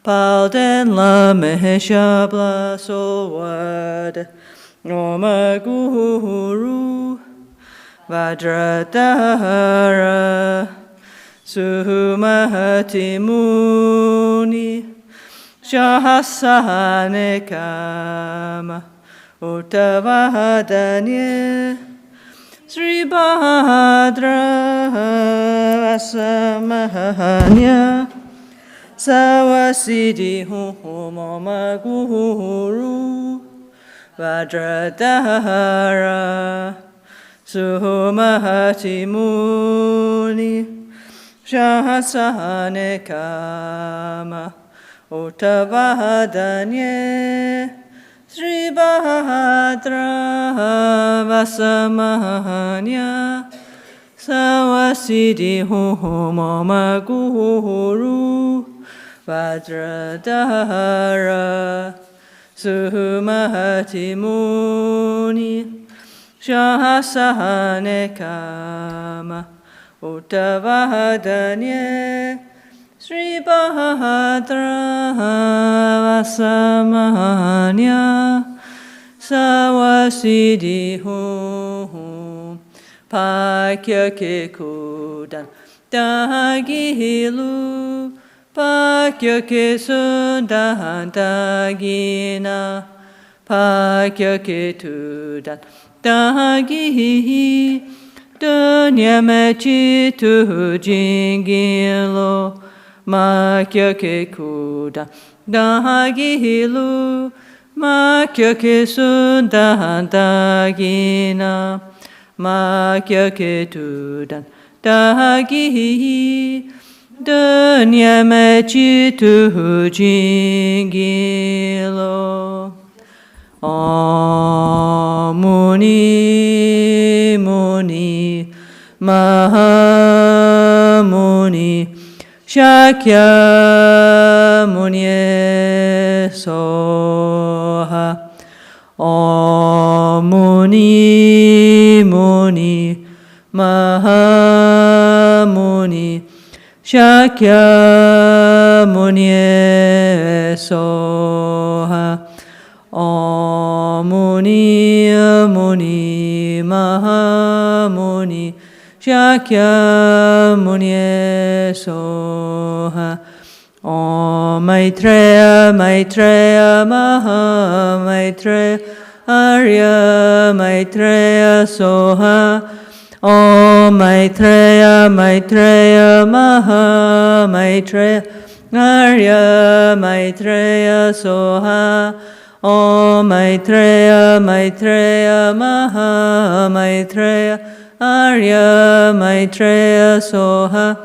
Palden la mehesha blasowad, Oma Guru, Vajradhara, Suhumahati Muni, Shahasane Kama, Uttavadanye, Sri Bhadra Vasamahanya, Sawasidi Mama Guru, Vajradhara, Suhumahati Muni, Shahasane Kama, Uttavadanye, Sri Bhadra Vasamahanya, Sawasidi Mama Guru, Vajradhara, Suhumahati Muni, Shahasane Kama, Uttavadanye, Sri Bhadra Vasamahanya, Sawasidi Pakya Kekudan Dagilu, Pakya Kesundan Dagina, Pakya Ketudan Dagi, Dunyamechitu Jingilo, Makya Kekudan Dagilu, Makya Kesundan Dagina, Makya Ketudan Dagi, Dunyamechitu Jingilo. Om Muni Muni Mahamuni Shakyamuni Soha. Om Muni Muni Mahamuni Shakyamuni Soha. Om Muni Muni Mahamuni Shakyamuni Soha. Om Maitreya Maitreya Mahamaitreya Arya Maitreya Soha. Om Maitreya Maitreya Mahamaitreya Arya Maitreya Soha. Om Maitreya Maitreya Mahamaitreya Arya Maitreya Soha.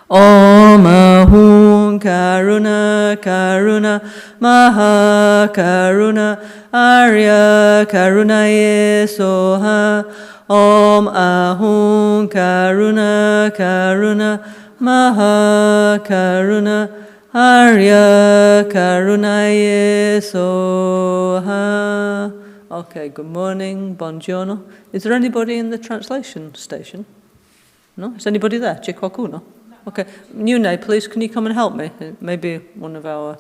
Om Ahum Karuna Karuna Maha Karuna Arya Karunaye Soha. Om Ahum Karuna Karuna Maha Karuna Arya Karunaye Soha. Okay, good morning, buongiorno. Is there anybody in the translation station? No? Is anybody there? C'è qualcuno? Okay. Nune, please, can you come and help me? Maybe one of our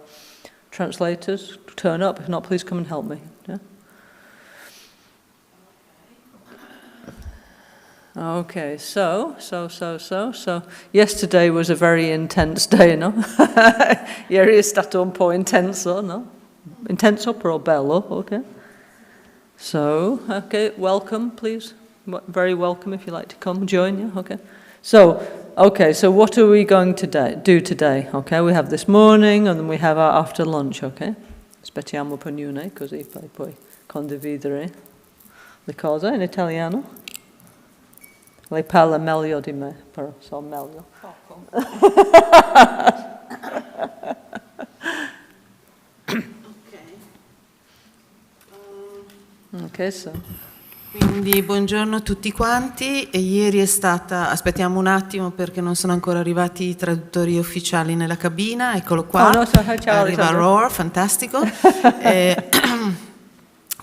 translators turn up. If not, please come and help me. Yeah? Okay, so, yesterday was a very intense day, no? Ieri è stato un po' intenso, no? Intenso però bello, okay? So, okay, welcome, please. Very welcome if you'd like to come join you, okay? So what are we going to do today? Okay, we have this morning and then we have our after lunch, okay? Aspettiamo per Nune, così poi condividere le cose in italiano. Lei parla meglio di me, però so meglio. Ok, so. Quindi buongiorno a tutti quanti. E ieri è stata, aspettiamo un attimo perché non sono ancora arrivati i traduttori ufficiali nella cabina. Eccolo qua. Arriva Roar, fantastico.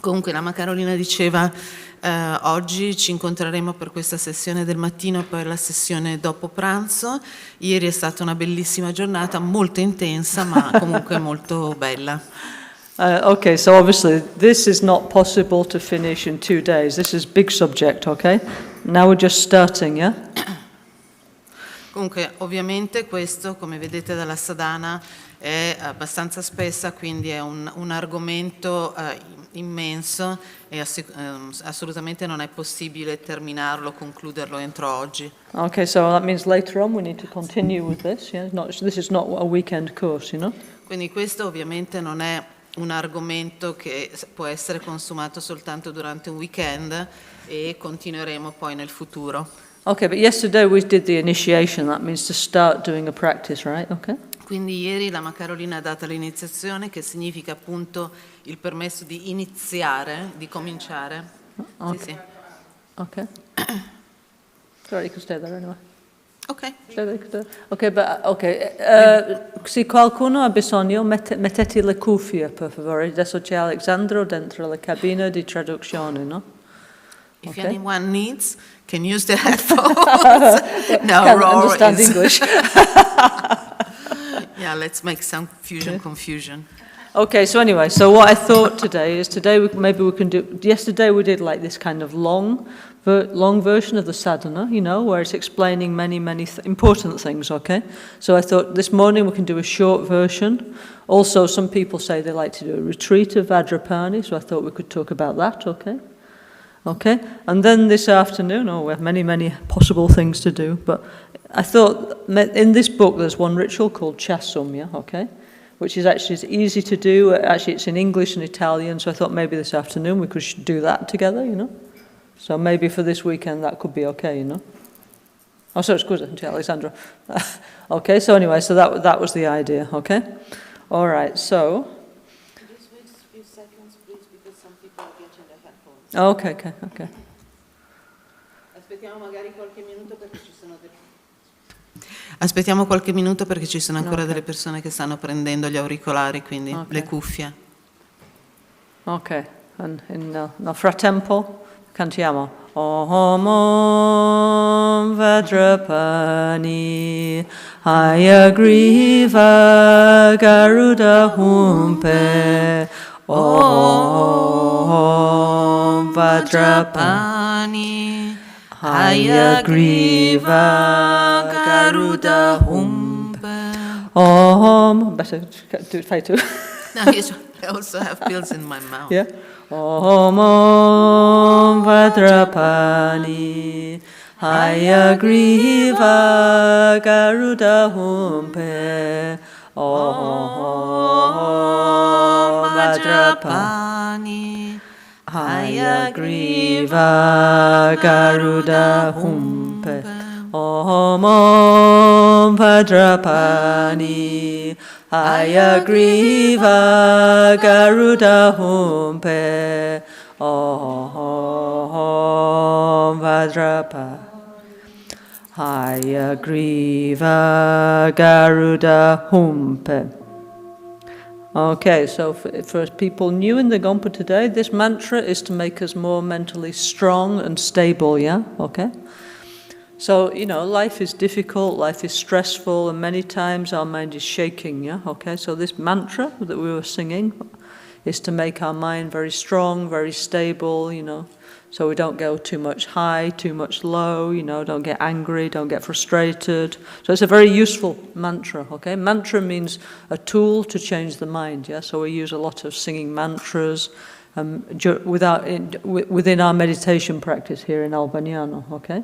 Comunque Lama Caroline diceva Oggi ci incontreremo per questa sessione del mattino e poi la sessione dopo pranzo. Ieri è stata una bellissima giornata, molto intensa, ma comunque molto bella. Okay, so obviously this is not possible to finish in 2 days. This is big subject, okay? Now we're just starting, yeah? Comunque, ovviamente questo, come vedete dalla sadhana, è abbastanza spessa, quindi è un argomento immenso e assolutamente non è possibile terminarlo, concluderlo entro oggi. Okay, so that means later on we need to continue with this, yeah? This is not a weekend course, you know? Quindi questo ovviamente non è un argomento che può essere consumato soltanto durante un weekend e continueremo poi nel futuro. Okay, but yesterday we did the initiation. That means to start doing a practice, right? Okay. Quindi ieri Lama Caroline ha dato l'iniziazione, che significa appunto il permesso di iniziare, di cominciare. Okay. Sì, sì. Okay. Sorry, you can stay there anyway. Ok. Ok, se qualcuno ha bisogno, mettete le cuffie, per favore. Adesso c'è Alexandro dentro la cabina di traduzione, no? If Okay. anyone needs, can use the headphones. No, Can't understand English. Yeah, let's make some confusion. Okay, so anyway, so what I thought today is maybe we can do. Yesterday we did like this kind of long version of the sadhana, you know, where it's explaining many important things. Okay, so I thought this morning we can do a short version. Also, some people say they like to do a retreat of Vajrapani, so I thought we could talk about that. Okay. Okay, and then this afternoon, we have many possible things to do, but I thought in this book there's one ritual called Chasumya, okay, which is actually easy to do. Actually, it's in English and Italian, so I thought maybe this afternoon we could do that together, you know. So maybe for this weekend that could be okay, you know. Oh, sorry, scusa, Alessandro. Okay, so anyway, so that was the idea, okay. All right, so. Okay. Aspettiamo qualche minuto perché ci sono ancora delle persone che stanno prendendo gli auricolari, quindi le cuffie. Ok, nel frattempo cantiamo Om Vajrapani Hayagriva Garuda Humpe Om Vajrapani Hayagriva Garuda Humpe Om. Better do it fade too. No, I also have pills in my mouth. Yeah. Om Vajrapani Hayagriva Garuda Humpe Om Vajrapani Hayagriva Garuda Humpe Om Vajrapani Hayagriva Garuda Humpe Om Vajrapani Hayagriva Garuda Humpe. Okay, so for people new in the Gompa today, this mantra is to make us more mentally strong and stable, yeah? Okay? So, you know, life is difficult, life is stressful, and many times our mind is shaking, yeah? Okay, so this mantra that we were singing is to make our mind very strong, very stable, you know, so we don't go too much high, too much low, you know, don't get angry, don't get frustrated. So it's a very useful mantra, okay? Mantra means a tool to change the mind, yeah? So we use a lot of singing mantras within our meditation practice here in Albagnano, okay?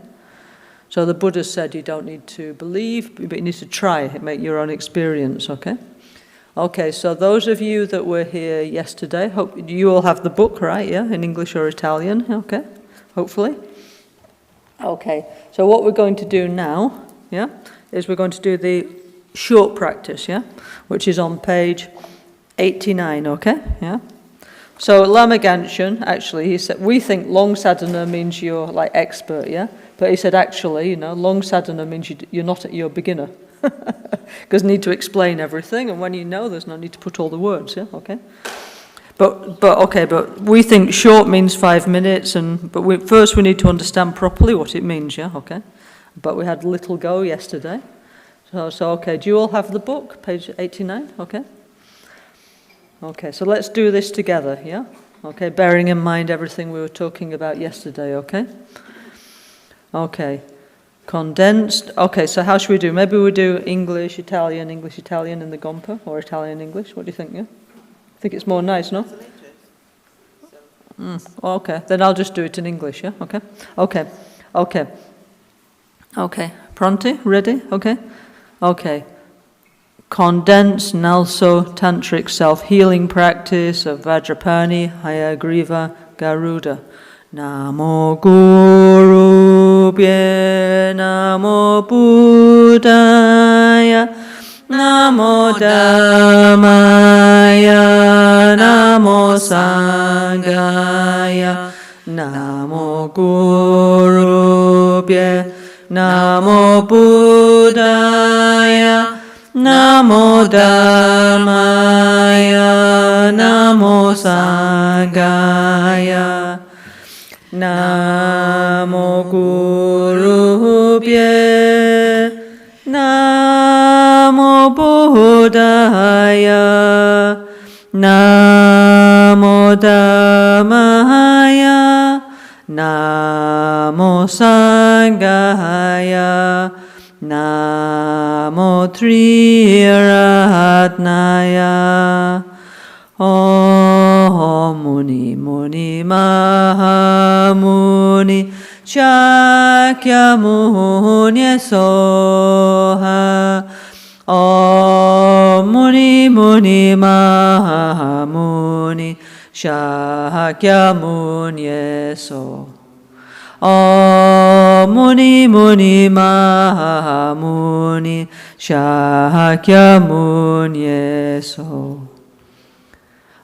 So the Buddha said you don't need to believe, but you need to try it, make your own experience, okay? Okay, so those of you that were here yesterday, hope you all have the book, right, yeah, in English or Italian, okay, hopefully. Okay, so what we're going to do now, yeah, is we're going to do the short practice, yeah, which is on page 89, okay, yeah. So Lama Gangchen, actually, he said, we think long sadhana means you're like expert, yeah, but he said actually, you know, long sadhana means you're a beginner. Because you need to explain everything, and when you know, there's no need to put all the words, yeah, okay? But okay, but we think short means 5 minutes, but first we need to understand properly what it means, yeah, okay? But we had little go yesterday. So okay, do you all have the book, page 89, okay? Okay, so let's do this together, yeah? Okay, bearing in mind everything we were talking about yesterday, okay? Okay, condensed. Okay, so how should we do? Maybe we do English, Italian in the Gompa, or Italian, English. What do you think, yeah? I think it's more nice, no? Okay, then I'll just do it in English, yeah? Okay? Okay, pronti? Ready? Okay? Okay. Condensed NgalSo Tantric self-healing practice of Vajrapani, Hayagriva, Garuda. Namo Guru Bhye, Namo Buddhaya, Namo Dhammaya, Namo Sanghaya, Namo Guru Bhye, Namo Buddhaya, Namo Dhammaya, Namo Sanghaya, Namo Guru Bhye, Namo Buddhaya, Namo Dhammaya, Namo Sanghaya, Namo Triratnaya. Om Muni Muni Mahamuni Shakyamuni Soha. Om Muni Muni Mahamuni Shakyamuni Soha. Om Muni Muni Mahamuni Shakyamuni Soha.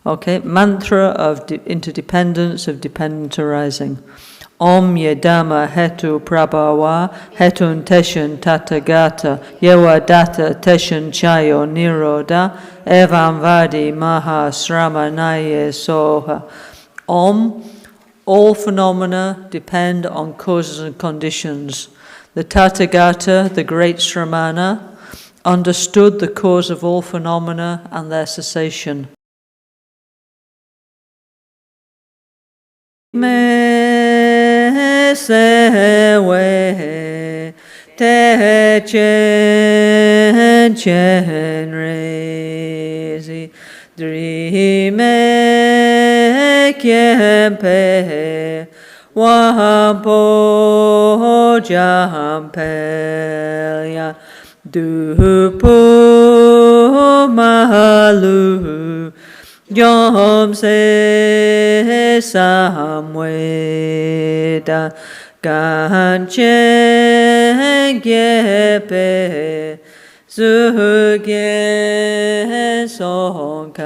Okay, mantra of interdependence, of dependent arising. Om Yedama Hetu Prabhava Hetun Teshan Tathagata Yewa Data Teshan Chayo Niroda Evam Vadi Mahasramanaye Soha. Om, all phenomena depend on causes and conditions. The Tathagata, the great Sramana, understood the cause of all phenomena and their cessation. Me se we te chen chen rezi dri me kiempe wampo jampelya dupu malu Yom se samveda Gangchen gepe Zugen songkapa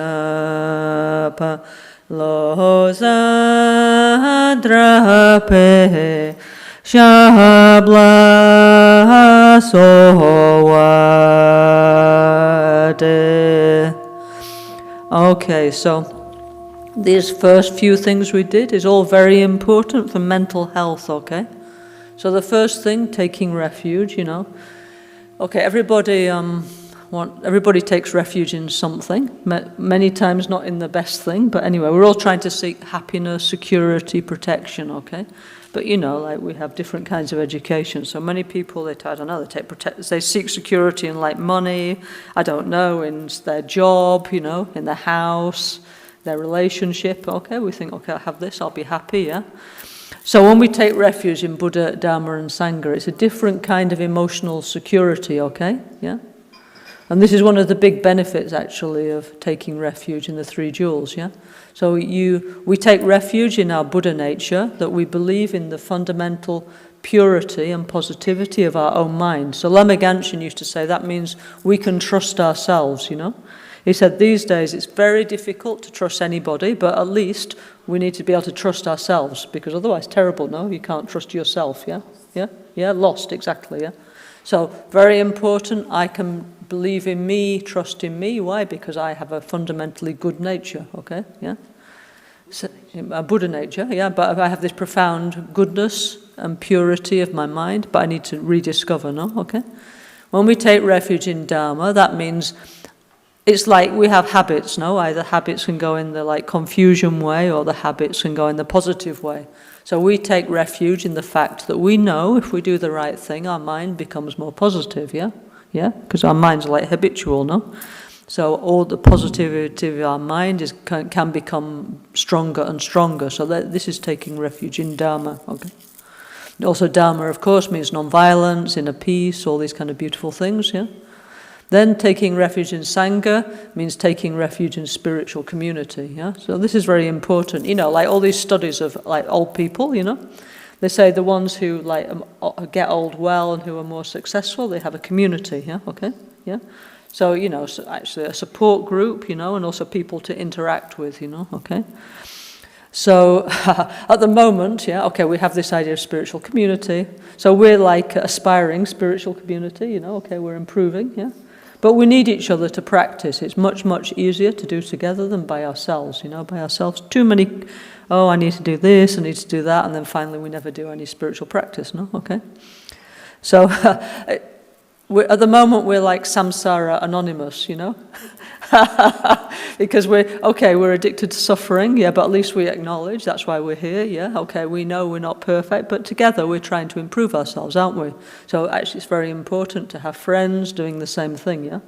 Losandrape Shabla sowade. Okay, so these first few things we did is all very important for mental health, okay? So the first thing, taking refuge, you know. Okay, everybody takes refuge in something, many times not in the best thing, but anyway, we're all trying to seek happiness, security, protection, okay? But you know, like we have different kinds of education. So many people, they seek security in like money, I don't know, in their job, you know, in their house, their relationship. Okay, we think, okay, I have this, I'll be happy, yeah? So when we take refuge in Buddha, Dharma and Sangha, it's a different kind of emotional security, okay, yeah? And this is one of the big benefits, actually, of taking refuge in the three jewels, yeah? So we take refuge in our Buddha nature, that we believe in the fundamental purity and positivity of our own mind. So Lama Gangchen used to say that means we can trust ourselves, you know? He said these days it's very difficult to trust anybody, but at least we need to be able to trust ourselves, because otherwise terrible, no? You can't trust yourself, yeah? Yeah, lost, exactly, yeah? So very important, I can believe in me, trust in me. Why? Because I have a fundamentally good nature, okay? Yeah? Buddha nature, yeah, but I have this profound goodness and purity of my mind, but I need to rediscover, no? Okay? When we take refuge in Dharma, that means it's like we have habits, no? Either habits can go in the like confusion way or the habits can go in the positive way. So we take refuge in the fact that we know if we do the right thing, our mind becomes more positive, yeah? Yeah? Because our mind's like habitual, no? So all the positivity of our mind can become stronger and stronger. So this is taking refuge in Dharma. Okay. Also Dharma, of course, means non-violence, inner peace, all these kind of beautiful things. Yeah. Then taking refuge in Sangha means taking refuge in spiritual community. Yeah. So this is very important. You know, like all these studies of like old people. You know, they say the ones who like get old well and who are more successful, they have a community. Yeah. Okay. Yeah. So, you know, actually a support group, you know, and also people to interact with, you know, okay? So, at the moment, yeah, okay, we have this idea of spiritual community. So we're like aspiring spiritual community, you know, okay, we're improving, yeah? But we need each other to practice. It's much, much easier to do together than by ourselves, you know, by ourselves. Too many, I need to do this, I need to do that, and then finally we never do any spiritual practice, no, okay? So, at the moment, we're like samsara anonymous, you know? Because we're addicted to suffering, yeah, but at least we acknowledge that's why we're here, yeah? Okay, we know we're not perfect, but together we're trying to improve ourselves, aren't we? So actually it's very important to have friends doing the same thing, yeah?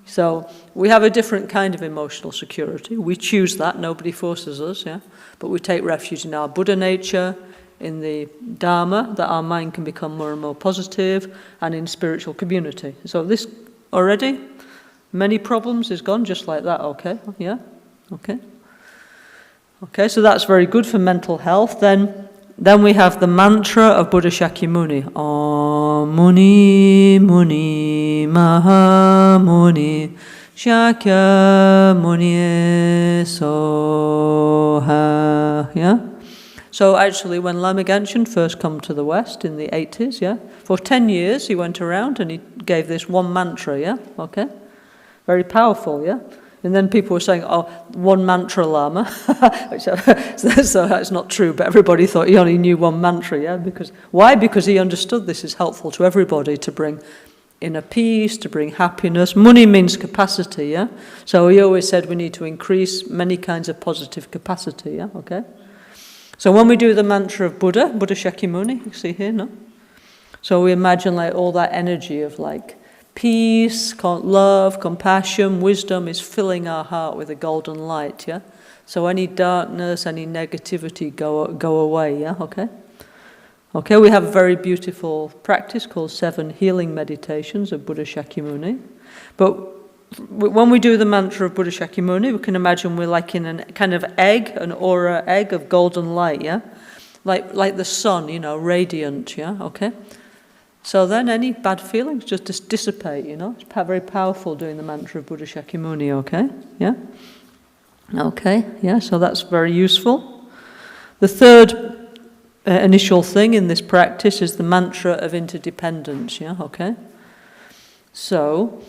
So we have a different kind of emotional security. We choose that, nobody forces us, yeah? But we take refuge in our Buddha nature, in the Dharma, that our mind can become more and more positive, and in spiritual community. So this already, many problems is gone just like that, okay? Yeah? Okay. Okay, so that's very good for mental health. Then we have the mantra of Buddha Shakyamuni. Om Muni Muni Maha Muni Shakyamuni Soha. Yeah? So actually, when Lama Gangchen first came to the West in the 80s, yeah, for 10 years he went around and he gave this one mantra, yeah, okay? Very powerful, yeah? And then people were saying, oh, one mantra Lama. So that's not true, but everybody thought he only knew one mantra, yeah? Why? Because he understood this is helpful to everybody to bring inner peace, to bring happiness. Muni means capacity, yeah? So he always said we need to increase many kinds of positive capacity, yeah, okay? So when we do the mantra of Buddha Shakyamuni, you see here, no? So we imagine like all that energy of like peace, love, compassion, wisdom is filling our heart with a golden light, yeah? So any darkness, any negativity go away, yeah? Okay? Okay, we have a very beautiful practice called 7 healing meditations of Buddha Shakyamuni. But when we do the mantra of Buddha Shakyamuni, we can imagine we're like in a kind of egg, an aura egg of golden light, yeah? Like the sun, you know, radiant, yeah? Okay? So then any bad feelings just dissipate, you know? It's very powerful doing the mantra of Buddha Shakyamuni, okay? Yeah? Okay, yeah, so that's very useful. The third initial thing in this practice is the mantra of interdependence, yeah? Okay? So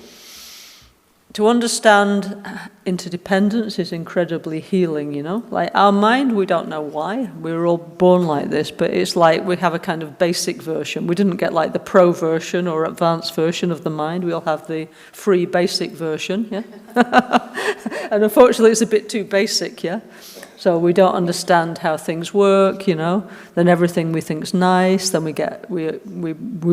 to understand interdependence is incredibly healing, you know? Like our mind, we don't know why. We were all born like this, but it's like we have a kind of basic version. We didn't get like the pro version or advanced version of the mind. We all have the free basic version, yeah? And unfortunately, it's a bit too basic, yeah? So we don't understand how things work, you know? Then everything we think's nice, then we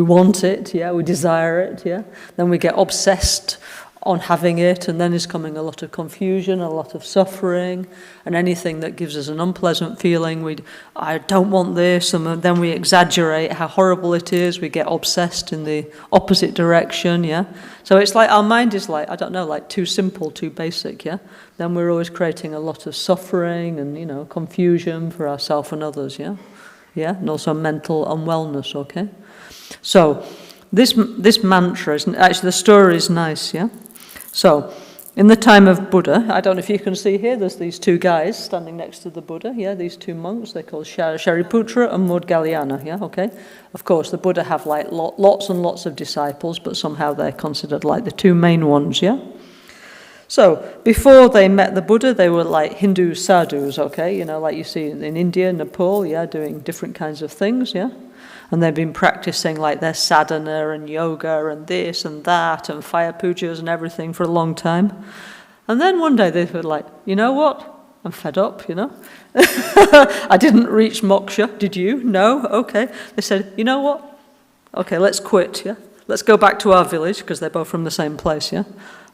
want it, yeah? We desire it, yeah? Then we get obsessed on having it, and then is coming a lot of confusion, a lot of suffering, and anything that gives us an unpleasant feeling, I don't want this, and then we exaggerate how horrible it is, we get obsessed in the opposite direction, yeah? So it's like our mind is like, I don't know, like too simple, too basic, yeah? Then we're always creating a lot of suffering and, you know, confusion for ourselves and others, yeah? Yeah, and also mental unwellness, okay? So this mantra, actually the story is nice, yeah? So, in the time of Buddha, I don't know if you can see here, there's these 2 guys standing next to the Buddha, yeah, these 2 monks, they're called Shariputra and Moudgalyana, yeah, okay? Of course, the Buddha have like lots and lots of disciples, but somehow they're considered like the 2 main ones, yeah? So, before they met the Buddha, they were like Hindu sadhus, okay? You know, like you see in India, Nepal, yeah, doing different kinds of things, yeah? And they've been practicing like their sadhana and yoga and this and that and fire pujas and everything for a long time. And then one day they were like, you know what? I'm fed up, you know? I didn't reach moksha, did you? No? Okay. They said, you know what? Okay, let's quit, yeah? Let's go back to our village, because they're both from the same place, yeah?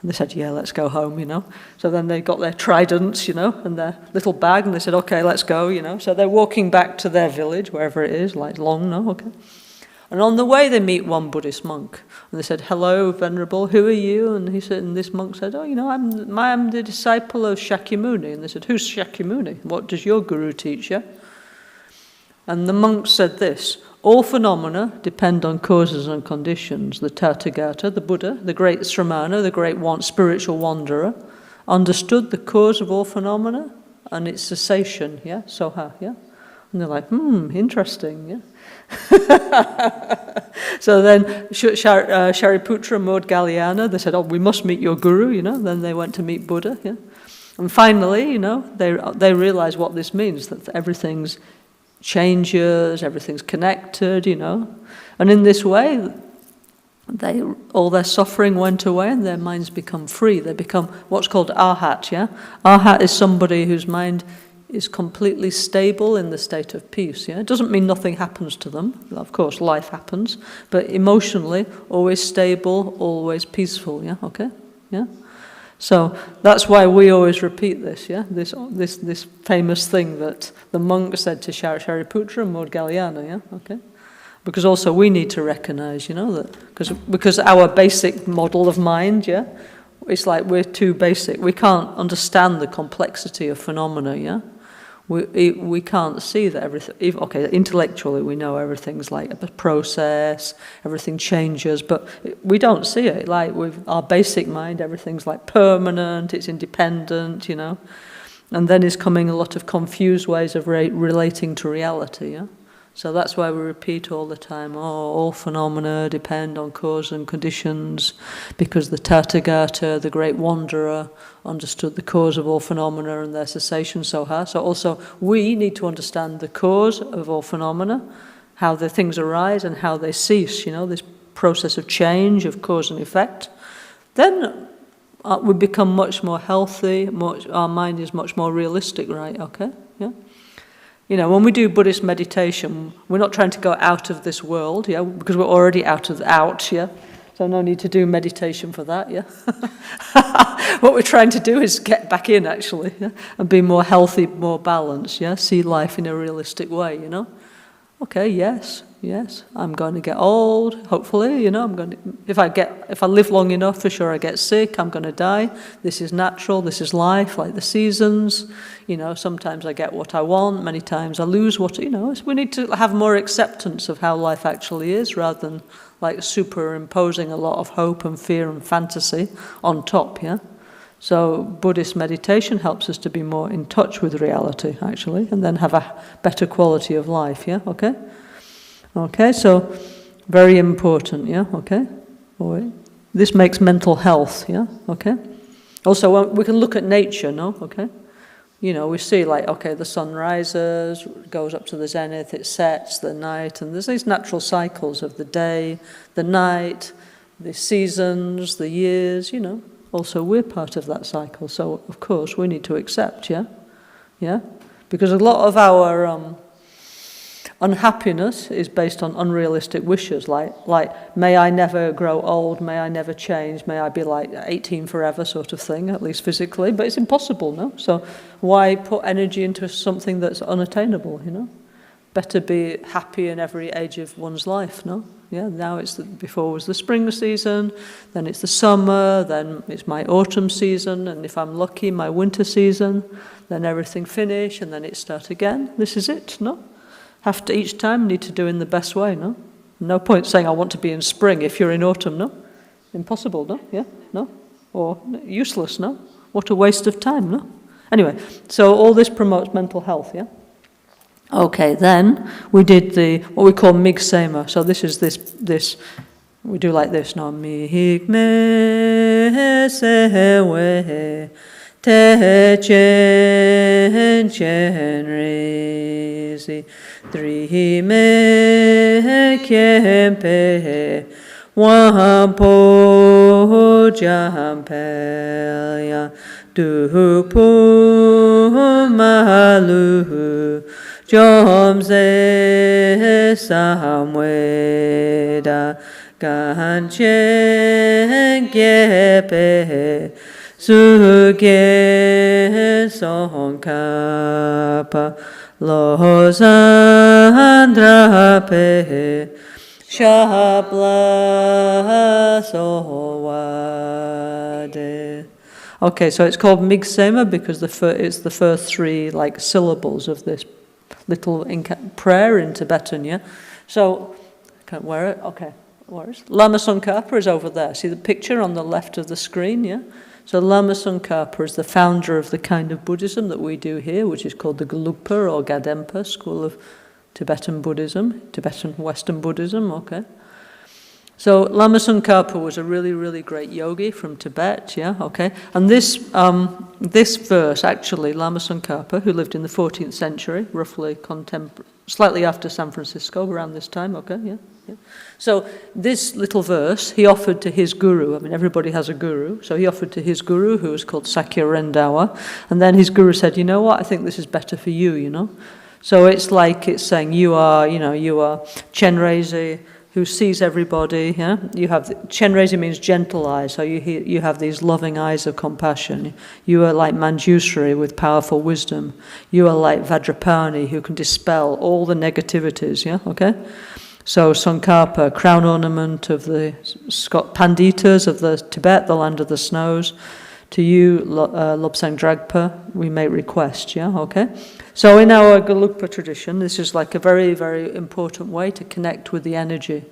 And they said, yeah, let's go home, you know? So then they got their tridents, you know, and their little bag, and they said, okay, let's go, you know? So they're walking back to their village, wherever it is, like Long, no? Okay. And on the way, they meet one Buddhist monk. And they said, hello, Venerable, who are you? And he said, and this monk said, oh, you know, I'm the disciple of Shakyamuni. And they said, who's Shakyamuni? What does your guru teach you? And the monk said this, all phenomena depend on causes and conditions. The Tathagata, the Buddha, the great Sramana, the great spiritual wanderer, understood the cause of all phenomena and its cessation, yeah, soha, yeah? And they're like, interesting, yeah? So then Shariputra, Maudgalyana, they said, oh, we must meet your guru, you know. Then they went to meet Buddha, yeah. And finally, you know, they realized what this means, that everything's changes, everything's connected, you know. And in this way, all their suffering went away and their minds become free. They become what's called arhat, yeah. Arhat is somebody whose mind is completely stable in the state of peace, yeah? It doesn't mean nothing happens to them. Of course, life happens. But emotionally, always stable, always peaceful, yeah? Okay? Yeah? So that's why we always repeat this, yeah? This famous thing that the monk said to Shariputra and Maudgalyana, yeah? Okay? Because also we need to recognize, you know, that because our basic model of mind, yeah? It's like we're too basic. We can't understand the complexity of phenomena, yeah? We can't see that everything, okay, intellectually we know everything's like a process, everything changes, but we don't see it. Like with our basic mind, everything's like permanent, it's independent, you know. And then is coming a lot of confused ways of relating to reality, yeah? So that's why we repeat all the time, all phenomena depend on cause and conditions, because the Tathagata, the great wanderer, understood the cause of all phenomena and their cessation soha. So also we need to understand the cause of all phenomena, how the things arise and how they cease, you know, this process of change, of cause and effect. Then we become much more healthy, our mind is much more realistic, right? Okay, yeah? You know, when we do Buddhist meditation, we're not trying to go out of this world, yeah, because we're already out, yeah. So no need to do meditation for that, yeah. What we're trying to do is get back in, actually, yeah? And be more healthy, more balanced, yeah. See life in a realistic way, you know. Okay, yes, I'm going to get old, hopefully, you know, if I live long enough, for sure I get sick, I'm going to die. This is natural, this is life, like the seasons, you know, sometimes I get what I want, many times I lose what, you know, we need to have more acceptance of how life actually is, rather than like superimposing a lot of hope and fear and fantasy on top, yeah? So Buddhist meditation helps us to be more in touch with reality, actually, and then have a better quality of life, yeah? Okay? Okay, so very important, yeah? Okay? This makes mental health, yeah? Okay? Also, we can look at nature, no? Okay? You know, we see like, okay, the sun rises, goes up to the zenith, it sets, the night, and there's these natural cycles of the day, the night, the seasons, the years, you know. Also, we're part of that cycle, so of course we need to accept, yeah? Yeah? Because a lot of our unhappiness is based on unrealistic wishes, like may I never grow old, may I never change, may I be like 18 forever sort of thing, at least physically, but it's impossible, no? So why put energy into something that's unattainable, you know? Better be happy in every age of one's life, no? Yeah, now before was the spring season, then it's the summer, then it's my autumn season, and if I'm lucky, my winter season, then everything finish, and then it start again. This is it, no? Have to each time need to do in the best way, no? No point saying I want to be in spring if you're in autumn, no? Impossible, no? Yeah, no? Or useless, no? What a waste of time, no? Anyway, so all this promotes mental health, yeah? Okay, then we did what we call Migsema. So this is this We do like this, no? Migmar sewe te chen chen rezi drime kempe wampo jampelya dupu malu jomze samweda Gangchen gepe suge sonkapa losandra pe shabla sowade. Okay, so it's called Migsema because it's the first three like syllables of this little prayer in Tibetan, yeah? So, can't wear it? Okay. Lama Tsongkhapa is over there. See the picture on the left of the screen, yeah? So Lama Tsongkhapa is the founder of the kind of Buddhism that we do here, which is called the Gelugpa or Gadempa school of Tibetan Buddhism, Tibetan Western Buddhism, okay? So Lama Tsongkhapa was a really, really great yogi from Tibet, yeah, okay? And this verse, actually, Lama Tsongkhapa, who lived in the 14th century, roughly slightly after San Francisco, around this time, okay, yeah. So this little verse, he offered to his guru. I mean, everybody has a guru. So he offered to his guru, who was called Sakya Rendawa. And then his guru said, you know what, I think this is better for you, you know. So it's like it's saying, you are Chenrezi, who sees everybody, yeah. You have, Chenrezi means gentle eyes, so you have these loving eyes of compassion. You are like Manjusri with powerful wisdom. You are like Vajrapani, who can dispel all the negativities, yeah, okay. So Tsongkhapa, crown ornament of the Panditas of the Tibet, the land of the snows. To you, Lobsang Dragpa, we make request, yeah, okay? So in our Gelugpa tradition, this is like a very, very important way to connect with the energy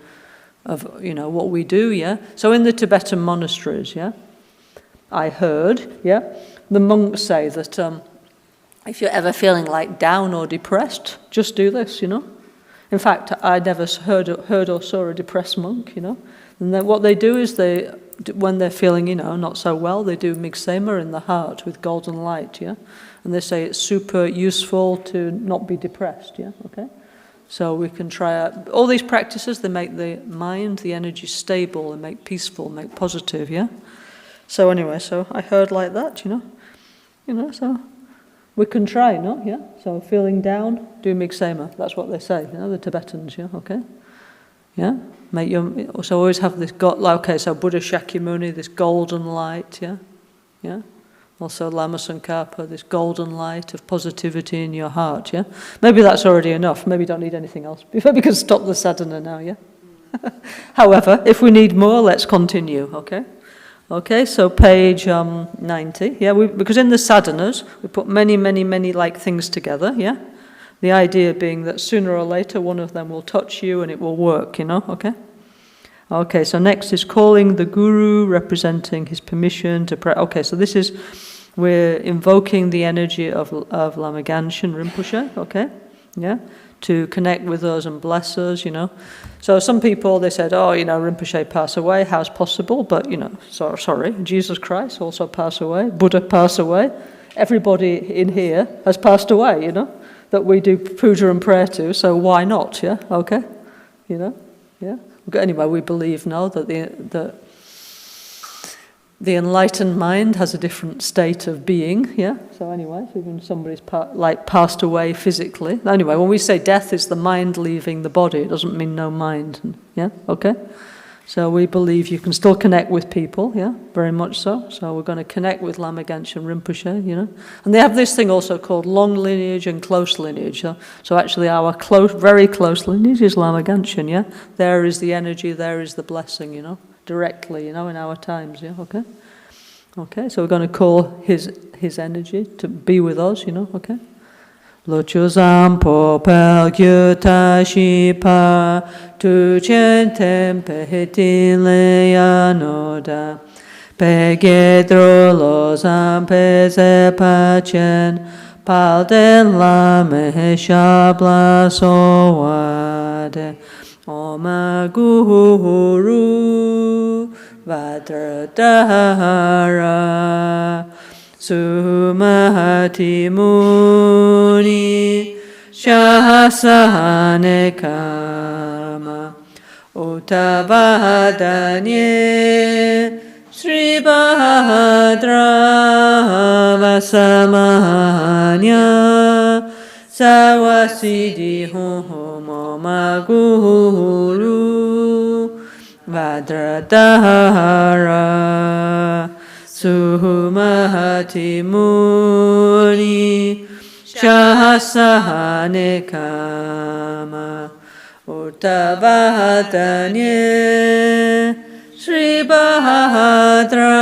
of, what we do, yeah? So in the Tibetan monasteries, yeah, I heard, yeah, the monks say that if you're ever feeling like down or depressed, just do this, In fact, I never heard or saw a depressed monk, And then what they do is when they're feeling, not so well, they do Migsema in the heart with golden light, yeah? And they say it's super useful to not be depressed, yeah? Okay? So we can try out all these practices. They make the mind, the energy stable, and make peaceful, make positive, yeah? So anyway, so I heard like that, so we can try, no? Yeah? So feeling down, do Migsema. That's what they say, the Tibetans, yeah? Okay? Yeah? So always have this, so Buddha Shakyamuni, this golden light, yeah? Yeah? Also Lama Tsongkhapa, this golden light of positivity in your heart, yeah? Maybe that's already enough. Maybe you don't need anything else. Maybe we can stop the sadhana now, yeah? However, if we need more, let's continue, okay? Okay, so page 90, yeah, because in the sadhanas, we put many, many, many like things together, yeah? The idea being that sooner or later one of them will touch you and it will work, okay? Okay, so next is calling the guru, representing his permission to pray. Okay, so this is, we're invoking the energy of Lama Gangchen Rinpoche, okay? Yeah? To connect with us and bless us, So some people, they said, Rinpoche passed away, how's possible? But, sorry, Jesus Christ also passed away, Buddha passed away, everybody in here has passed away, that we do puja and prayer to, so why not, yeah? Okay? Yeah? Anyway, we believe now that the enlightened mind has a different state of being, yeah? So anyway, so even somebody's passed away physically. Anyway, when we say death is the mind leaving the body, it doesn't mean no mind, yeah? Okay? So we believe you can still connect with people, yeah? Very much so. So we're going to connect with Lama Gangchen Rinpoche, And they have this thing also called long lineage and close lineage. So actually our very close lineage is Lama Gangchen, yeah? There is the energy, there is the blessing, directly, in our times, yeah, okay? Okay, so we're going to call his energy to be with us, okay? Lochu zampo pel gyuta shipa tu chen tempe hetin le yanoda pegedro lo zampe zepa chen pal den la me shabla soade Oma Guru Vajradhara Sumati Muni Shasane Kama Uttavadanye Sri Bhadra Vasamanya Sawasidi Homo Maguru Vajradhara Suhumati Muni Shasane Kama Uttavadanye Sri Bhadra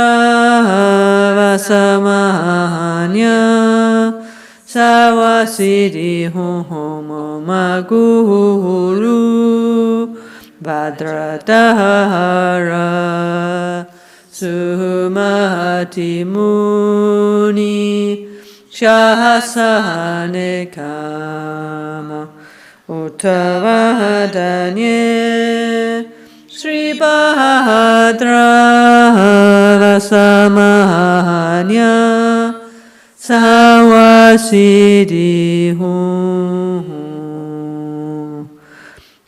Vasamanya Sawasidi Homo Maguru Vajradhara Sumati Muni Shasane Kama Uttavadanye Sri Bhadra Vasamanya Sawasidi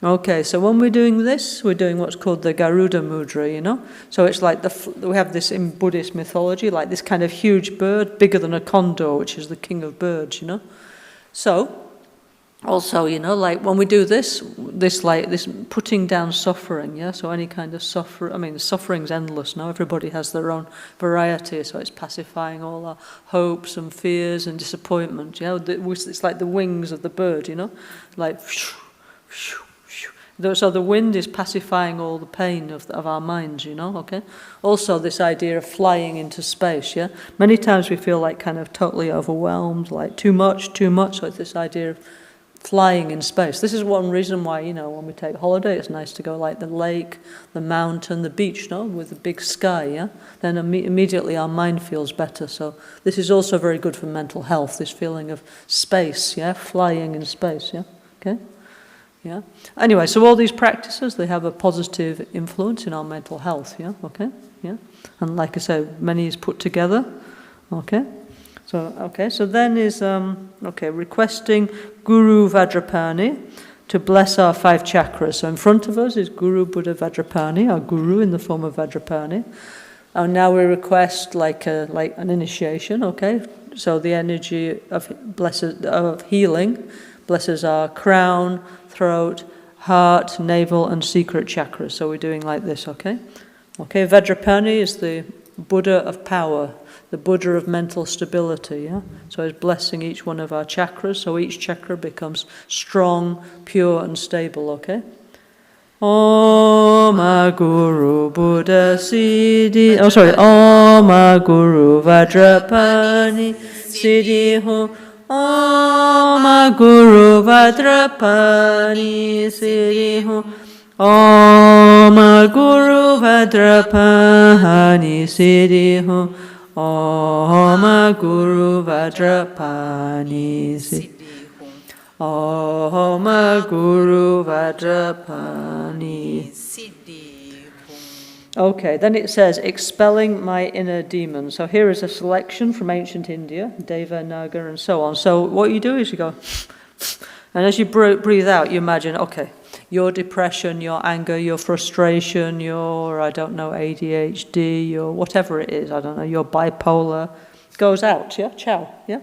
Okay, so when we're doing this, we're doing what's called the Garuda mudra, you know? So it's like we have this in Buddhist mythology, like this kind of huge bird, bigger than a condor, which is the king of birds, you know? So, also, you know, like when we do this putting down suffering, yeah? So any kind of suffering, I mean, the suffering's endless now. Everybody has their own variety, so it's pacifying all our hopes and fears and disappointment, yeah? It's like the wings of the bird, you know? Like, so the wind is pacifying all the pain of our minds, you know, okay? Also this idea of flying into space, yeah? Many times we feel like kind of totally overwhelmed, like too much, so it's this idea of flying in space. This is one reason why, you know, when we take holiday, it's nice to go like the lake, the mountain, the beach, no? With the big sky, yeah? Then immediately our mind feels better. So this is also very good for mental health, this feeling of space, yeah? Flying in space, yeah? Okay? Yeah. Anyway, so all these practices, they have a positive influence in our mental health, yeah? Okay? Yeah. And like I said, many is put together. Okay? So then is requesting Guru Vajrapani to bless our 5 chakras. So in front of us is Guru Buddha Vajrapani, our guru in the form of Vajrapani. And now we request like an initiation, okay? So the energy of healing blesses our crown, throat, heart, navel, and secret chakras. So we're doing like this, okay? Okay, Vajrapani is the Buddha of power, the Buddha of mental stability, yeah? So he's blessing each one of our chakras, so each chakra becomes strong, pure, and stable, okay? Om Guru Buddha Siddhi... Om Guru Vajrapani Siddhi Ho... Om Guru Vajrapani Siddhi Ho... Om Guru Vajrapani Siddhi Ho... Om Guru Vajrapani Siddhi Ho... Om Guru Vajrapani Siddhi Ho... Okay, then it says, expelling my inner demons. So here is a selection from ancient India, Deva, Naga, and so on. So what you do is you go, and as you breathe out, you imagine, okay, your depression, your anger, your frustration, your, I don't know, ADHD, your whatever it is, I don't know, your bipolar, goes out, yeah, ciao, yeah?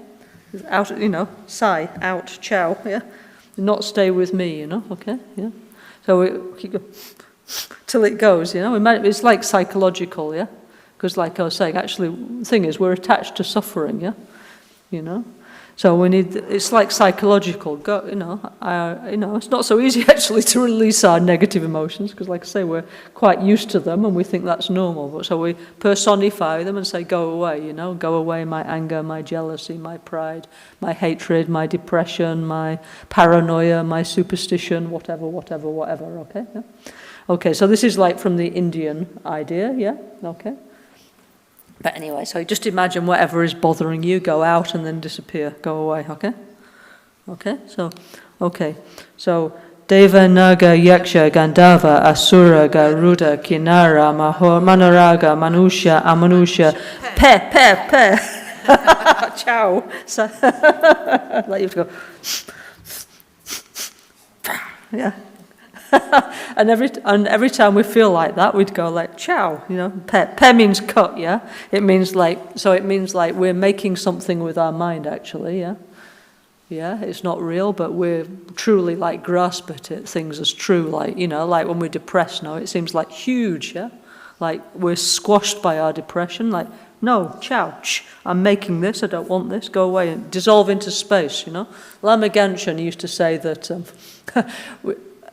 Out, you know, sigh, out, ciao, yeah? Not stay with me, you know, okay, yeah? So we keep going, till it goes, you know? It's like psychological, yeah? Because like I was saying, actually, the thing is, we're attached to suffering, yeah? You know? So we need, it's like psychological, it's not so easy actually to release our negative emotions, because like I say, we're quite used to them and we think that's normal. But so we personify them and say, go away, you know, go away my anger, my jealousy, my pride, my hatred, my depression, my paranoia, my superstition, whatever, okay? Yeah? Okay, so this is like from the Indian idea, yeah, okay? But anyway, so just imagine whatever is bothering you, go out and then disappear, go away, okay? Okay, so Deva, Naga, Yaksha, Gandharva, Asura, Garuda, Kinara, Manaraga, Manusha, Amanusha, Pe. Ciao. So, like you have to go, yeah. and every time we feel like that, we'd go like ciao, you know. Pe means cut, yeah. It means like we're making something with our mind, actually, yeah. Yeah, it's not real, but we're truly like grasp at it, things as true, like, you know, like when we're depressed now, it seems like huge, yeah? Like we're squashed by our depression, like, no, ciao, I'm making this, I don't want this, go away, and dissolve into space, you know? Lama Gangchen used to say that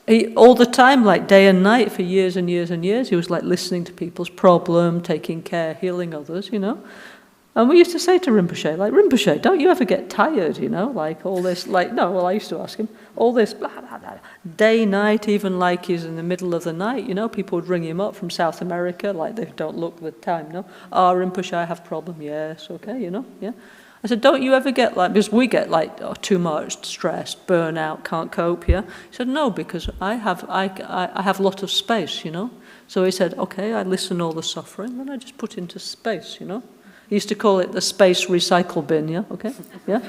he, all the time, like day and night for years and years and years, he was like listening to people's problem, taking care, healing others, you know? And we used to say to Rinpoche, like, Rinpoche, don't you ever get tired, you know, like all this, like, no, well, I used to ask him, all this, blah, blah, blah, day, night, even like he's in the middle of the night, you know, people would ring him up from South America, like they don't look the time, no? Rinpoche, I have problem, yes, okay, you know, yeah. I said, don't you ever get like, because we get like too much stress, burnout, can't cope, yeah? He said, no, because I have a lot of space, you know? So he said, okay, I listen to all the suffering, then I just put into space, you know? He used to call it the space recycle bin, yeah, okay, yeah?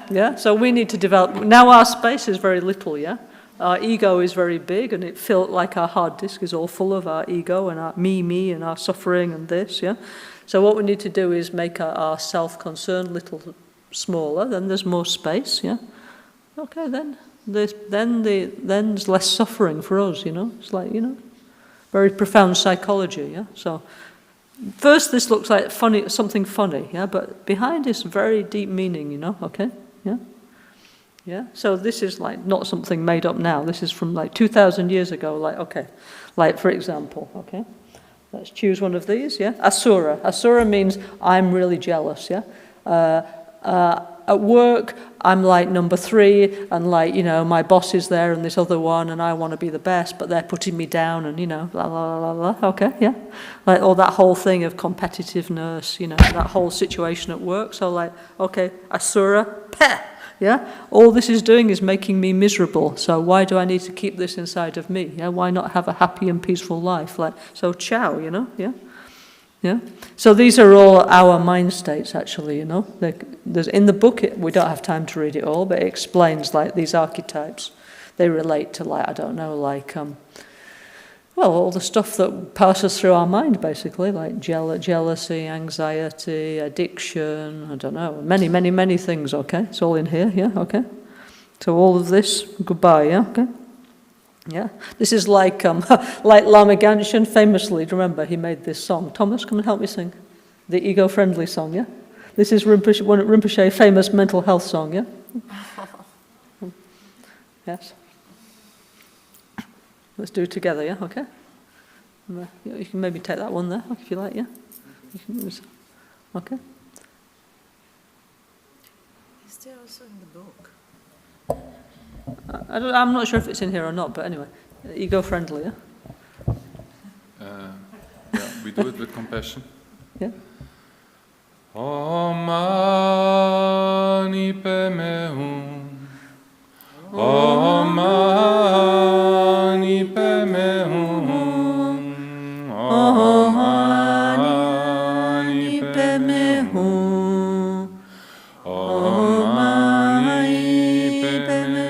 Yeah, so we need to develop, now our space is very little, yeah? Our ego is very big, and it felt like our hard disk is all full of our ego and our me, and our suffering and this, yeah? So what we need to do is make our self-concern a little smaller, then there's more space, yeah? Okay, then there's less suffering for us, you know? It's like, you know, very profound psychology, yeah? So first this looks like funny, something funny, yeah? But behind is very deep meaning, you know, okay? Yeah? Yeah? So this is like not something made up now. This is from like 2,000 years ago, like, okay. Like, for example, okay? Let's choose one of these, yeah? Asura. Asura means I'm really jealous, yeah? At work, I'm like number 3, and like, you know, my boss is there and this other one, and I want to be the best, but they're putting me down, and, you know, blah, blah, blah, blah, okay, yeah? Like, or that whole thing of competitiveness, you know, that whole situation at work. So like, okay, Asura, peh! Yeah, all this is doing is making me miserable. So why do I need to keep this inside of me? Yeah, why not have a happy and peaceful life? Like, so ciao, you know, yeah, yeah. So these are all our mind states, actually, you know. There's in the book, we don't have time to read it all, but it explains like these archetypes. They relate to like, I don't know, like well, all the stuff that passes through our mind, basically, like jealousy, anxiety, addiction, I don't know, many, many, many things, okay? It's all in here, yeah, okay? So all of this, goodbye, yeah, okay? Yeah, this is like Lama Gangchen famously, remember, he made this song. Thomas, come and help me sing. The ego-friendly song, yeah? This is Rinpoche's famous mental health song, yeah? Yes? Let's do it together, yeah? Okay? You can maybe take that one there, if you like, yeah? Okay? Is there also in the book? I'm not sure if it's in here or not, but anyway, ego-friendly, yeah? Yeah, we do it with compassion. Yeah? Om Mani Padme Hum. Om Mani Padme Hum. Om Mani Padme Hum. Om Mani Padme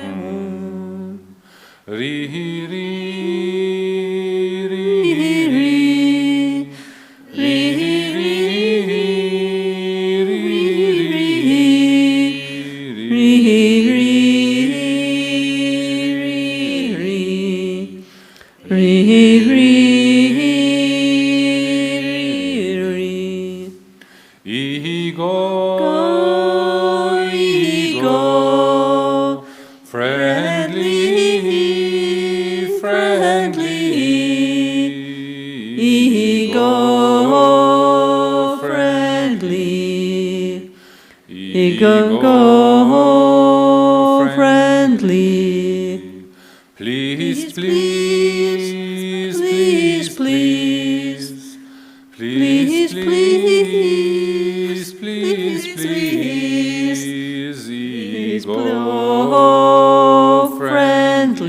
Hum. Ri ri ri ri ri Ego-friendly. Please, please, please, please. Please, please, please, please. Ego-friendly.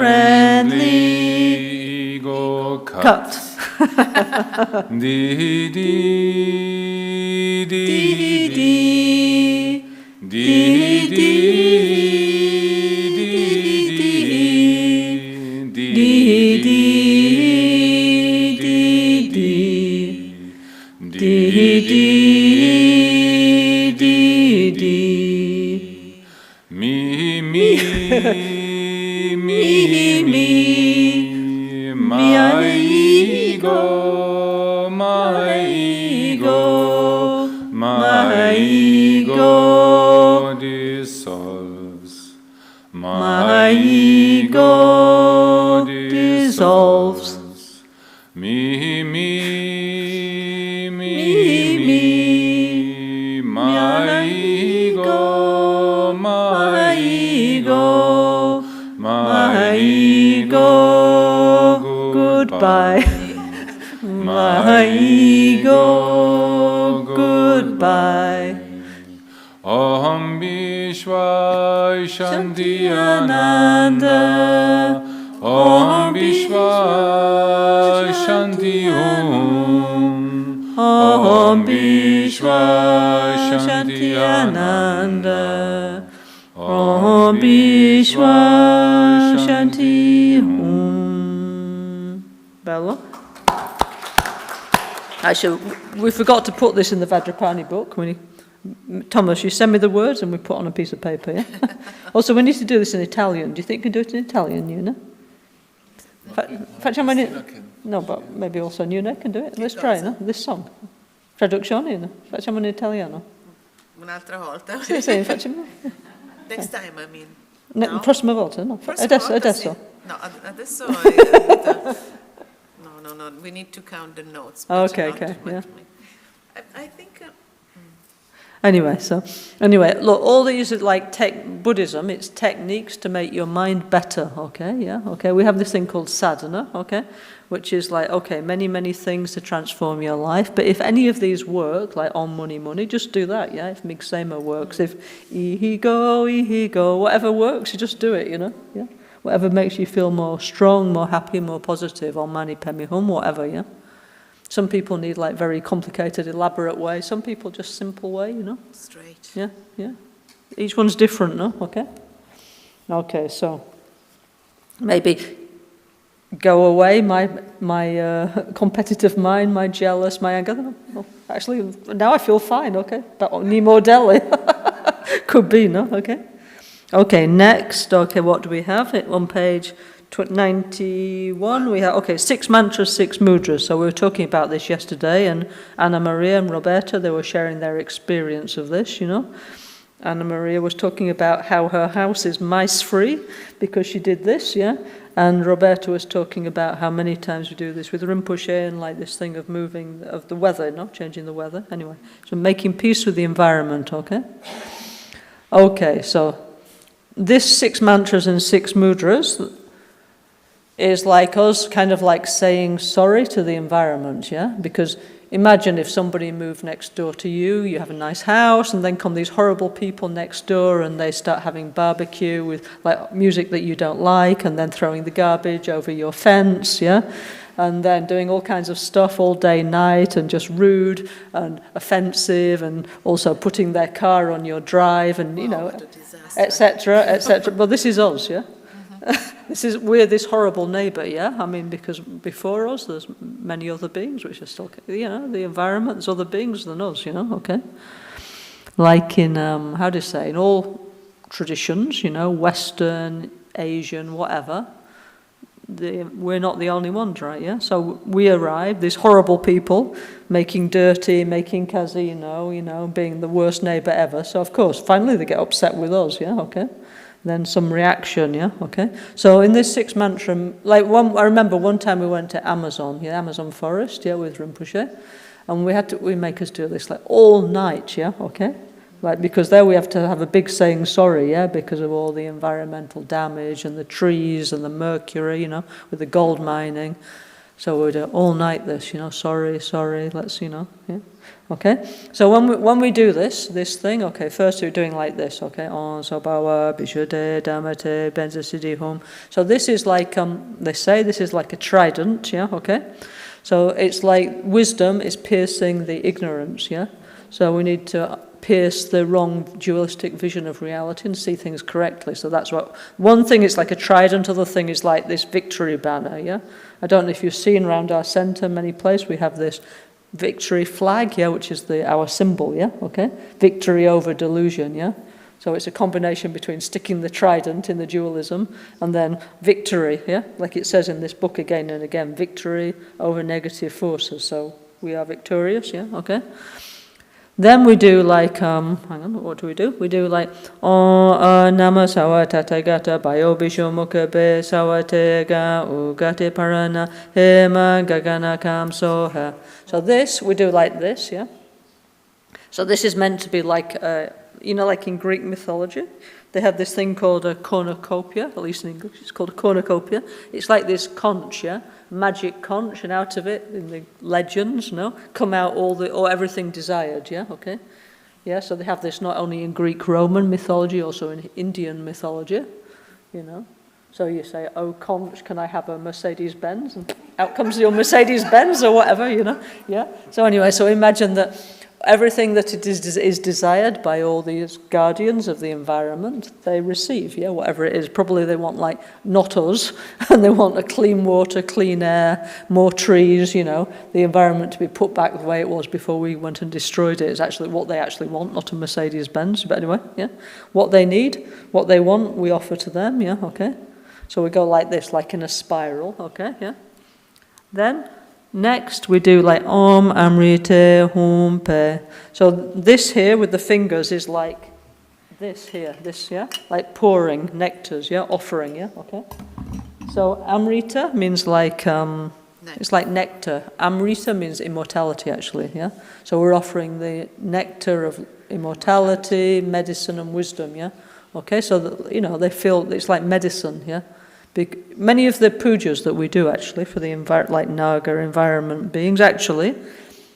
friendly ego cut. Di di di di di di my ego dissolves. My ego dissolves. Me, my ego, my ego, my ego, goodbye. My ego, goodbye. Om Vishwa Shanti Ananda. Om Vishwa Shanti Om. Om Vishwa Shanti Ananda. Om Vishwa Shanti Om. Bella? Actually, we forgot to put this in the Vajrapani book. Thomas, you send me the words and we put on a piece of paper, yeah? Also, we need to do this in Italian. Do you think you can do it in Italian, Nuna? Facciamo no, but maybe also Nuna can do it. Let's try, no? This song. Traduzione, no? Facciamo in italiano. Un'altra volta? Sì, sì, facciamo. Next time, I mean. No? Prossima volta, no? Adesso. Sì. No, adesso No, we need to count the notes. Okay, yeah. I think... Anyway, look, all these are like Buddhism, it's techniques to make your mind better, okay, yeah, okay. We have this thing called sadhana, okay, which is like, okay, many things to transform your life, but if any of these work, like on money, just do that, yeah, if Migmar works, if ihigo, whatever works, you just do it, you know, yeah. Whatever makes you feel more strong, more happy, more positive, or mani padme hum, whatever, yeah. Some people need like very complicated, elaborate way. Some people just simple way, you know. Straight. Yeah. Each one's different, no? Okay. Okay, so maybe go away, my competitive mind, my jealous, my anger. No, actually, now I feel fine. Okay, but ni more Delhi could be, no? Okay. Okay, next. Okay, what do we have? On page 91, we have, 6 mantras, 6 mudras. So we were talking about this yesterday, and Anna Maria and Roberta, they were sharing their experience of this, you know. Anna Maria was talking about how her house is mice-free because she did this, yeah. And Roberta was talking about how many times we do this with Rinpoche and like this thing of moving, of the weather, no? Changing the weather. Anyway, so making peace with the environment, okay? Okay, so this 6 mantras and 6 mudras is like us kind of like saying sorry to the environment, yeah? Because imagine if somebody moved next door to you, you have a nice house, and then come these horrible people next door and they start having barbecue with like music that you don't like, and then throwing the garbage over your fence, yeah? And then doing all kinds of stuff all day, night, and just rude and offensive, and also putting their car on your drive, and, you know, etc., etc. Well, this is us, yeah? We're this horrible neighbour, yeah? I mean, because before us, there's many other beings which are still, you know, the environment, there's other beings than us, you know, okay? Like in, in all traditions, you know, Western, Asian, whatever, we're not the only ones, right, yeah? So we arrive, these horrible people, making dirty, making casino, you know, being the worst neighbour ever. So, of course, finally they get upset with us, yeah, okay? Then some reaction, yeah, okay? So in this 6 mantra, like I remember one time we went to Amazon forest, yeah, with Rinpoche, and we make us do this like all night, yeah, okay? Like, because there we have to have a big saying sorry, yeah, because of all the environmental damage and the trees and the mercury, you know, with the gold mining. So we do all night this, you know, sorry, let's, you know, yeah. Okay, so when we do this thing, okay, first we're doing like this, okay, on sobawa bishude damate benzasiddhi hum. So this is like they say this is like a trident, yeah, okay. So it's like wisdom is piercing the ignorance, yeah. So we need to pierce the wrong dualistic vision of reality and see things correctly. So that's what one thing is like a trident, other thing is like this victory banner, yeah. I don't know if you've seen around our center many places we have this victory flag, yeah, which is our symbol, yeah, okay? Victory over delusion, yeah? So it's a combination between sticking the trident in the dualism and then victory, yeah? Like it says in this book again and again, victory over negative forces. So we are victorious, yeah, okay? Then we do like, hang on, what do? We do like, nama sawata gata bayobisho mukabe sawatega ugate parana hema gagana kam soha. So this, we do like this, yeah? So this is meant to be like, like in Greek mythology, they have this thing called a cornucopia, at least in English, it's called a cornucopia. It's like this conch, yeah? Magic conch, and out of it, in the legends, come out everything desired, yeah, okay? Yeah, so they have this not only in Greek Roman mythology, also in Indian mythology, So you say, oh, conch, can I have a Mercedes-Benz? And out comes your Mercedes-Benz or whatever, yeah? So anyway, so imagine that everything that it is desired by all these guardians of the environment, they receive, yeah, whatever it is. Probably they want, like, not us, and they want a clean water, clean air, more trees, the environment to be put back the way it was before we went and destroyed it is actually what they actually want, not a Mercedes-Benz. But anyway, yeah, what they need, what they want, we offer to them, yeah, okay. So we go like this, like in a spiral, okay, yeah. Then next, we do like Om Amrite Hum Pe. So this here with the fingers is like this here, this, yeah? Like pouring nectars, yeah? Offering, yeah? Okay. So Amrita means like, it's like nectar. Amrita means immortality, actually, yeah? So we're offering the nectar of immortality, medicine and wisdom, yeah? Okay, so, that, they feel it's like medicine, yeah? Many of the pujas that we do actually for the like Naga environment beings actually,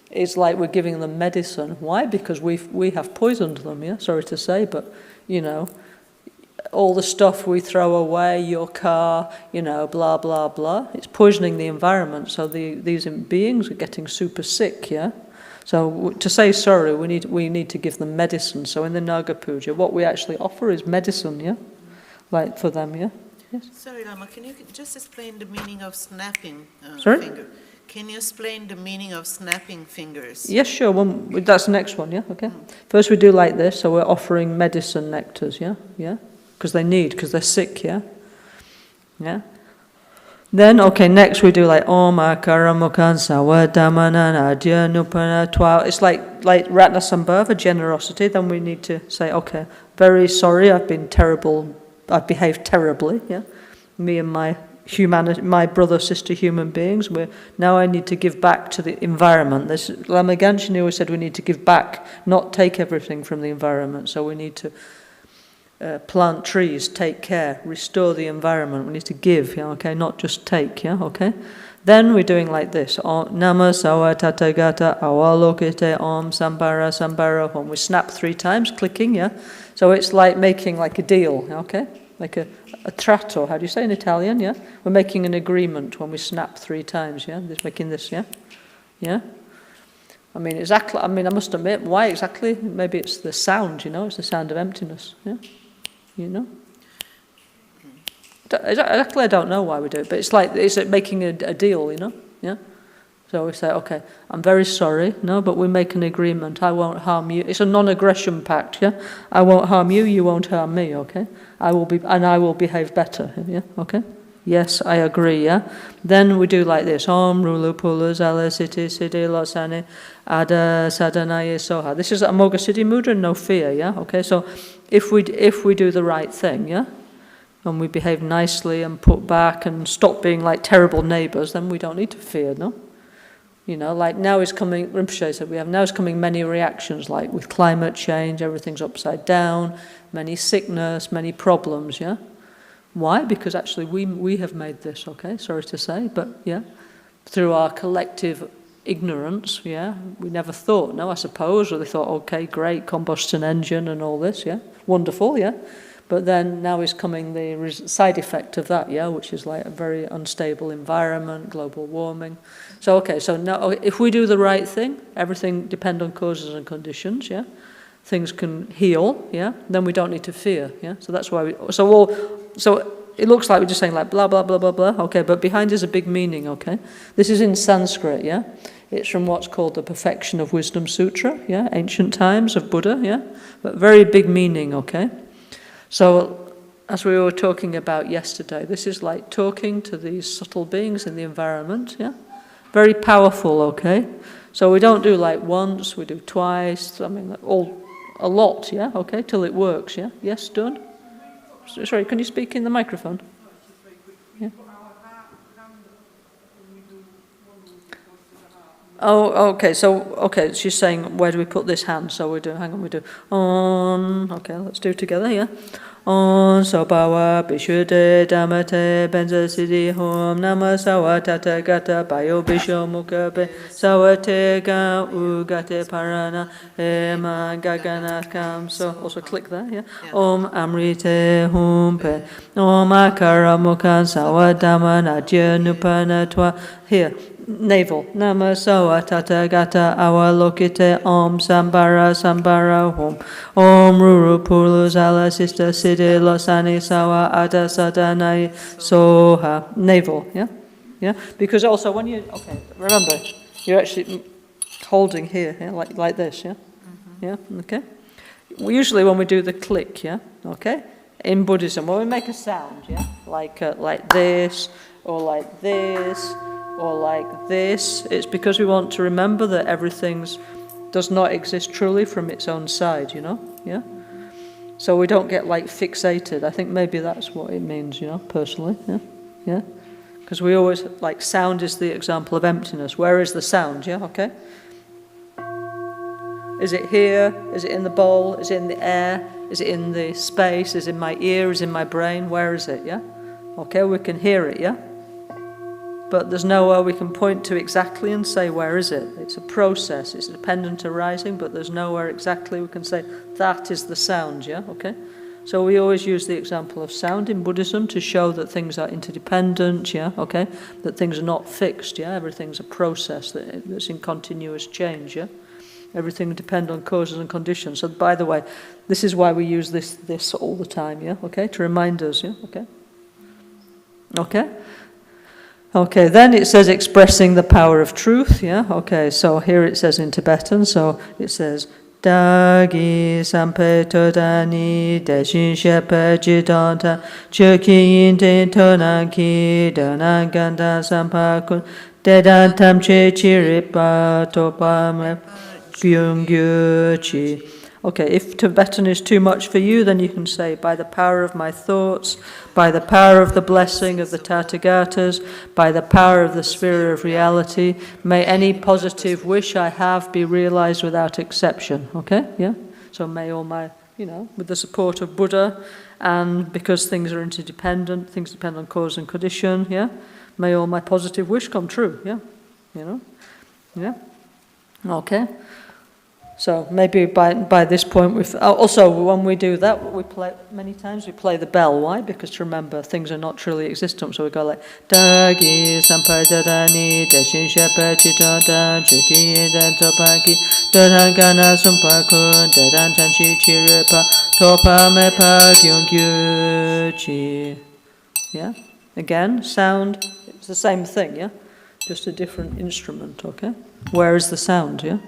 it's like we're giving them medicine. Why? Because we have poisoned them, yeah? Sorry to say, but all the stuff we throw away, your car, blah blah blah, it's poisoning the environment. So these beings are getting super sick, yeah? So to say sorry, we need to give them medicine. So in the Naga puja, what we actually offer is medicine, yeah? Like for them, yeah? Yes. Sorry, Lama, can you just explain the meaning of snapping finger? Can you explain the meaning of snapping fingers? Yes, sure. That's the next one, yeah? Okay. First we do like this, so we're offering medicine nectars, yeah? Yeah? Because they're sick, yeah? Yeah? Then, okay, next we do like Om Akaramukan Sawadamanan Adya Nupana 12. It's like Ratna Sambhava, generosity. Then we need to say, okay, very sorry, I've behaved terribly, yeah? Me and my brother, sister, human beings. Now I need to give back to the environment. Lama Gangchen always said we need to give back, not take everything from the environment. So we need to plant trees, take care, restore the environment. We need to give, yeah, okay, not just take, yeah, okay? Then we're doing like this. Nama sawa tatagata awalokite om sambara sambara hom. We snap 3 times, clicking, yeah? So it's like making like a deal, okay? Like a tratto, how do you say in Italian, yeah? We're making an agreement when we snap 3 times, yeah? Making this, yeah? Yeah? I must admit, why exactly? Maybe it's the sound, it's the sound of emptiness, yeah? Exactly, I don't know why we do it, but it's like making a deal, yeah? So we say, okay, I'm very sorry, but we make an agreement, I won't harm you. It's a non-aggression pact, yeah? I won't harm you, you won't harm me, okay? I will behave better, yeah? Okay? Yes, I agree, yeah? Then we do like this, Om Rulu Pula Zala Siddhi Siddhi Losani Ada Sadhanaye Soha. This is Amoga Siddhi Mudra, no fear, yeah? Okay, so if we do the right thing, yeah? And we behave nicely and put back and stop being like terrible neighbours, then we don't need to fear, no? Like now is coming, Rinpoche said, now is coming many reactions, like with climate change, everything's upside down, many sickness, many problems, yeah? Why? Because actually we have made this, okay? Sorry to say, but yeah, through our collective ignorance, yeah. We never thought, no, I suppose, or they thought, okay, great, combustion engine and all this, yeah. Wonderful, yeah. But then now is coming the side effect of that, yeah, which is like a very unstable environment, global warming. So, okay, so now if we do the right thing, everything depends on causes and conditions, yeah. Things can heal, yeah. Then we don't need to fear, yeah. So that's why so it looks like we're just saying like blah, blah, blah, blah, blah, okay, but behind is a big meaning, okay. This is in Sanskrit, yeah. It's from what's called the Perfection of Wisdom Sutra, yeah, ancient times of Buddha, yeah. But very big meaning, okay. So, as we were talking about yesterday, this is like talking to these subtle beings in the environment, yeah? Very powerful, okay? So we don't do like once, we do twice, I mean, a lot, yeah? Okay, till it works, yeah? Yes, done? Sorry, can you speak in the microphone? Yeah. Oh, okay, she's saying, where do we put this hand? So we do, okay, let's do it together, yeah? On Sobawa Bishude Damate Benza Siddhi Hom Nama Sawa Tata Gata Bayo Bisho Mukabe Sawatega Ugate Parana Ema Gagana Kamso. Also click there, yeah? Om Amrite Humpe Om Akara Mukan Sawa Dama Nadya Nupana Twa. Here. Navel. Nama Sawa Tata Gata Awalokite Om Sambara Sambara Hom Om Ruru Pulu Zala Sister Siddhi Losani Sawa Ada Sadanai Soha. Navel, yeah? Yeah? Because also when you, okay, remember, you're actually holding here, yeah? Like this, yeah? Mm-hmm. Yeah, okay? Usually when we do the click, yeah? Okay? In Buddhism, when we make a sound, yeah? Like this, or like this, or like this, it's because we want to remember that everything does not exist truly from its own side, you know, yeah? So we don't get like fixated. I think maybe that's what it means, you know, personally, yeah, yeah? Because we always, like, sound is the example of emptiness. Where is the sound, yeah, okay? Is it here? Is it in the bowl? Is it in the air? Is it in the space? Is it in my ear? Is it in my brain? Where is it, yeah? Okay, we can hear it, yeah? But there's nowhere we can point to exactly and say, where is it? It's a process, it's a dependent arising, but there's nowhere exactly we can say, that is the sound, yeah? Okay? So we always use the example of sound in Buddhism to show that things are interdependent, yeah? Okay? That things are not fixed, yeah? Everything's a process that's in continuous change, yeah? Everything depends on causes and conditions. So, by the way, this is why we use this all the time, yeah? Okay? To remind us, yeah? Okay? Okay? Okay, then it says expressing the power of truth, yeah? Okay, so here it says in Tibetan, so it says Dagi sampe todani deshin shepe jidanta chuki yinte tonanki donanganda sampakun dedantam che chiripa topame gyungyuchi. Okay, if Tibetan is too much for you, then you can say, by the power of my thoughts, by the power of the blessing of the Tathagatas, by the power of the sphere of reality, may any positive wish I have be realized without exception. Okay, yeah? So may all my, you know, with the support of Buddha, and because things are interdependent, things depend on cause and condition, yeah? May all my positive wish come true, yeah? You know? Yeah? Okay. So maybe by this point we've also when we do that we play many times we play the bell. Why? Because to remember things are not truly existent. So we go like Dagi Sampadadani Deshin Shepa Chitota Chuki Yedan Topaki Dodangana Sumpakun Dedan Tanchi Chiripa Topa Mepa Gyungyuchi. Yeah? Again, sound, it's the same thing, yeah? Just a different instrument, okay? Where is the sound, yeah?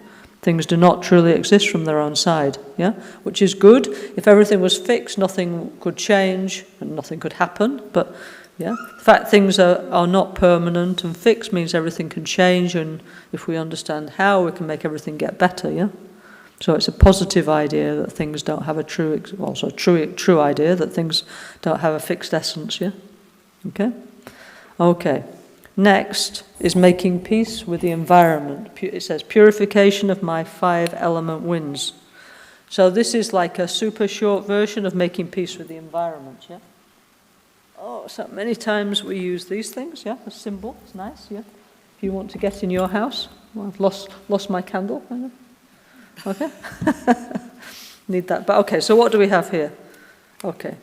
Things do not truly exist from their own side, yeah? Which is good. If everything was fixed, nothing could change and nothing could happen. But, yeah, the fact things are not permanent and fixed means everything can change, and if we understand how, we can make everything get better, yeah? So it's a positive idea that things don't have a true idea that things don't have a fixed essence, yeah? Okay? Okay. Next is making peace with the environment. It says, purification of my 5 element winds. So this is like a super short version of making peace with the environment, yeah? Oh, so many times we use these things, yeah? A symbol, it's nice, yeah? if you want to get in your house. Well, I've lost my candle. Okay. Need that. But okay, so what do we have here? Okay.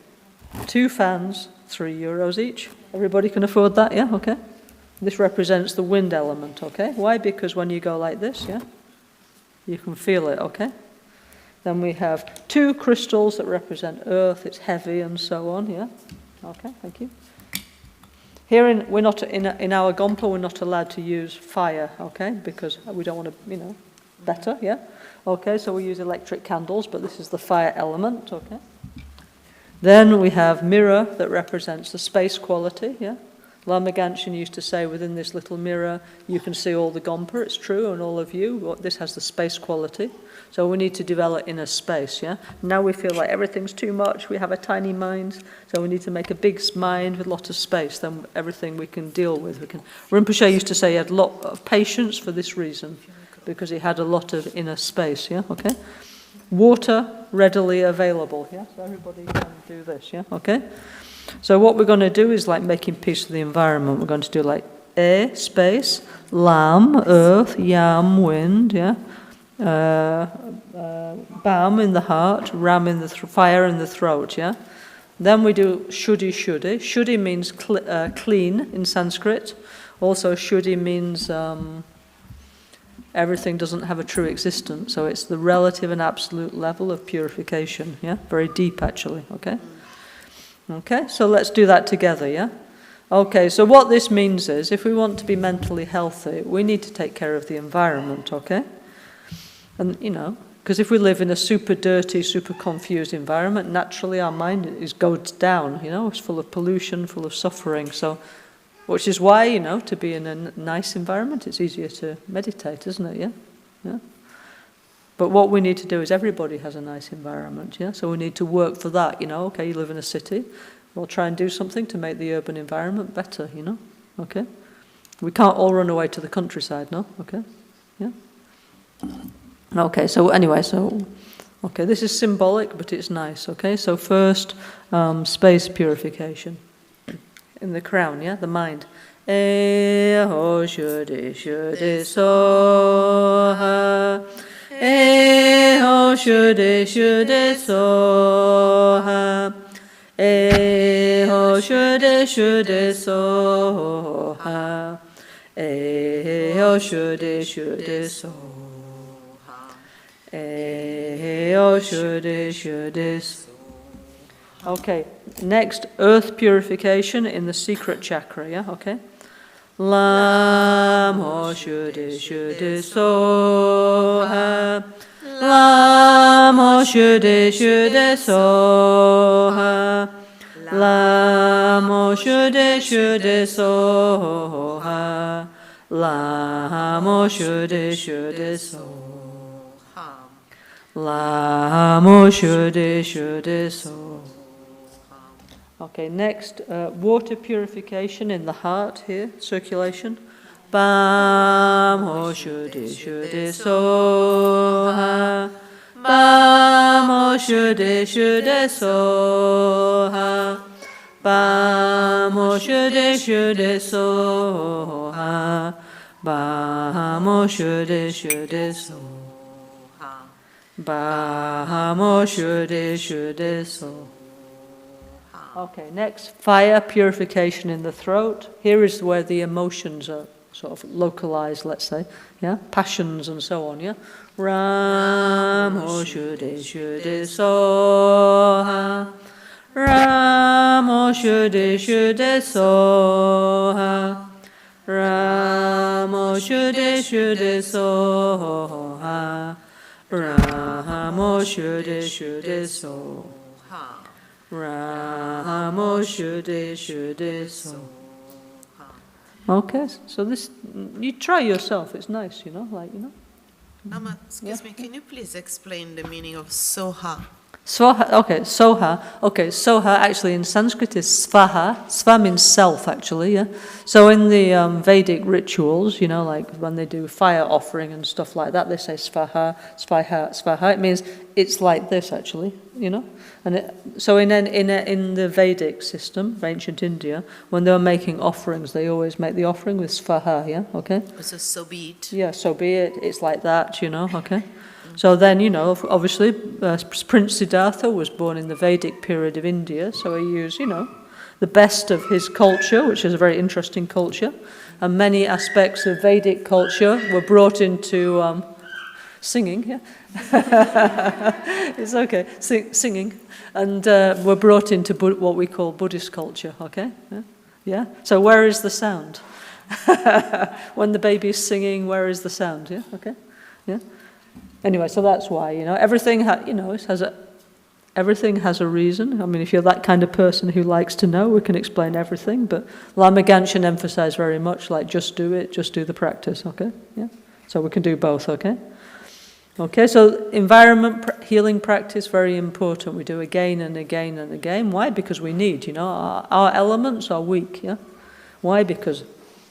2 fans, €3 each. Everybody can afford that, yeah? Okay. This represents the wind element, okay? Why? Because when you go like this, yeah, you can feel it, okay? Then we have 2 crystals that represent earth, it's heavy and so on, yeah? Okay, thank you. Here we're not in our Gompa, we're not allowed to use fire, okay? Because we don't want to, better, yeah? Okay, so we use electric candles, but this is the fire element, okay? Then we have mirror that represents the space quality, yeah? Lama Gangchen used to say within this little mirror, you can see all the Gompa, it's true, and all of you. This has the space quality. So we need to develop inner space, yeah? Now we feel like everything's too much, we have a tiny mind, so we need to make a big mind with a lot of space, then everything we can deal with. Rinpoche used to say he had a lot of patience for this reason, because he had a lot of inner space, yeah? Okay? Water readily available, yeah? So everybody can do this, yeah? Okay? So what we're going to do is like making peace with the environment. We're going to do like space, lam, earth, yam, wind, yeah? Bam in the heart, ram in the fire in the throat, yeah? Then we do shuddhi shuddhi. Shuddhi means clean in Sanskrit. Also shuddhi means everything doesn't have a true existence. So it's the relative and absolute level of purification, yeah? Very deep actually, okay? Okay, so let's do that together, yeah? Okay, so what this means is, if we want to be mentally healthy, we need to take care of the environment, okay? And, because if we live in a super dirty, super confused environment, naturally our mind goes down, it's full of pollution, full of suffering, so, which is why, to be in a nice environment, it's easier to meditate, isn't it, yeah? Yeah? But what we need to do is everybody has a nice environment, yeah? So we need to work for that, okay, you live in a city, we'll try and do something to make the urban environment better, okay? We can't all run away to the countryside, no? Okay? Yeah? Okay, so anyway, okay, this is symbolic, but it's nice, okay? So first, space purification. In the crown, yeah? The mind. Ho shuddhi shuddhi soha. Ho shuddhi shuddhi soha. Ho shuddhi shuddhi soha. Ho shuddhi shuddhi soha. Ho shuddhi shuddhi soha. Okay, next, earth purification in the secret chakra, yeah, okay? Lam ho shuddhi shuddhi soha. Lam ho shuddhi shuddhi soha. Lam ho shuddhi shuddhi soha. Lam ho shuddhi shuddhi soha. Lam ho shuddhi shuddhi soha. Okay, next, water purification in the heart here, circulation. Bam ho shuddhi shuddhi soha. Bam ho shuddhi shuddhi soha. Bam ho shuddhi shuddhi soha. Bam ho shuddhi shuddhi soha. Bam ho shuddhi shuddhi soha. Okay, next, fire purification in the throat. Here is where the emotions are sort of localized, let's say, yeah, passions and so on, yeah. Ram ho shuddhi shuddhi soha. Ram ho shuddhi shuddhi soha. Ram ho shuddhi shuddhi soha. Ram ho shuddhi shuddhi soha. Ram ho shuddhi shuddhi soha. Okay, so this, you try yourself, it's nice, Lama, excuse me, can you please explain the meaning of soha? Swaha, okay, soha. Okay, soha actually in Sanskrit is svaha. Sva means self, actually, yeah. So in the Vedic rituals, you know, like when they do fire offering and stuff like that, they say svaha, svaha, svaha. It means it's like this, actually, you know. And so in the Vedic system, of ancient India, when they were making offerings, they always make the offering with svaha, yeah, okay? So be it. Yeah, so be it. It's like that, you know, okay? So then, you know, obviously, Prince Siddhartha was born in the Vedic period of India, so he used, you know, the best of his culture, which is a very interesting culture, and many aspects of Vedic culture were brought into singing, yeah? It's okay, singing, and were brought into what we call Buddhist culture, okay? Yeah? So where is the sound? When the baby's singing, where is the sound, yeah? Okay? Yeah? Anyway, so that's why, you know, everything everything has a reason. I mean, if you're that kind of person who likes to know, we can explain everything. But Lama Gangchen emphasized very much, like, just do it, just do the practice, okay? Yeah. So we can do both, okay? Okay, so environment healing practice, very important. We do again and again and again. Why? Because we need, you know, our elements are weak, yeah? Why? Because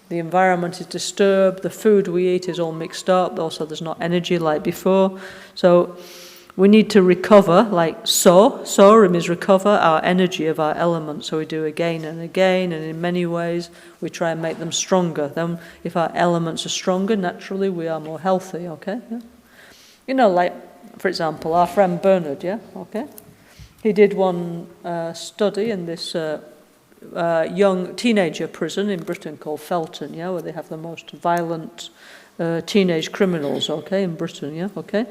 the environment is disturbed, the food we eat is all mixed up, also there's not energy like before. So we need to recover, like so means recover our energy of our elements. So we do again and again, and in many ways we try and make them stronger. Then if our elements are stronger, naturally we are more healthy, okay? Yeah? You know, like, for example, our friend Bernard, yeah, okay? He did one study in this young teenager prison in Britain called Felton, yeah, where they have the most violent teenage criminals, okay, in Britain, yeah, okay.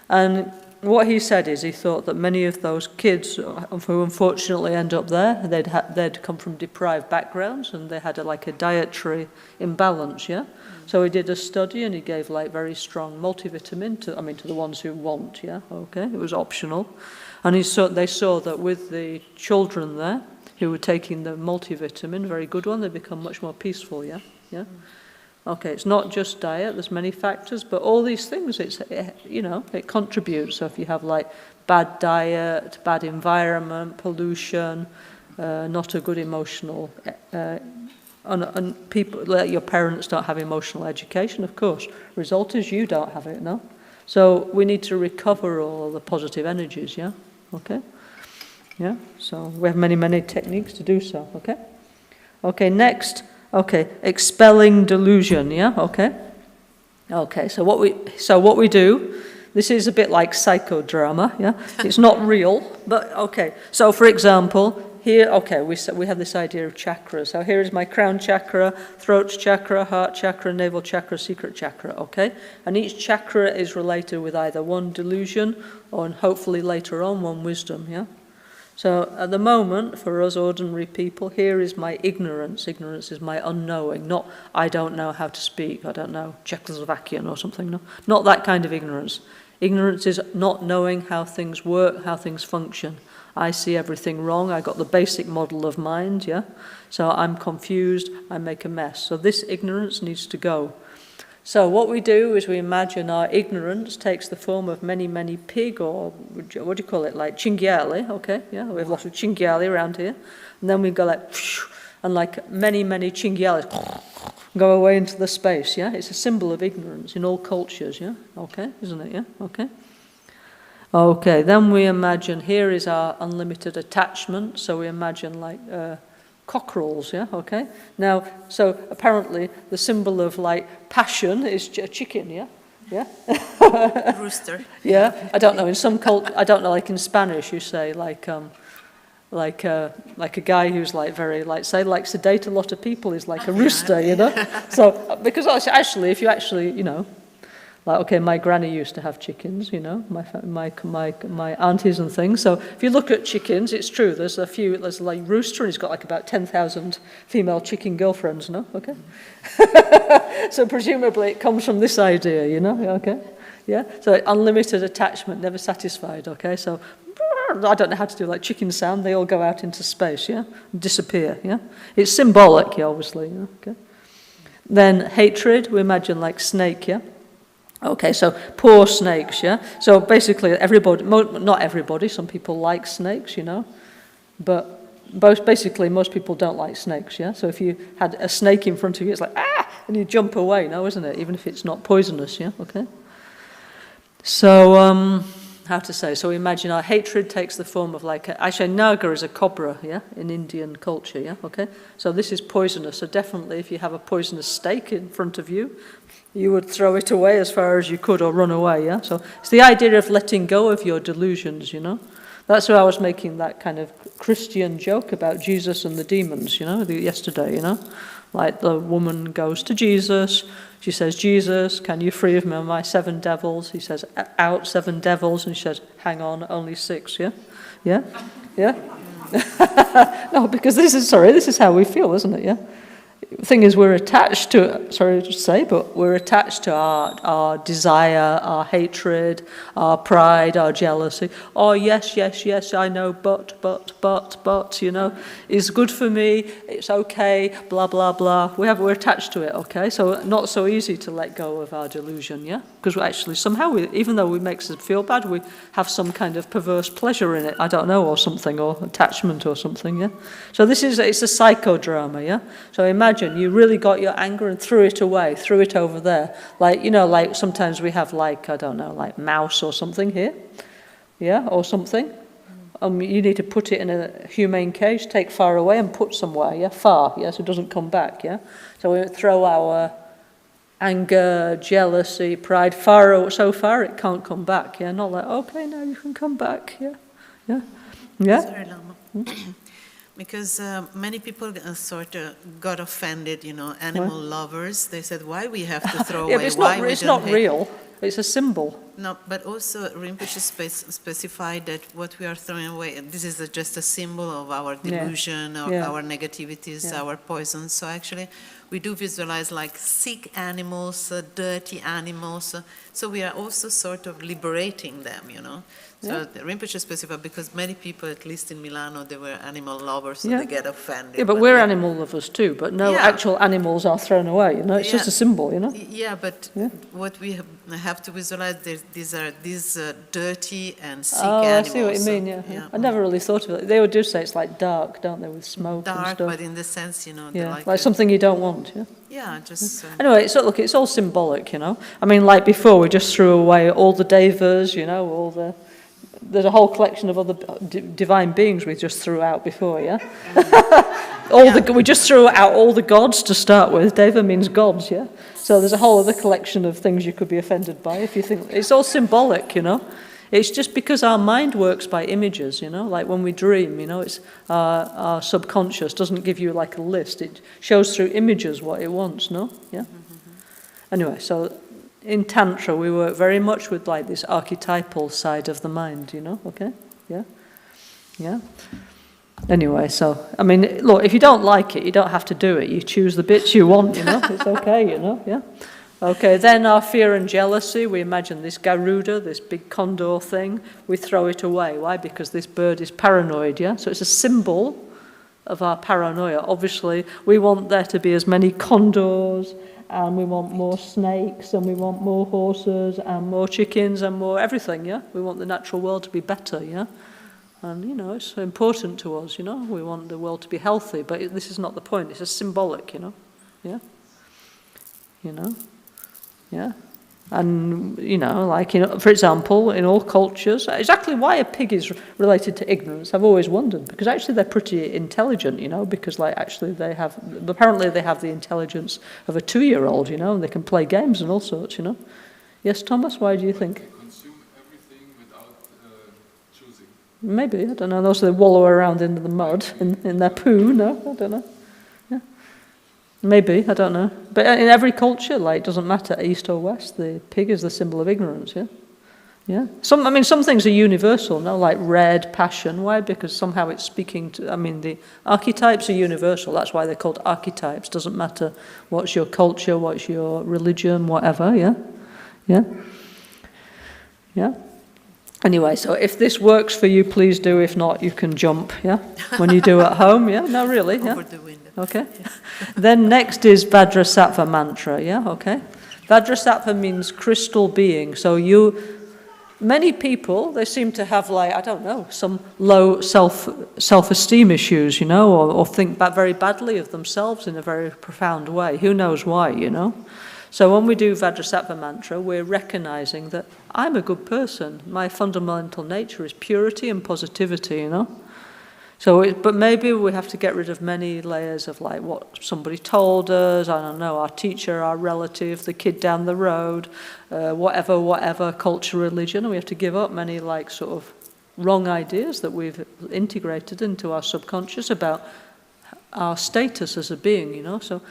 And what he said is he thought that many of those kids who unfortunately end up there, they'd come from deprived backgrounds and they had like a dietary imbalance, yeah. So he did a study and he gave like very strong multivitamin to the ones who want, yeah, okay. It was optional, and they saw that with the children there who were taking the multivitamin, very good one, they become much more peaceful, yeah? Yeah? Okay, it's not just diet, there's many factors, but all these things, it contributes. So if you have like bad diet, bad environment, pollution, not a good emotional, and people, like your parents don't have emotional education, of course. Result is you don't have it, no? So we need to recover all the positive energies, yeah? Okay? Yeah, so we have many, many techniques to do so, okay? Okay, next, okay, expelling delusion, yeah, okay? Okay, so what we do, this is a bit like psychodrama, yeah? It's not real, but okay. So for example, here, okay, we have this idea of chakras. So here is my crown chakra, throat chakra, heart chakra, navel chakra, secret chakra, okay? And each chakra is related with either one delusion or, and hopefully later on, one wisdom, yeah? So at the moment, for us ordinary people, here is my ignorance. Ignorance is my unknowing, not I don't know how to speak, I don't know Czechoslovakian or something, no. Not that kind of ignorance. Ignorance is not knowing how things work, how things function. I see everything wrong, I got the basic model of mind, yeah? So I'm confused, I make a mess. So this ignorance needs to go. So what we do is we imagine our ignorance takes the form of many, many pig, or what do you call it, like cinghiali, okay? Yeah, we have lots of cinghiali around here. And then we go like, and like many, many cinghialis go away into the space, yeah? It's a symbol of ignorance in all cultures, yeah? Okay, isn't it, yeah? Okay. Okay, then we imagine here is our unlimited attachment, so we imagine like cockerels, yeah, okay? Now, so apparently the symbol of like passion is a chicken, yeah? Yeah? Rooster. Yeah, I don't know, in some I don't know, like in Spanish you say like a guy who's like very, like say, likes to date a lot of people is like a rooster, you know? So, because actually, if you actually, you know, like, okay, my granny used to have chickens, you know, my aunties and things. So if you look at chickens, it's true. There's like rooster, and he's got like about 10,000 female chicken girlfriends, no? Okay. So presumably it comes from this idea, you know? Okay. Yeah. So unlimited attachment, never satisfied. Okay. So I don't know how to do like chicken sound. They all go out into space, yeah, and disappear. Yeah. It's symbolic, yeah, obviously. Yeah? Okay. Then hatred, we imagine like snake, yeah. Okay, so poor snakes, yeah? So basically everybody, not everybody, some people like snakes, you know, but basically most people don't like snakes, yeah? So if you had a snake in front of you, it's like, ah, and you jump away, no, isn't it? Even if it's not poisonous, yeah? Okay. So, how to say? So imagine our hatred takes the form of like, actually naga is a cobra, yeah, in Indian culture, yeah, okay? So this is poisonous, so definitely if you have a poisonous snake in front of you, you would throw it away as far as you could or run away, yeah? So it's the idea of letting go of your delusions, you know? That's why I was making that kind of Christian joke about Jesus and the demons, you know, yesterday, you know? Like the woman goes to Jesus, she says, Jesus, can you free me of my 7 devils? He says, out 7 devils, and she says, hang on, only 6, yeah? Yeah? Yeah? No, because this is how we feel, isn't it, yeah? The thing is, we're attached to, sorry to say, but we're attached to our desire, our hatred, our pride, our jealousy. Oh, yes, yes, yes, I know, but, you know, it's good for me, it's okay, blah, blah, blah. We're attached to it, okay? So not so easy to let go of our delusion, yeah? Because actually somehow, even though it makes us feel bad, we have some kind of perverse pleasure in it, I don't know, or something, or attachment or something, yeah? So it's a psychodrama, yeah? So imagine you really got your anger and threw it away, threw it over there. Like, you know, like sometimes we have like, I don't know, like mouse or something here, yeah, or something. You need to put it in a humane cage, take far away and put somewhere, yeah, far, yeah, so it doesn't come back, yeah. So we throw our anger, jealousy, pride so far it can't come back, yeah. Not like, okay, now you can come back, yeah, yeah, yeah. Sorry, Lama. Because many people sort of got offended, you know, animal lovers. They said, why we have to throw away? But it's not real. It's a symbol. No, but also Rinpoche specified that what we are throwing away, this is just a symbol of our delusion, or our negativities, our poisons. So actually, we do visualize like sick animals, dirty animals. So we are also sort of liberating them, you know. So Rinpoche specified, because many people, at least in Milano, they were animal lovers, so they get offended. Yeah, but we're animal lovers too, but no actual animals are thrown away, you know, it's just a symbol, you know. Yeah, but what we have to visualize, these are dirty and sick animals. I see what you mean, yeah. I never really thought of it. They would do say it's like dark, don't they, with smoke and stuff. Dark, but in the sense, you know, like something you don't want, yeah. Yeah, just... Anyway, so look, it's all symbolic, you know. I mean, like before, we just threw away all the devas, you know, there's a whole collection of other divine beings we just threw out before, yeah? We just threw out all the gods to start with. Deva means gods, yeah? So there's a whole other collection of things you could be offended by if you think... It's all symbolic, you know? It's just because our mind works by images, you know? Like when we dream, you know, it's our subconscious doesn't give you like a list. It shows through images what it wants, no? Yeah? Anyway, so... In Tantra, we work very much with like this archetypal side of the mind, you know, okay? Yeah? Yeah? Anyway, so, I mean, look, if you don't like it, you don't have to do it. You choose the bits you want, you know? It's okay, you know? Yeah? Okay, then our fear and jealousy, we imagine this Garuda, this big condor thing, we throw it away. Why? Because this bird is paranoid, yeah? So it's a symbol of our paranoia. Obviously, we want there to be as many condors, and we want more snakes, and we want more horses, and more chickens, and more everything, yeah? We want the natural world to be better, yeah? And, you know, it's important to us, you know? We want the world to be healthy, but this is not the point. It's just symbolic, you know? Yeah? You know? Yeah? And, you know, like, you know, for example, in all cultures, exactly why a pig is related to ignorance, I've always wondered, because actually they're pretty intelligent, you know, because, like, actually apparently they have the intelligence of a 2-year-old, you know, and they can play games and all sorts, you know. Yes, Thomas, why do you think? Consume everything without choosing. Maybe, I don't know, also they wallow around in the mud, in their poo, no, I don't know. Maybe, I don't know. But in every culture, like, it doesn't matter, east or west, the pig is the symbol of ignorance, yeah? Yeah? Some things are universal, no? Like red, passion. Why? Because somehow it's speaking to, the archetypes are universal. That's why they're called archetypes. Doesn't matter what's your culture, what's your religion, whatever, yeah? Yeah? Yeah? Anyway, so if this works for you, please do. If not, you can jump, yeah? When you do at home, yeah? No, really, yeah? Over the window. Okay. Then next is Vajrasattva mantra, yeah? Okay. Vajrasattva means crystal being. So many people, they seem to have like, I don't know, some low self-esteem issues, you know, or think very badly of themselves in a very profound way. Who knows why, you know? So when we do Vajrasattva mantra, we're recognizing that I'm a good person. My fundamental nature is purity and positivity, you know? So, but maybe we have to get rid of many layers of like what somebody told us, I don't know, our teacher, our relative, the kid down the road, whatever, culture, religion, and we have to give up many like sort of wrong ideas that we've integrated into our subconscious about our status as a being, you know. So,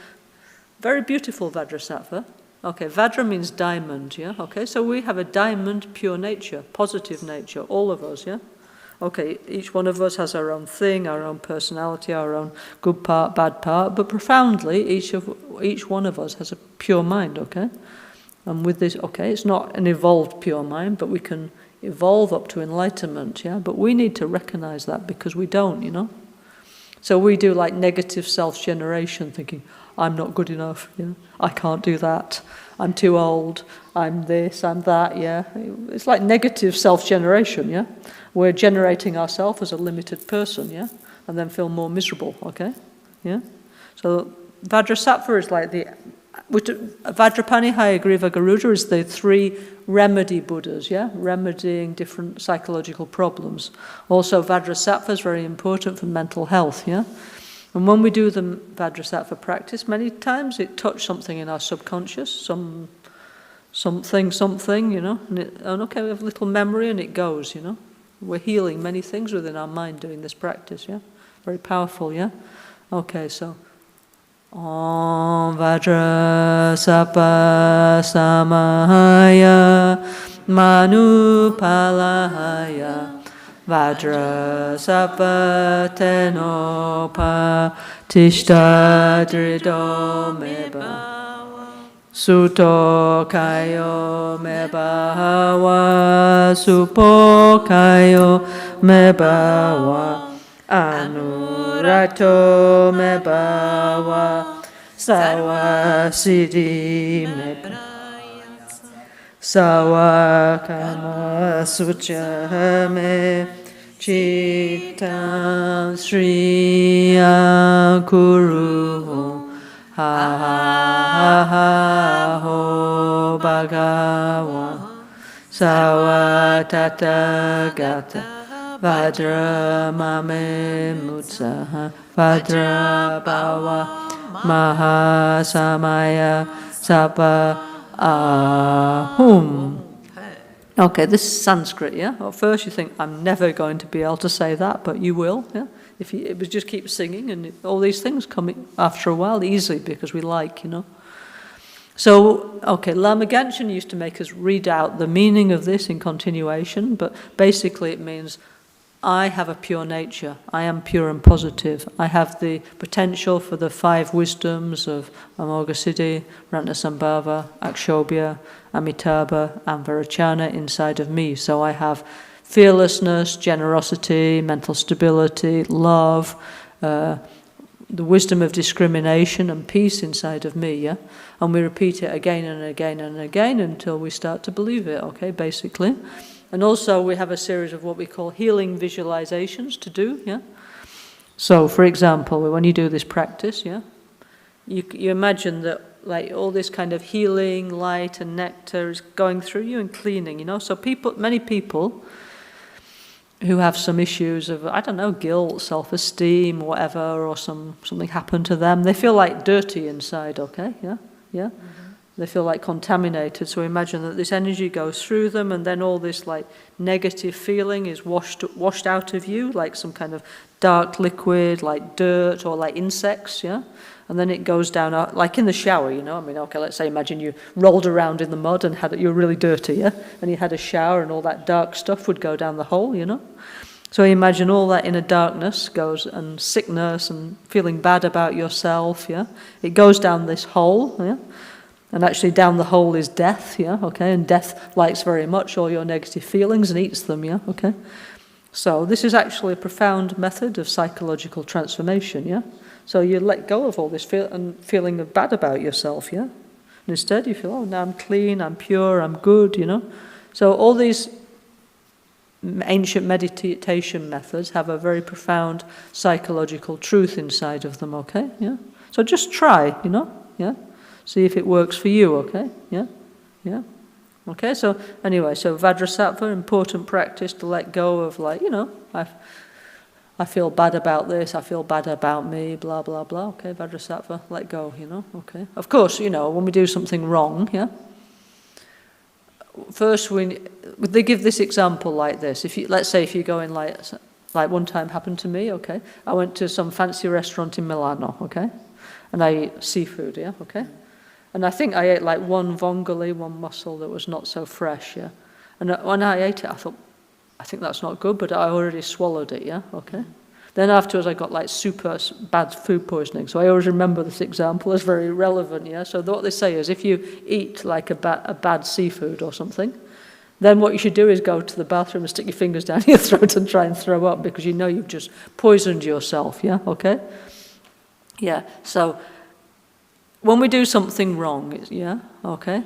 very beautiful Vajrasattva. Okay, Vajra means diamond, yeah? Okay, so we have a diamond pure nature, positive nature, all of us, yeah? Okay, each one of us has our own thing, our own personality, our own good part, bad part, but profoundly, each one of us has a pure mind, okay? And with this, okay, it's not an evolved pure mind, but we can evolve up to enlightenment, yeah? But we need to recognize that because we don't, you know? So we do like negative self-generation, thinking, I'm not good enough, you know? I can't do that, I'm too old, I'm this, I'm that, yeah? It's like negative self-generation, yeah? We're generating ourselves as a limited person, yeah? And then feel more miserable, okay? Yeah? So Vajrasattva is like Vajrapani, Hayagriva, Garuda is the 3 remedy Buddhas, yeah? Remedying different psychological problems. Also Vajrasattva is very important for mental health, yeah? And when we do the Vajrasattva practice, many times it touches something in our subconscious, something, you know? And okay, we have a little memory and it goes, you know? We're healing many things within our mind doing this practice, yeah? Very powerful, yeah? Okay, so Om Vajrasattva Samahaya Manupalaya Vajrasattva Tenopa Tishta Drido Meba Suto kayo me bahawa, supo kayo me bawa, anurato me bawa, sawa siddhi me bawa, sawa kama sucha me, citam sriya kuru. Ha ha ha ho bhagawa sawa tathagata vajra mame mutsaha vajra bhava maha samaya sapa ahum. Okay, this is Sanskrit, yeah? At first you think, I'm never going to be able to say that, but you will, yeah? If it was just keep singing, and all these things come after a while easily because we like, you know. So, okay, Lama Gangchen used to make us read out the meaning of this in continuation, but basically it means I have a pure nature. I am pure and positive. I have the potential for the 5 wisdoms of Amoghasiddhi, Ratnasambhava, Akshobhya, Amitabha, and Vairochana inside of me. So I have fearlessness, generosity, mental stability, love, the wisdom of discrimination and peace inside of me, yeah? And we repeat it again and again and again until we start to believe it, okay, basically. And also we have a series of what we call healing visualizations to do, yeah? So, for example, when you do this practice, yeah, you imagine that like all this kind of healing, light and nectar is going through you and cleaning, you know? So many people who have some issues of, I don't know, guilt, self-esteem, whatever, or something happened to them, they feel like dirty inside, okay? Yeah? Yeah? Mm-hmm. They feel like contaminated. So imagine that this energy goes through them and then all this like negative feeling is washed out of you, like some kind of dark liquid, like dirt or like insects, yeah? And then it goes down, like in the shower, you know? I mean, okay, let's say imagine you rolled around in the mud and you were really dirty, yeah? And you had a shower and all that dark stuff would go down the hole, you know? So imagine all that inner darkness goes, and sickness and feeling bad about yourself, yeah? It goes down this hole, yeah? And actually down the hole is death, yeah? Okay, and death likes very much all your negative feelings and eats them, yeah? Okay? So this is actually a profound method of psychological transformation, yeah? So you let go of all this feeling of bad about yourself, yeah? And instead you feel, oh, now I'm clean, I'm pure, I'm good, you know. So all these ancient meditation methods have a very profound psychological truth inside of them, okay? Yeah. So just try, you know, yeah. See if it works for you, okay? Yeah, yeah. Okay, so anyway, so Vajrasattva, important practice to let go of, like, you know, I feel bad about this, I feel bad about me, blah, blah, blah. Okay, Vajrasattva, let go, you know, okay. Of course, you know, when we do something wrong, yeah, first they give this example like this. If you, let's say if you go in like one time happened to me, okay. I went to some fancy restaurant in Milano, okay, and I ate seafood, yeah, okay. And I think I ate like one vongole, one mussel that was not so fresh, yeah. And when I ate it, I thought, I think that's not good, but I already swallowed it, yeah, okay. Then afterwards I got like super bad food poisoning. So I always remember this example as very relevant, yeah. So what they say is if you eat like a bad seafood or something, then what you should do is go to the bathroom and stick your fingers down your throat and try and throw up because you know you've just poisoned yourself, yeah, okay. Yeah, so when we do something wrong, yeah, okay,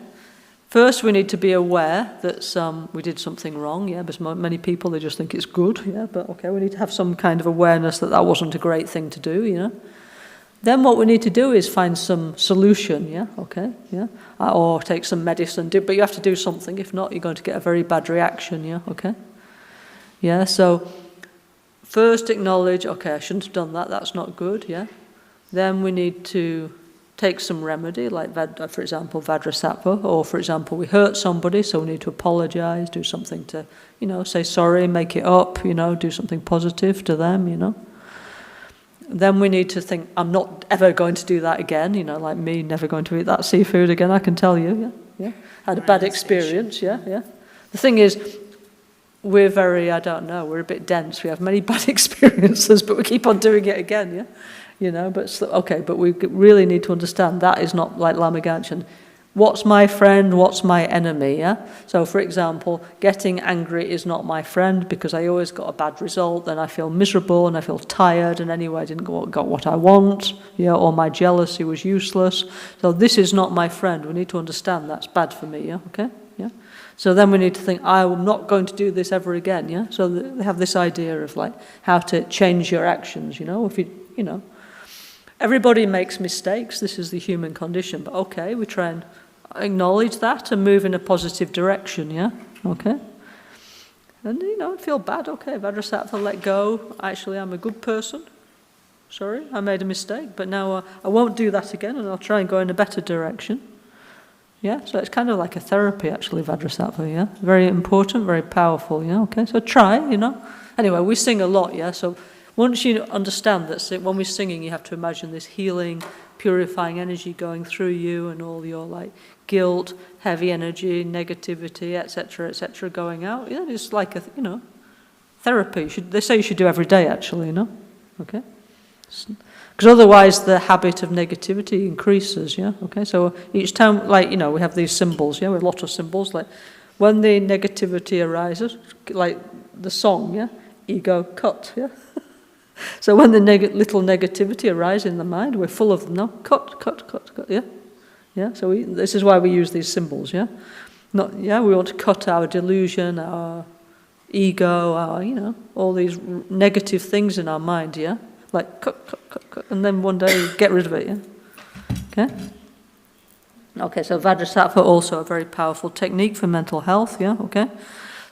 first we need to be aware that we did something wrong, yeah, because many people, they just think it's good, yeah, but okay, we need to have some kind of awareness that that wasn't a great thing to do, you know. Then what we need to do is find some solution, yeah, okay, yeah, or take some medicine, but you have to do something, if not, you're going to get a very bad reaction, yeah, okay. Yeah, so first acknowledge, okay, I shouldn't have done that, that's not good, yeah. Then we need to take some remedy, like, for example, Vajrasattva, or, for example, we hurt somebody, so we need to apologize, do something to, you know, say sorry, make it up, you know, do something positive to them, you know. Then we need to think, I'm not ever going to do that again, you know, like me, never going to eat that seafood again, I can tell you, yeah, yeah. Had a bad experience, yeah, yeah. The thing is, we're very, I don't know, we're a bit dense, we have many bad experiences, but we keep on doing it again, yeah. You know, but okay, but we really need to understand that is not like Lama Gangchen. What's my friend, what's my enemy, yeah? So, for example, getting angry is not my friend because I always got a bad result, then I feel miserable and I feel tired, and anyway I didn't got what I want, yeah, or my jealousy was useless. So this is not my friend. We need to understand that's bad for me, yeah, okay? Yeah. So then we need to think, I'm not going to do this ever again, yeah? So they have this idea of like how to change your actions, you know, if you know. Everybody makes mistakes, this is the human condition, but okay, we try and acknowledge that and move in a positive direction, yeah? Okay? And, you know, feel bad, okay, Vajrasattva, let go, actually I'm a good person, sorry, I made a mistake, but now I won't do that again and I'll try and go in a better direction. Yeah, so it's kind of like a therapy actually, Vajrasattva, yeah? Very important, very powerful, yeah, okay? So try, you know? Anyway, we sing a lot, yeah, so once you understand that when we're singing, you have to imagine this healing, purifying energy going through you and all your like guilt, heavy energy, negativity, etc., going out. Yeah, it's like a, you know, therapy. They say you should do every day, actually, you know? Okay? Because otherwise the habit of negativity increases, yeah? Okay, so each time, like, you know, we have these symbols, yeah? We have a lot of symbols, like when the negativity arises, like the song, yeah? Ego cut, yeah? So when the little negativity arises in the mind, we're full of them now. Cut, yeah? Yeah, so this is why we use these symbols, yeah? We want to cut our delusion, our ego, our, you know, all these negative things in our mind, yeah? Like cut, and then one day get rid of it, yeah? Okay? Okay, so Vajrasattva also a very powerful technique for mental health, yeah? Okay?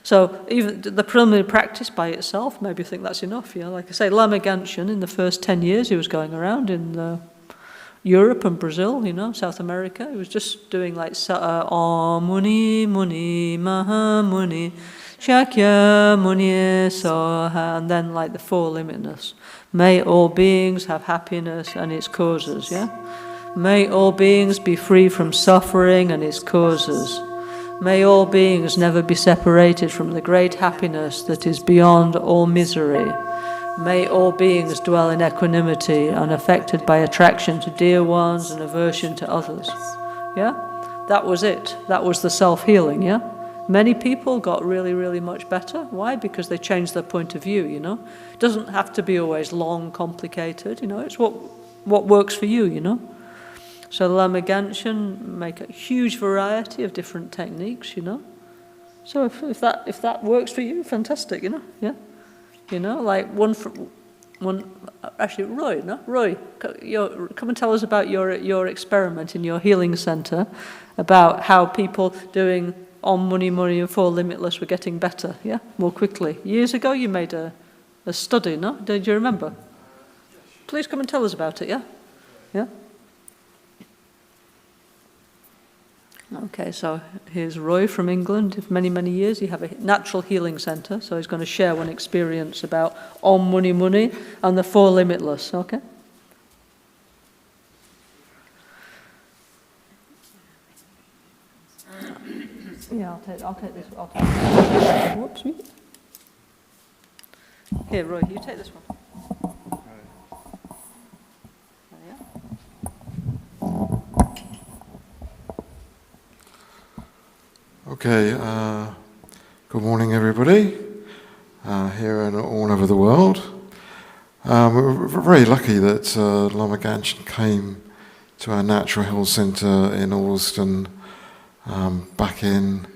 So even the preliminary practice by itself, maybe you think that's enough, yeah? Like I say, Lama Gangchen, in the first 10 years he was going around in Europe and Brazil, you know, South America. He was just doing like Om Muni Muni Maha Muni Shakyamuni Soha, and then like the four limitness. May all beings have happiness and its causes, yeah? May all beings be free from suffering and its causes. May all beings never be separated from the great happiness that is beyond all misery. May all beings dwell in equanimity, unaffected by attraction to dear ones and aversion to others. Yeah? That was it. That was the self-healing, yeah? Many people got really, really much better. Why? Because they changed their point of view, you know? It doesn't have to be always long, complicated, you know? It's what works for you, you know? So Lama Gangchen make a huge variety of different techniques, you know. So if that works for you, fantastic, you know, yeah. You know, like actually Roy, no? Roy, come and tell us about your experiment in your healing center, about how people doing Om Mani Mani and Four Limitless were getting better, yeah, more quickly. Years ago you made a study, no? Did you remember? Please come and tell us about it, yeah? Yeah? Okay, so here's Roy from England. For many, many years, you have a natural healing centre, so he's going to share one experience about Om Mani Mani and the Four Limitless, okay? Yeah, I'll take this. Whoops. Here, Roy, you take this one. Okay, good morning everybody, here and all over the world. We're very lucky that Lama Gangchen came to our natural health centre in Alston back in,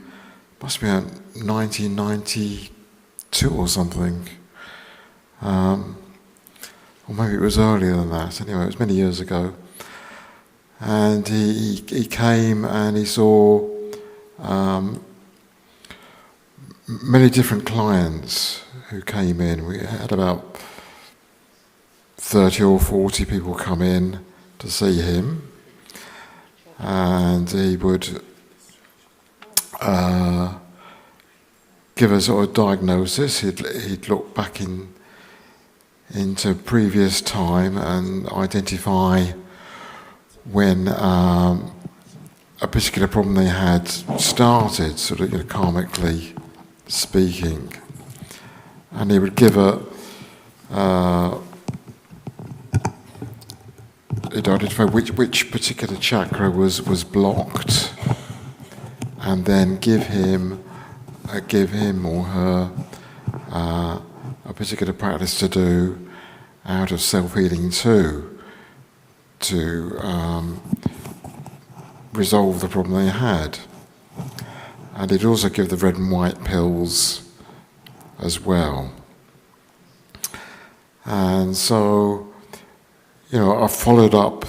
must be 1992 or something. Or maybe it was earlier than that, anyway, it was many years ago. And he came and he saw many different clients who came in. We had about 30 or 40 people come in to see him, and he would give us a diagnosis. He'd look back into previous time and identify when a particular problem they had started, sort of, karmically speaking, and he would give he'd identify which particular chakra was blocked, and then give him or her a particular practice to do out of self-healing too, to resolve the problem they had. And he'd also give the red and white pills as well. And so, I followed up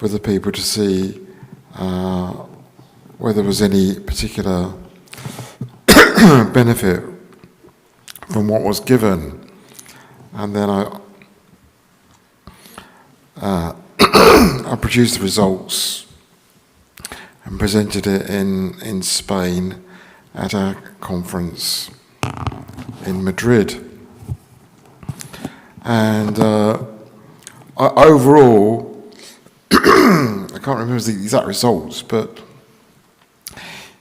with the people to see whether there was any particular benefit from what was given. And then I produced the results and presented it in Spain at a conference in Madrid. And overall, I can't remember the exact results, but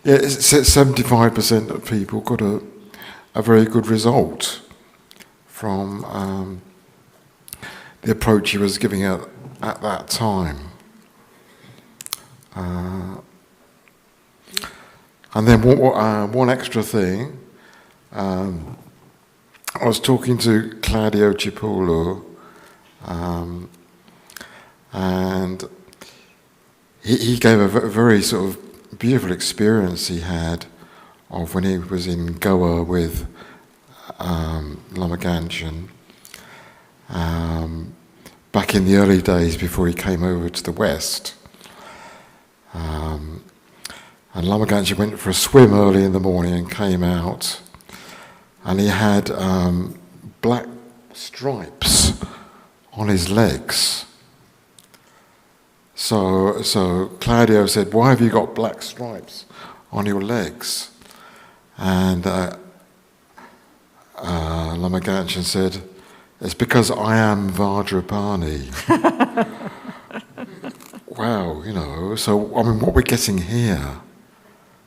yeah, 75% of people got a very good result from the approach he was giving at that time. And then one extra thing, I was talking to Claudio Cipolllo, and he gave a very sort of beautiful experience he had of when he was in Goa with Lama Gangchen, back in the early days before he came over to the West. And Lama Gangchen went for a swim early in the morning and came out, and he had black stripes on his legs. So Claudio said, "Why have you got black stripes on your legs?" And Lama Gangchen said, "It's because I am Vajrapani." Wow, so what we're getting here,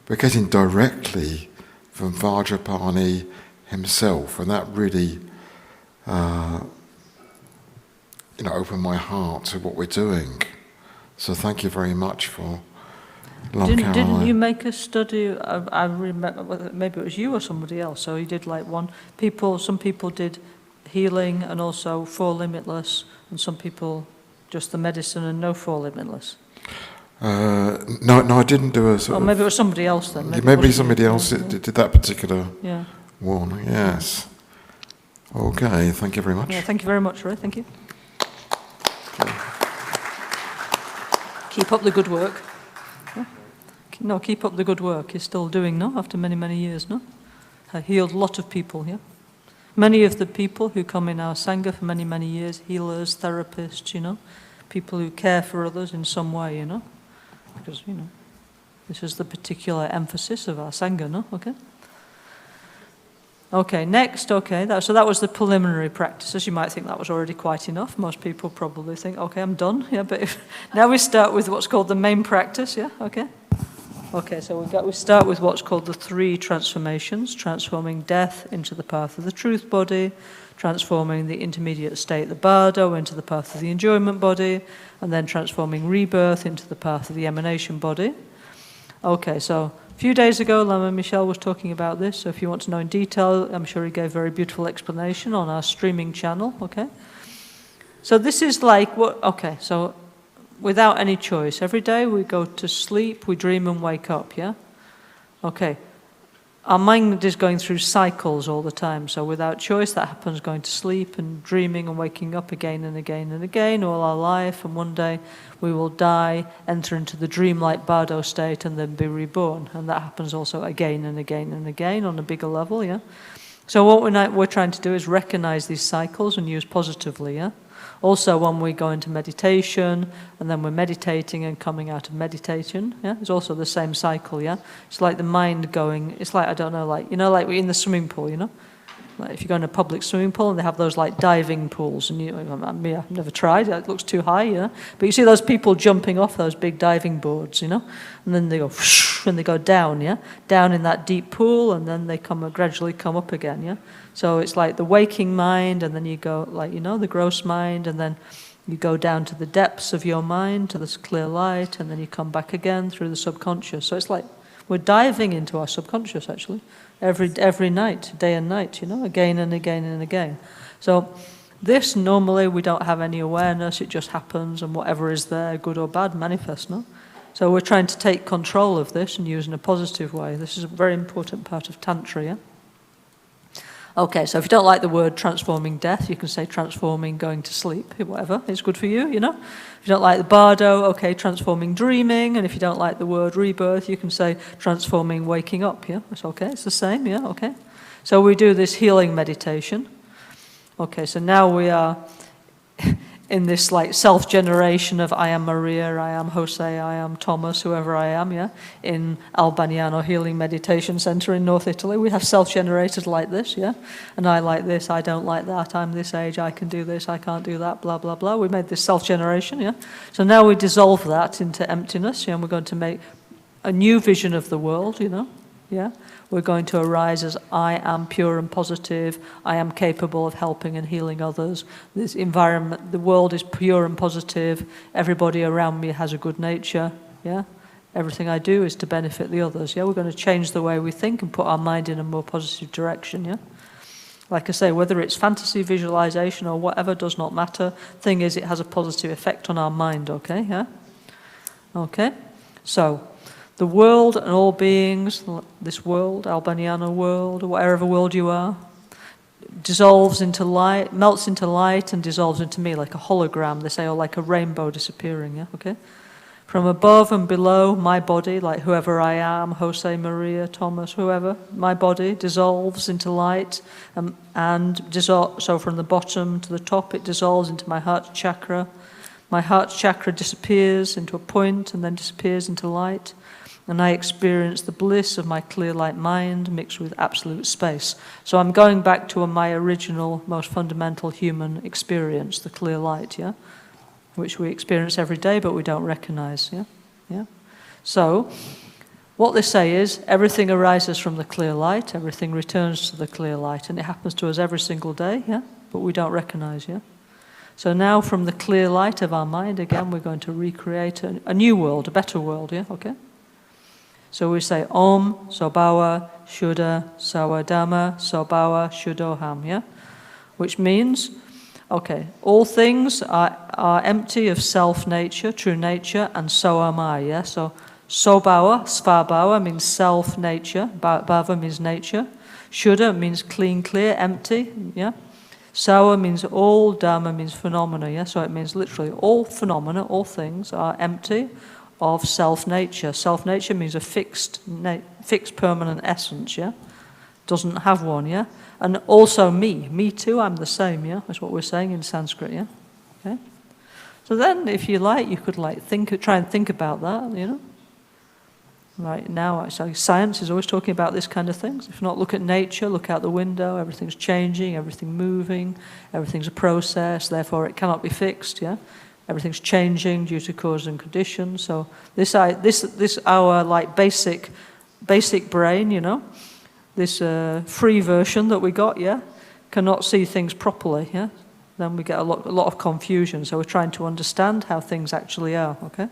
we're getting directly from Vajrapani himself, and that really, opened my heart to what we're doing. So thank you very much for Lama Caroline. Didn't you make a study? I remember, maybe it was you or somebody else. So you did like some people did healing and also Four Limitless, and some people just the medicine and no Four Limitless. No, I didn't do a sort Or of... maybe it was somebody else then. Maybe it wasn't somebody you. else did that particular Yeah. one, yes. Okay, thank you very much. Yeah, thank you very much, Ray. Thank you. Keep up the good work. Yeah. No, keep up the good work. You're still doing, no? After many, many years, no? I healed a lot of people, yeah? Many of the people who come in our Sangha for many, many years, healers, therapists, you know, people who care for others in some way, you know? Because, you know, this is the particular emphasis of our Sangha, no? Okay? Okay, next, okay, so that was the preliminary practices. You might think that was already quite enough. Most people probably think, okay, I'm done, yeah, but now we start with what's called the main practice, yeah, okay? Okay, so we start with what's called the 3 transformations, transforming death into the path of the truth body, transforming the intermediate state, the bardo, into the path of the enjoyment body, and then transforming rebirth into the path of the emanation body. Okay, so a few days ago, Lama Michel was talking about this, so if you want to know in detail, I'm sure he gave a very beautiful explanation on our streaming channel, okay? So this is like what, okay, so without any choice, every day we go to sleep, we dream and wake up, yeah? Okay, our mind is going through cycles all the time, so without choice that happens, going to sleep and dreaming and waking up again and again and again all our life, and one day we will die, enter into the dreamlike bardo state and then be reborn, and that happens also again and again and again on a bigger level, yeah? So what we're trying to do is recognize these cycles and use positively, yeah? Also, when we go into meditation, and then we're meditating and coming out of meditation, yeah, it's also the same cycle, yeah? It's like the mind going, it's like, I don't know, like, you know, like we're in the swimming pool, you know? Like if you go in a public swimming pool and they have those like diving pools, and I've never tried, it looks too high, you know? But you see those people jumping off those big diving boards, you know? And then they go, whoosh, and they go down, yeah? Down in that deep pool, and then they gradually come up again, yeah? So it's like the waking mind, and then you go, like, you know, the gross mind, and then you go down to the depths of your mind, to this clear light, and then you come back again through the subconscious. So it's like we're diving into our subconscious, actually, every night, day and night, you know, again and again and again. So this, normally, we don't have any awareness, it just happens, and whatever is there, good or bad, manifests, no? So we're trying to take control of this and use it in a positive way. This is a very important part of Tantra, yeah? Okay, so if you don't like the word transforming death, you can say transforming going to sleep, whatever, it's good for you, you know? If you don't like the bardo, okay, transforming dreaming, and if you don't like the word rebirth, you can say transforming waking up, yeah? It's okay, it's the same, yeah, okay? So we do this healing meditation. Okay, so now we are in this like self-generation of I am Maria, I am Jose, I am Thomas, whoever I am, yeah? In Albagnano Healing Meditation Center in North Italy, we have self-generated like this, yeah? And I like this, I don't like that, I'm this age, I can do this, I can't do that, blah, blah, blah. We made this self-generation, yeah? So now we dissolve that into emptiness, yeah? And we're going to make a new vision of the world, you know? Yeah? We're going to arise as I am pure and positive, I am capable of helping and healing others. This environment, the world is pure and positive, everybody around me has a good nature, yeah? Everything I do is to benefit the others, yeah? We're going to change the way we think and put our mind in a more positive direction, yeah? Like I say, whether it's fantasy visualization or whatever does not matter. Thing is, it has a positive effect on our mind, okay, yeah? Okay, so the world and all beings, this world, Albagnano world, or whatever world you are, dissolves into light, melts into light and dissolves into me like a hologram, they say, or like a rainbow disappearing, yeah, okay? From above and below, my body, like whoever I am, Jose, Maria, Thomas, whoever, my body dissolves into light, so from the bottom to the top it dissolves into my heart chakra. My heart chakra disappears into a point and then disappears into light. And I experience the bliss of my clear light mind mixed with absolute space. So I'm going back to my original, most fundamental human experience, the clear light, yeah? Which we experience every day, but we don't recognize, yeah? Yeah? So, what they say is, everything arises from the clear light, everything returns to the clear light, and it happens to us every single day, yeah? But we don't recognize, yeah? So now from the clear light of our mind, again, we're going to recreate a new world, a better world, yeah? Okay? So we say Om, Sobawa, Shuddha, Sawadhamma, Sobawa, Shuddhoham, yeah? Which means Okay, all things are empty of self-nature, true nature, and so am I, yeah? So, Sobhava, Svabhava means self-nature, Bhava means nature, Shuddha means clean, clear, empty, yeah? Sawa means all, Dharma means phenomena, yeah? So it means literally all phenomena, all things are empty of self-nature. Self-nature means a fixed permanent essence, yeah? Doesn't have one, yeah? And also me too, I'm the same, yeah? That's what we're saying in Sanskrit, yeah? Okay? So then, if you like, you could like try and think about that, you know? Right now, actually, science is always talking about this kind of things. If not, look at nature, look out the window, everything's changing, everything moving, everything's a process, therefore it cannot be fixed, yeah? Everything's changing due to cause and condition. So this our like basic brain, you know, this free version that we got, yeah, cannot see things properly, yeah? Then we get a lot of confusion. So we're trying to understand how things actually are, okay?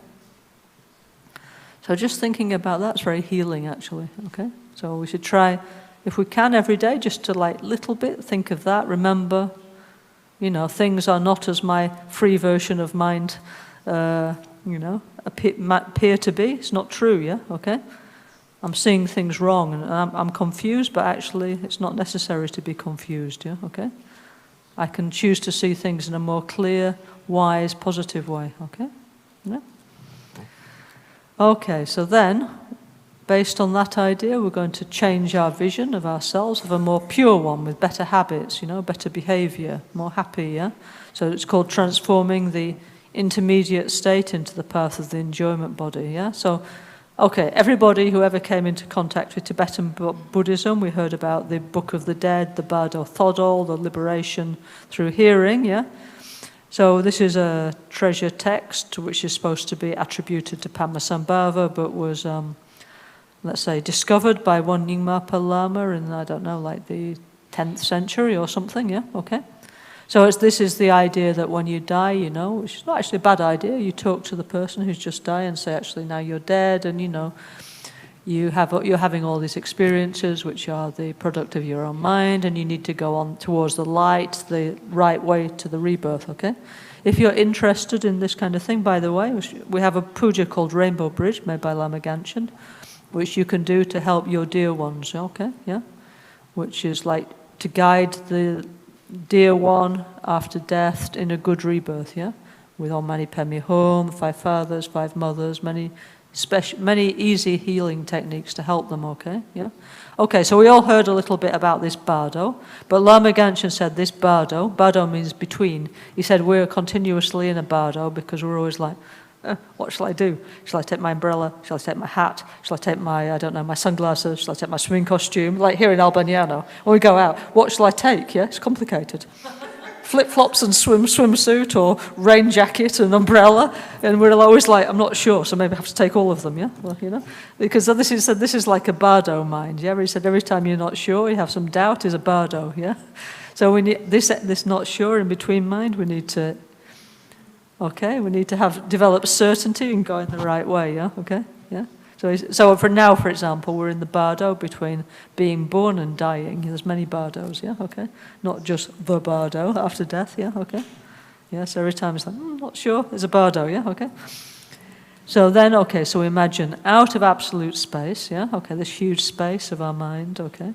So just thinking about that's very healing, actually, okay? So we should try, if we can every day, just to like little bit think of that, remember, you know, things are not as my free version of mind, you know, appear to be. It's not true, yeah, okay? I'm seeing things wrong and I'm confused, but actually it's not necessary to be confused, yeah, okay? I can choose to see things in a more clear, wise, positive way, okay? Yeah? Okay, so then, based on that idea, we're going to change our vision of ourselves, of a more pure one with better habits, you know, better behavior, more happy, yeah? So it's called transforming the intermediate state into the path of the enjoyment body, yeah? So, okay, everybody who ever came into contact with Tibetan Buddhism, we heard about the Book of the Dead, the Bardo Thodol, the liberation through hearing, yeah? So this is a treasure text which is supposed to be attributed to Padmasambhava, but was, let's say, discovered by one Migmar Lama in, I don't know, like the 10th century or something, yeah, okay? So this is the idea that when you die, you know, which is not actually a bad idea, you talk to the person who's just died and say, actually, now you're dead, and, you know, you're having all these experiences which are the product of your own mind, and you need to go on towards the light, the right way to the rebirth, okay? If you're interested in this kind of thing, by the way, we have a puja called Rainbow Bridge, made by Lama Gangchen, which you can do to help your dear ones, okay? Yeah? Which is like to guide the dear one after death in a good rebirth, yeah? With Om Mani Padme Hum, 5 fathers, 5 mothers, many easy healing techniques to help them, okay? Yeah? Okay, so we all heard a little bit about this bardo, but Lama Gangchen said this bardo means between. He said we're continuously in a bardo because we're always like, what shall I do? Shall I take my umbrella? Shall I take my hat? Shall I take my, I don't know, my sunglasses? Shall I take my swimming costume? Like here in Albagnano, when we go out, what shall I take? Yeah, it's complicated. Flip-flops and swimsuit or rain jacket and umbrella, and we're always like, I'm not sure, so maybe I have to take all of them, yeah? Well, you know, because this is like a bardo mind, yeah? He said every time you're not sure, you have some doubt, is a bardo, yeah? So we need this not sure in between mind, we need to, okay, we need to develop certainty and go in the right way, yeah? Okay, yeah? So for now, for example, we're in the bardo between being born and dying. There's many bardos, yeah, okay? Not just the bardo after death, yeah, okay? Yeah, so every time it's like, not sure, there's a bardo, yeah, okay? So then, okay, so imagine out of absolute space, yeah, okay, this huge space of our mind, okay?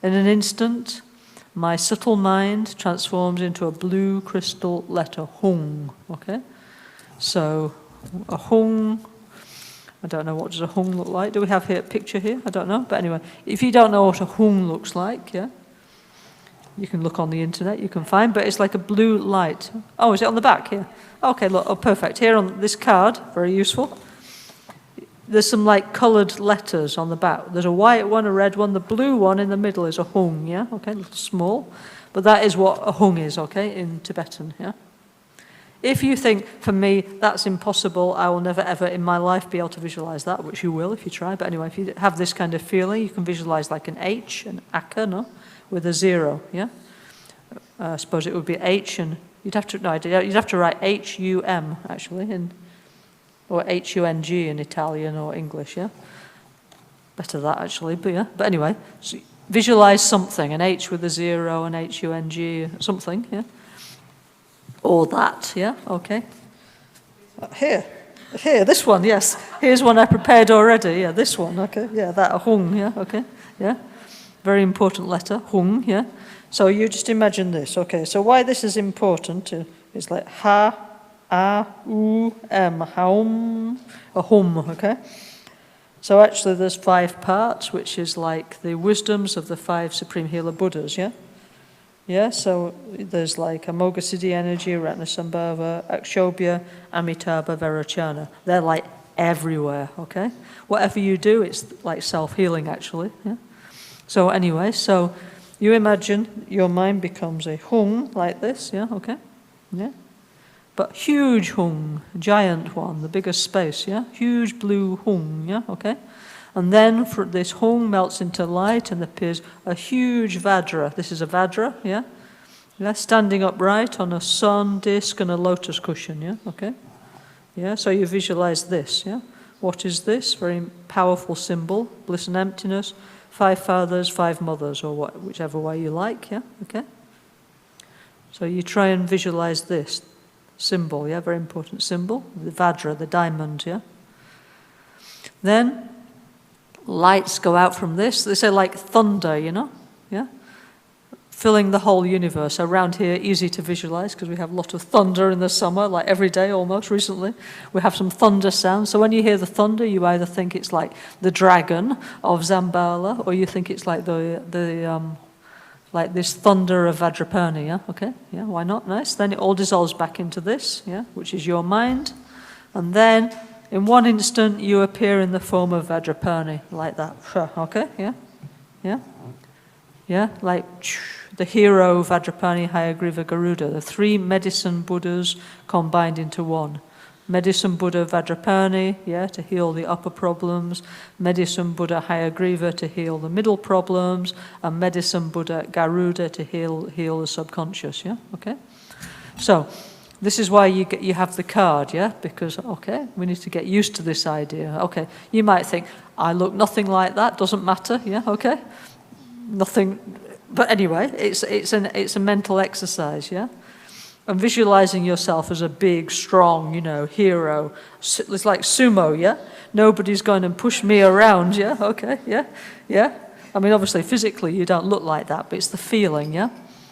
In an instant, my subtle mind transforms into a blue crystal letter, hung, okay? So, a hung, I don't know, what does a hung look like? Do we have a picture here? I don't know. But anyway, if you don't know what a hung looks like, yeah, you can look on the internet, you can find, but it's like a blue light. Oh, is it on the back here? Okay, look, oh, perfect. Here on this card, very useful. There's some like coloured letters on the back. There's a white one, a red one. The blue one in the middle is a hung, yeah? Okay, a little small. But that is what a hung is, okay, in Tibetan, yeah? If you think, for me, that's impossible, I will never ever in my life be able to visualize that, which you will if you try. But anyway, if you have this kind of feeling, you can visualize like an H, an aka, no? With a 0, yeah? I suppose it would be H and, you'd have to write H-U-M, actually, or H-U-N-G in Italian or English, yeah? Better that, actually, but yeah. But anyway, so visualize something, an H with a 0, an H-U-N-G, something, yeah? Or that, yeah, okay. Here, this one, yes. Here's one I prepared already, yeah, this one, okay. Yeah, that hung, yeah, okay, yeah. Very important letter, hung, yeah. So you just imagine this, okay. So why this is important is like ha, a, u, m, haum, a hum, okay. So actually there's 5 parts, which is like the wisdoms of the 5 Supreme Healer Buddhas, yeah? Yeah, so there's like Amoghasiddhi energy, Ratnasambhava, Akshobhya, Amitabha, Vairocana. They're like everywhere, okay? Whatever you do, it's like self-healing actually, yeah? So anyway, so you imagine your mind becomes a hung like this, yeah, okay? Yeah? But huge hung, giant one, the biggest space, yeah? Huge blue hung, yeah, okay? And then this hung melts into light and appears a huge Vajra. This is a Vajra, yeah? Yeah, standing upright on a sun disk and a lotus cushion, yeah, okay? Yeah, so you visualize this, yeah? What is this? Very powerful symbol, bliss and emptiness, 5 fathers, 5 mothers, or whichever way you like, yeah, okay? So you try and visualize this symbol, yeah, very important symbol, the Vajra, the diamond, yeah? Then lights go out from this. They say like thunder, you know, yeah? Filling the whole universe. Around here, easy to visualize because we have a lot of thunder in the summer, like every day almost recently. We have some thunder sounds. So when you hear the thunder, you either think it's like the dragon of Zambala, or you think it's like like this thunder of Vajrapani, yeah? Okay, yeah, why not? Nice. Then it all dissolves back into this, yeah, which is your mind. And then, in one instant, you appear in the form of Vajrapani, like that. Okay, yeah? Yeah? Yeah, like the hero Vajrapani, Hayagriva, Garuda, the 3 medicine Buddhas combined into one. Medicine Buddha Vajrapani, yeah, to heal the upper problems. Medicine Buddha Hayagriva to heal the middle problems. And Medicine Buddha Garuda to heal the subconscious, yeah, okay? So, this is why you have the card, yeah? Because, okay, we need to get used to this idea. Okay, you might think, I look nothing like that, doesn't matter, yeah, okay? Nothing, but anyway, it's a mental exercise, yeah? And visualizing yourself as a big, strong, you know, hero. It's like sumo, yeah? Nobody's going to push me around, yeah? Okay, yeah, yeah? I mean, obviously, physically, you don't look like that, but it's the feeling, yeah?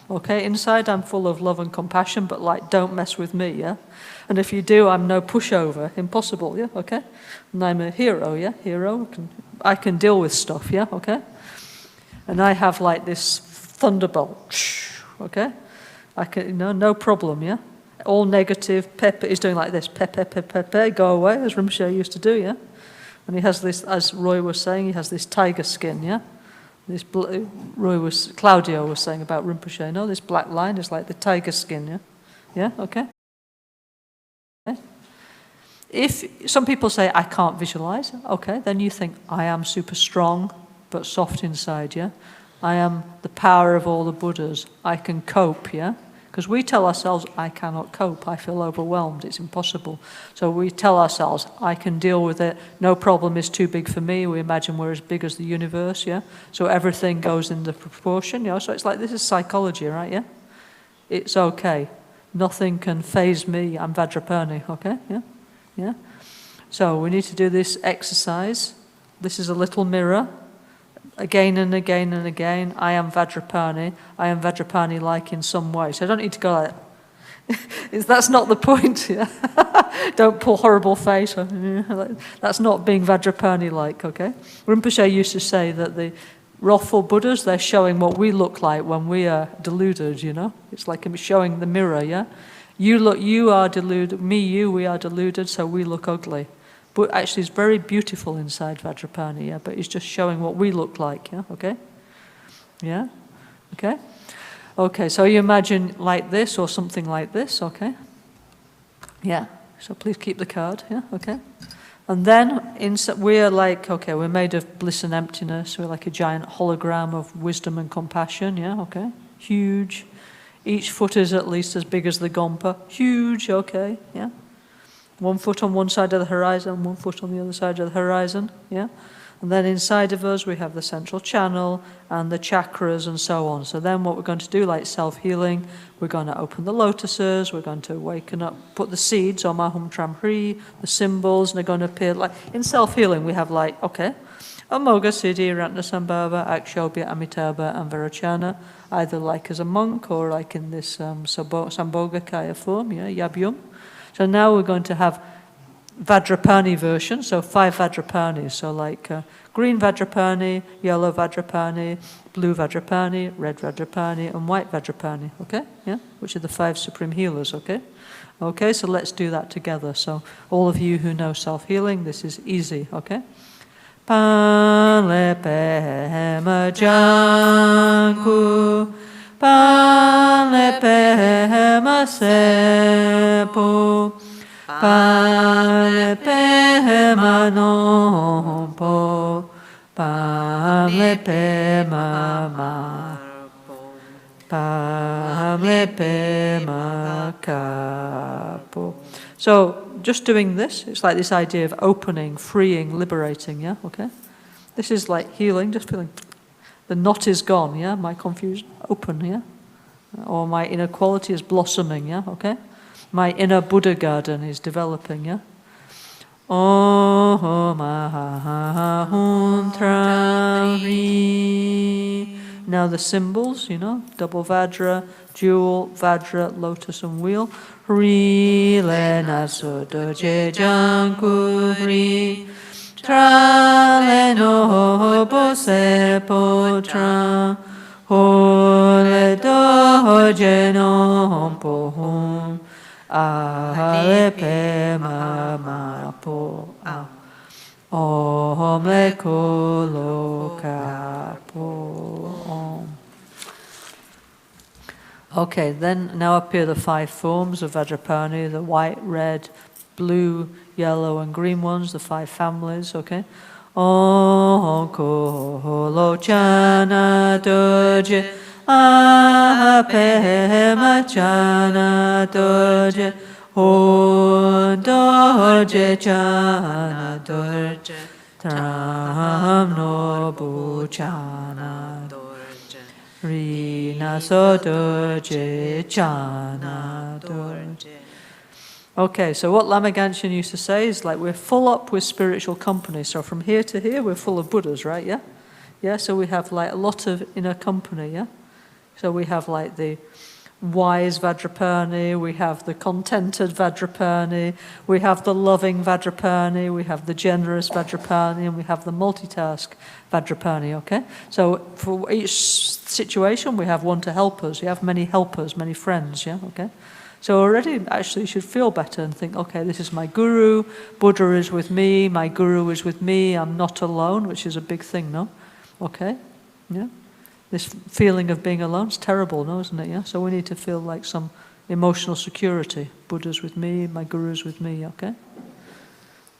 Okay, inside I'm full of love and compassion, but like, don't mess with me, yeah? And if you do, I'm no pushover, impossible, yeah? Okay? And I'm a hero, yeah? Hero, I can deal with stuff, yeah? Okay? And I have like this thunderbolt, okay? I can, no problem, yeah? All negative, Pepe is doing like this, Pepe, go away, as Rinpoche used to do, yeah? And he has this, as Roy was saying, he has this tiger skin, yeah? This Claudio was saying about Rinpoche, no? This black line is like the tiger skin, yeah? Yeah, okay? If some people say, I can't visualize, okay, then you think, I am super strong, but soft inside, yeah? I am the power of all the Buddhas. I can cope, yeah? Because we tell ourselves, I cannot cope, I feel overwhelmed, it's impossible. So we tell ourselves, I can deal with it, no problem is too big for me. We imagine we're as big as the universe, yeah? So everything goes in the proportion, you know? So it's like, this is psychology, right, yeah? It's okay. Nothing can faze me, I'm Vajrapani, okay, yeah? Yeah? So we need to do this exercise. This is a little mirror. Again and again and again, I am Vajrapani. I am Vajrapani-like in some way. So I don't need to go like that. That's not the point. Yeah? Don't pull horrible face. That's not being Vajrapani-like, okay? Rinpoche used to say that the wrathful Buddhas, they're showing what we look like when we are deluded, you know? It's like showing the mirror, yeah? You are deluded, we are deluded, so we look ugly. But actually, it's very beautiful inside Vajrapani, yeah? But it's just showing what we look like, yeah? Okay? Yeah? Okay? Okay, so you imagine like this or something like this, okay? Yeah, so please keep the card, yeah? Okay? And then we're like, okay, we're made of bliss and emptiness. We're like a giant hologram of wisdom and compassion, yeah? Okay? Huge. Each foot is at least as big as the Gompa. Huge, okay, yeah? 1 foot on one side of the horizon, 1 foot on the other side of the horizon, yeah? And then inside of us we have the central channel and the chakras and so on. So then what we're going to do, like self-healing, we're going to open the lotuses, we're going to waken up, put the seeds, Om Ahum Tram Hri, the symbols, and they're going to appear like, in self-healing we have like, okay, Amoga Siddhi, Ratnasambhava, Akshobhya, Amitabha, and Virachana, either like as a monk or like in this Sambhogakaya form, Yabhyum. So now we're going to have Vajrapani version, so 5 Vajrapanis, so like green Vajrapani, yellow Vajrapani, blue Vajrapani, red Vajrapani, and white Vajrapani, okay? Yeah, which are the 5 supreme healers, okay? Okay, so let's do that together. So all of you who know self-healing, this is easy, okay? Panlepema janku, panlepema sepo, panlepema nompo, panlepema marpo, panlepema kapo. So just doing this, it's like this idea of opening, freeing, liberating, yeah, okay? This is like healing, just feeling the knot is gone, yeah, my confusion, open, yeah? Or my inner quality is blossoming, yeah, okay? My inner Buddha garden is developing, yeah? Om Ahum Tram Hri. Now the symbols, double Vajra, jewel, Vajra, lotus and wheel. Hri le naso doje janku hri. Tra le no bo se po tra. Ho le doje no po hum. A le pe ma po a. Om le kolo kapo om. Okay, then now appear the 5 forms of Vajrapani, the white, red, blue, yellow and green ones, the 5 families, okay? Om kolo chana doje, apema chana doje, Om doje chana doje, tram no bu chana doje, rina so doje chana doje. Okay, so what Lama Gangchen used to say is like we're full up with spiritual company. So from here to here, we're full of Buddhas, right? Yeah? Yeah, so we have like a lot of inner company, yeah? So we have like the wise Vajrapani, we have the contented Vajrapani, we have the loving Vajrapani, we have the generous Vajrapani, and we have the multitask Vajrapani, okay? So for each situation, we have one to help us. You have many helpers, many friends, yeah, okay? So already, actually, you should feel better and think, okay, this is my guru, Buddha is with me, my guru is with me, I'm not alone, which is a big thing, no? Okay, yeah? This feeling of being alone is terrible, no, isn't it? Yeah. So we need to feel like some emotional security. Buddha's with me, my guru's with me. Okay.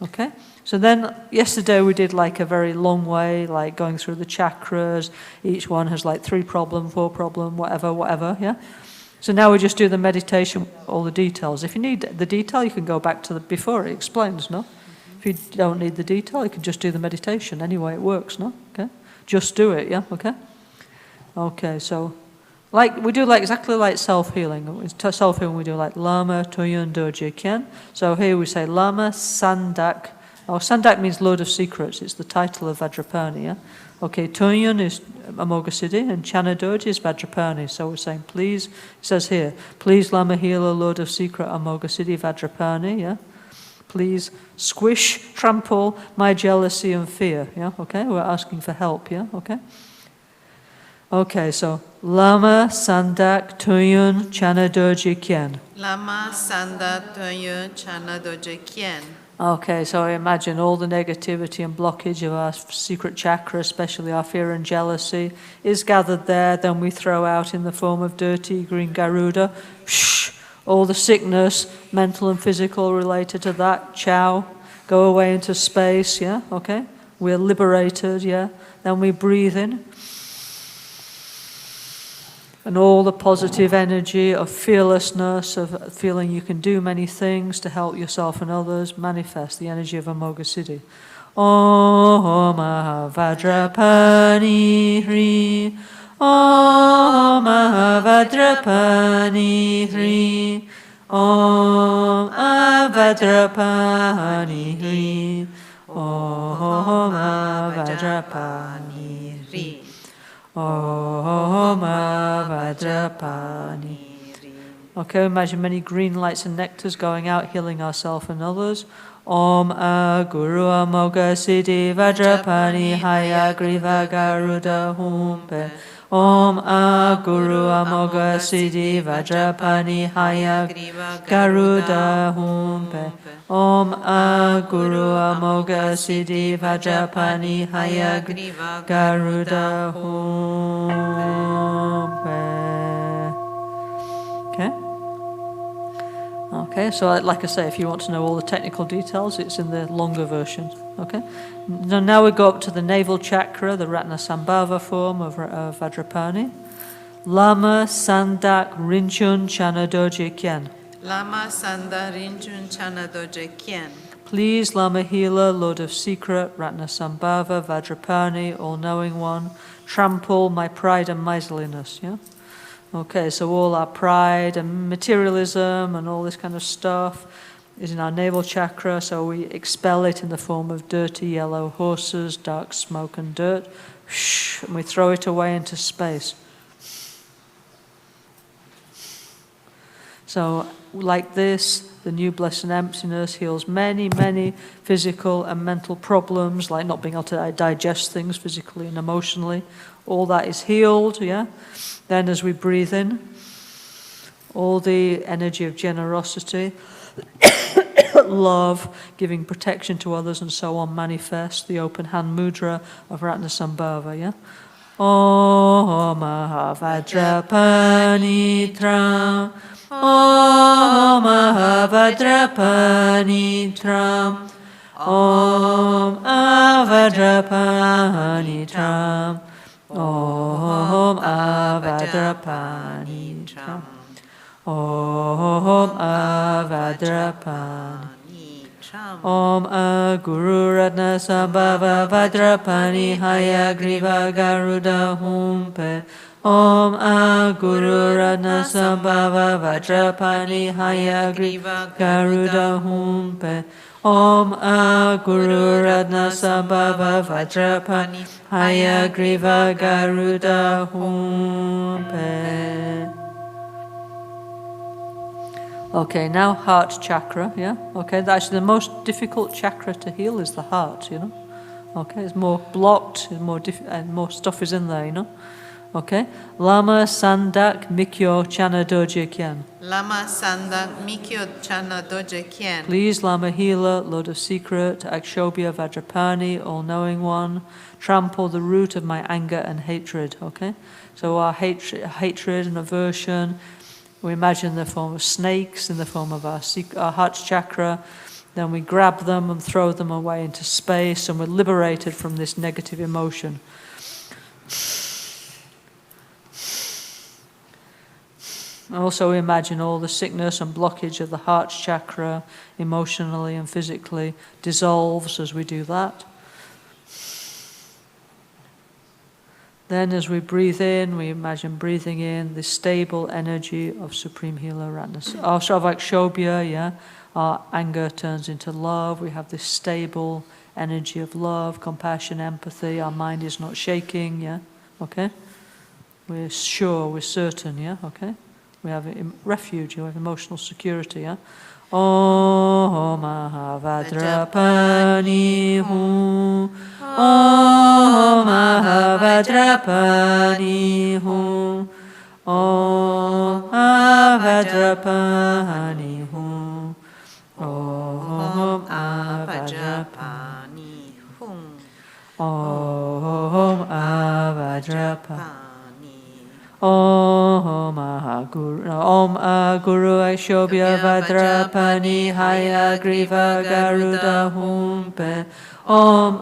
Okay. So then yesterday we did like a very long way, like going through the chakras. Each one has like 3 problem, 4 problem, whatever. Yeah. So now we just do the meditation, all the details. If you need the detail, you can go back to the before. It explains, no. If you don't need the detail, you can just do the meditation. Anyway, it works, no. Okay. Just do it. Yeah. Okay. Okay, so like we do like exactly like self-healing. Self-healing we do like Lama Tuyun Doje Kien. So here we say Lama Sandak. Oh, Sandak means Lord of Secrets. It's the title of Vajrapani. Yeah? Okay, Tuyun is Amoghasiddhi and Chana Doje is Vajrapani. So we're saying please, it says here, please Lama Healer, Lord of Secret, Amoghasiddhi Vajrapani. Yeah? Please squish, trample my jealousy and fear. Yeah, okay, we're asking for help. Yeah, okay. Okay, so Lama Sandak Tuyun Chana Doje Kien. Lama Sandak Tuyun Chana Doje Kien. Okay, so I imagine all the negativity and blockage of our secret chakra, especially our fear and jealousy, is gathered there. Then we throw out in the form of dirty green Garuda. All the sickness, mental and physical related to that, chow, go away into space, yeah, okay? We're liberated, yeah? Then we breathe in. And all the positive energy of fearlessness, of feeling you can do many things to help yourself and others, manifest the energy of Amoghasiddhi. Om Vajrapani Hri. Om Vajrapani Hri. Om Vajrapani Hri. Om Vajrapani Hri. Om Vajrapani. Okay, imagine many green lights and nectars going out, healing ourselves and others. Om Guru Amoga Siddhi Vajrapani Hayagriva Garuda Humpe. Om Guru Amoga Siddhi Vajrapani Hayagriva Garuda Humpe. Om Guru Amoga Siddhi Vajrapani Hayagriva Garuda Humpe. Okay? Okay, so like I say, if you want to know all the technical details, it's in the longer version. Okay? Now we go up to the navel chakra, the Ratnasambhava form of Vajrapani. Lama Sandak Rinchun Chanadoji Kyen. Lama Sanda Rinchun Chanadoje Kyen. Please, Lama Healer, Lord of Secret, Ratnasambhava, Vajrapani, All-Knowing One, trample my pride and miserliness. Yeah? Okay, so all our pride and materialism and all this kind of stuff is in our navel chakra, so we expel it in the form of dirty yellow horses, dark smoke and dirt, and we throw it away into space. So like this, the new blessed emptiness heals many, many physical and mental problems, like not being able to digest things physically and emotionally. All that is healed, yeah? Then as we breathe in, all the energy of generosity, love, giving protection to others and so on manifest, the open hand mudra of Ratnasambhava, yeah? Om Vajrapani Tram. Om Vajrapani Tram. Om Vajrapani Tram. Om Vajrapani Tram. Om Vajrapani Tram. Om Guru Ratnasambhava Vajrapani Hayagriva Garuda Humpe. Om Guru Ratnasambhava Vajrapani Hayagriva Garuda Humpe. Om Guru Ratnasambhava Vajrapani Hayagriva Garuda Humpe. Okay, now heart chakra, yeah? Okay, actually the most difficult chakra to heal is the heart, you know? Okay, it's more blocked, and more stuff is in there, you know? Okay, Lama Sandak Mikyo Chana Doje Kyen. Lama Sandak Mikyo Chana Doje Kyen. Please, Lama Healer, Lord of Secret, Akshobhya Vajrapani, All-Knowing One, trample the root of my anger and hatred, okay? So our hatred and aversion, we imagine in the form of snakes, in the form of our heart chakra, then we grab them and throw them away into space, and we're liberated from this negative emotion. Also imagine all the sickness and blockage of the heart chakra, emotionally and physically, dissolves as we do that. Then as we breathe in, we imagine breathing in the stable energy of Supreme Healer Ratnasambhava. Also of Akshobhya, yeah, our anger turns into love. We have this stable energy of love, compassion, empathy. Our mind is not shaking, yeah, okay? We're sure, we're certain, yeah, okay? We have refuge, we have emotional security, yeah? Om Vajrapani Hu. Om Vajrapani Hu. Om Vajrapani Hu. Om Vajrapani Hu. Om Vajrapani. Om Guru Akshobhya Vajrapani Hayagriva Garuda Humpe. Om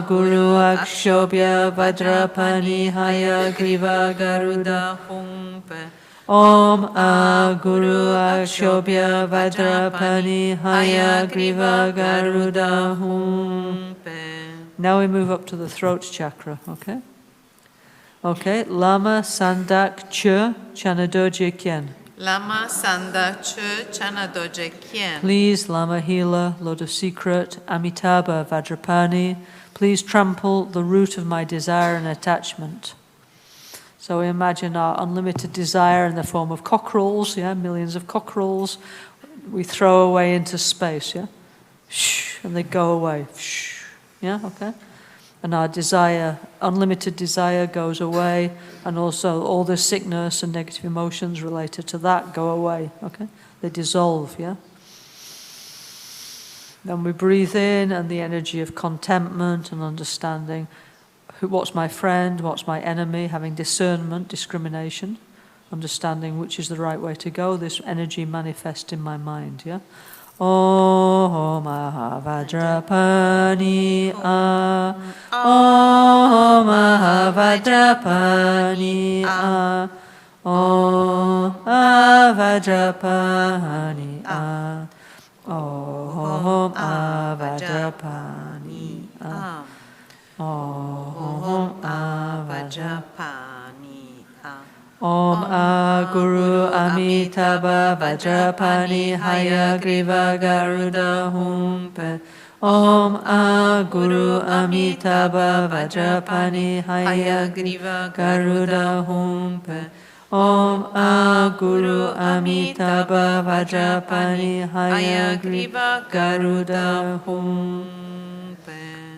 Guru Akshobhya Vajrapani Hayagriva Garuda Humpe. Om A Guru Akshobhya Vajrapani Hayagriva Garuda Hum. Now we move up to the throat chakra, okay? Okay, Lama Sandak Che Chanadoje Kyen. Lama Sanda Che Chanadoje Kyen. Please, Lama Healer, Lord of Secret, Amitabha Vajrapani, please trample the root of my desire and attachment. So we imagine our unlimited desire in the form of cockerels, yeah, millions of cockerels, we throw away into space, yeah? Shh, and they go away, shh, yeah, okay? And our desire, unlimited desire goes away, and also all the sickness and negative emotions related to that go away, okay? They dissolve, yeah? Then we breathe in, and the energy of contentment and understanding, what's my friend, what's my enemy, having discernment, discrimination, understanding which is the right way to go, this energy manifests in my mind, yeah? Om Vajrapani A. Om Vajrapani A. Om Vajrapani A. Om Vajrapani A. Om Vajrapani A. Om A Guru Amitabha Vajrapani Hayagriva Garuda Hum. Om A Guru Amitabha Vajrapani Hayagriva Garuda Hum. Om A Guru Amitabha Vajrapani Hayagriva Garuda Hum.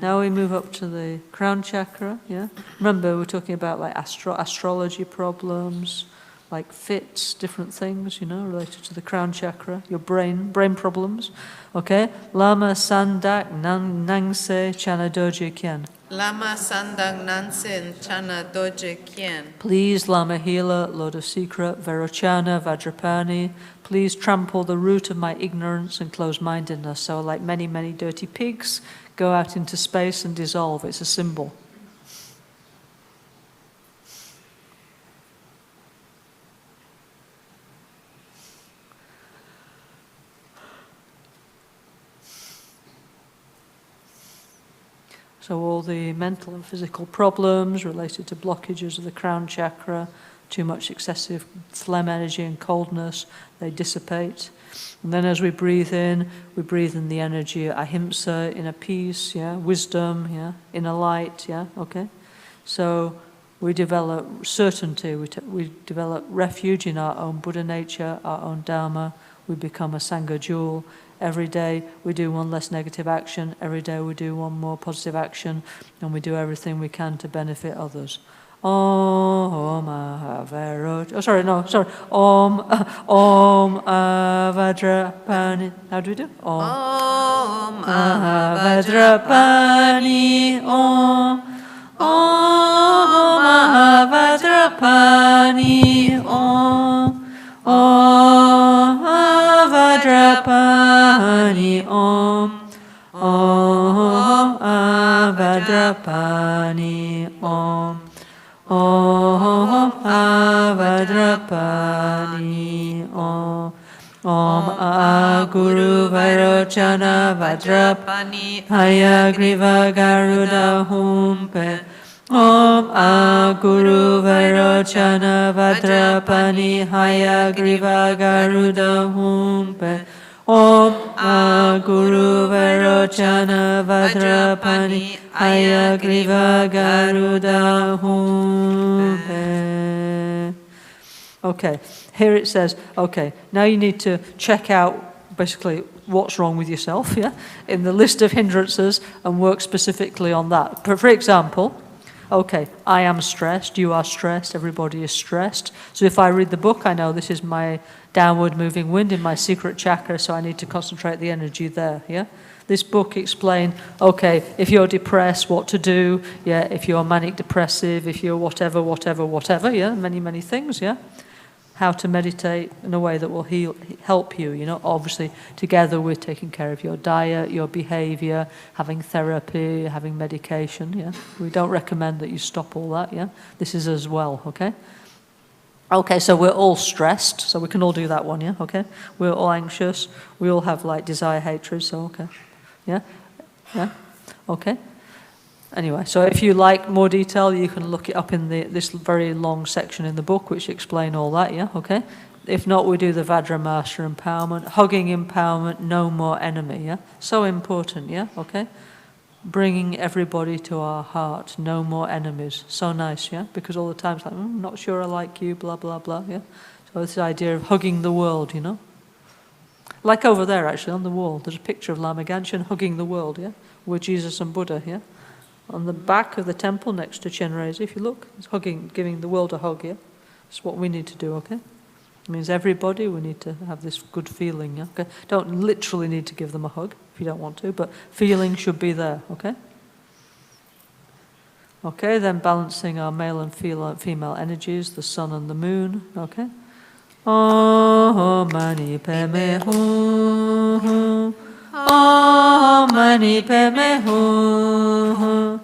Now we move up to the crown chakra, yeah? Remember, we're talking about like astrology problems, like fits, different things, you know, related to the crown chakra, your brain problems. Okay? Lama Sandak Nangse Chanadoje Kyen. Lama Sandak Nansen Chanadoje Kyen. Please, Lama Healer, Lord of Secret, Vajrachana, Vajrapani, please trample the root of my ignorance and closed-mindedness. So like many, many dirty pigs, go out into space and dissolve. It's a symbol. So all the mental and physical problems related to blockages of the crown chakra, too much excessive phlegm energy and coldness, they dissipate. And then as we breathe in the energy of ahimsa, inner peace, yeah, wisdom, yeah, inner light, yeah, okay? So we develop certainty, we develop refuge in our own Buddha nature, our own Dharma, we become a Sangha jewel. Every day we do one less negative action, every day we do one more positive action, and we do everything we can to benefit others. Om Vajrapani. Om Vajrapani. How do we do? Om Vajrapani. Om Vajrapani. Om Vajrapani. Om Vajrapani. Om Vajrapani. Om A Guru Vajrachana Vajrapani Hayagriva Garuda Hum. Om A Guru Vajrachana Vajrapani Hayagriva Garuda Hum. Om A Guru Vajrachana Vajrapani Hayagriva Garuda Hum. Okay, here it says, okay, now you need to check out basically what's wrong with yourself, yeah, in the list of hindrances and work specifically on that. For example, okay, I am stressed, you are stressed, everybody is stressed. So if I read the book, I know this is my downward moving wind in my secret chakra, so I need to concentrate the energy there, yeah? This book explains, okay, if you're depressed, what to do, yeah, if you're manic depressive, if you're whatever, yeah, many, many things, yeah? How to meditate in a way that will help you, you know, obviously together with taking care of your diet, your behavior, having therapy, having medication, yeah? We don't recommend that you stop all that, yeah? This is as well, okay? Okay, so we're all stressed, so we can all do that one, yeah? Okay? We're all anxious. We all have like desire, hatred, so okay. Yeah? Yeah? Okay? Anyway, so if you like more detail, you can look it up in this very long section in the book which explain all that, yeah? Okay? If not, we do the Vajramaster empowerment, hugging empowerment, no more enemy, yeah? So important, yeah? Okay? Bringing everybody to our heart, no more enemies. So nice, yeah? Because all the time it's like, not sure I like you, blah, blah, blah, yeah? So this idea of hugging the world, you know? Like over there, actually, on the wall, there's a picture of Lama Gangchen hugging the world, yeah? With Jesus and Buddha, yeah? On the back of the temple next to Chenrezig, if you look, it's hugging, giving the world a hug, yeah? That's what we need to do, okay? It means everybody, we need to have this good feeling, yeah? Okay? Don't literally need to give them a hug if you don't want to, but feeling should be there, okay? Okay, then balancing our male and female energies, the sun and the moon, okay? Om Mani Padme Hum. Om Mani Padme Hum.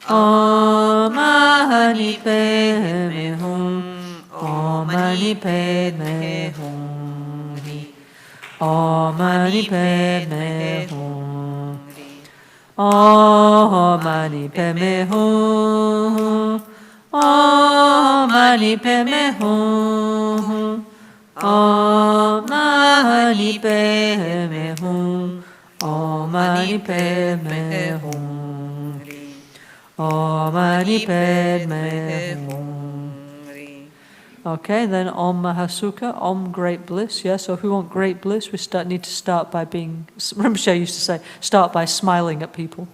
Om Mani Padme Hum. Om Mani Padme Hum. Om Mani Padme Hum. Om Mani Padme Hum. Om Mani Padme Hum. Om Mani Padme Hum. Om Mani Padme Hum. Om Mani Padme Hum. Okay, then Om Mahasukha, Om great bliss. Yeah, so if we want great bliss, we need to start by being. Rinpoche used to say, start by smiling at people.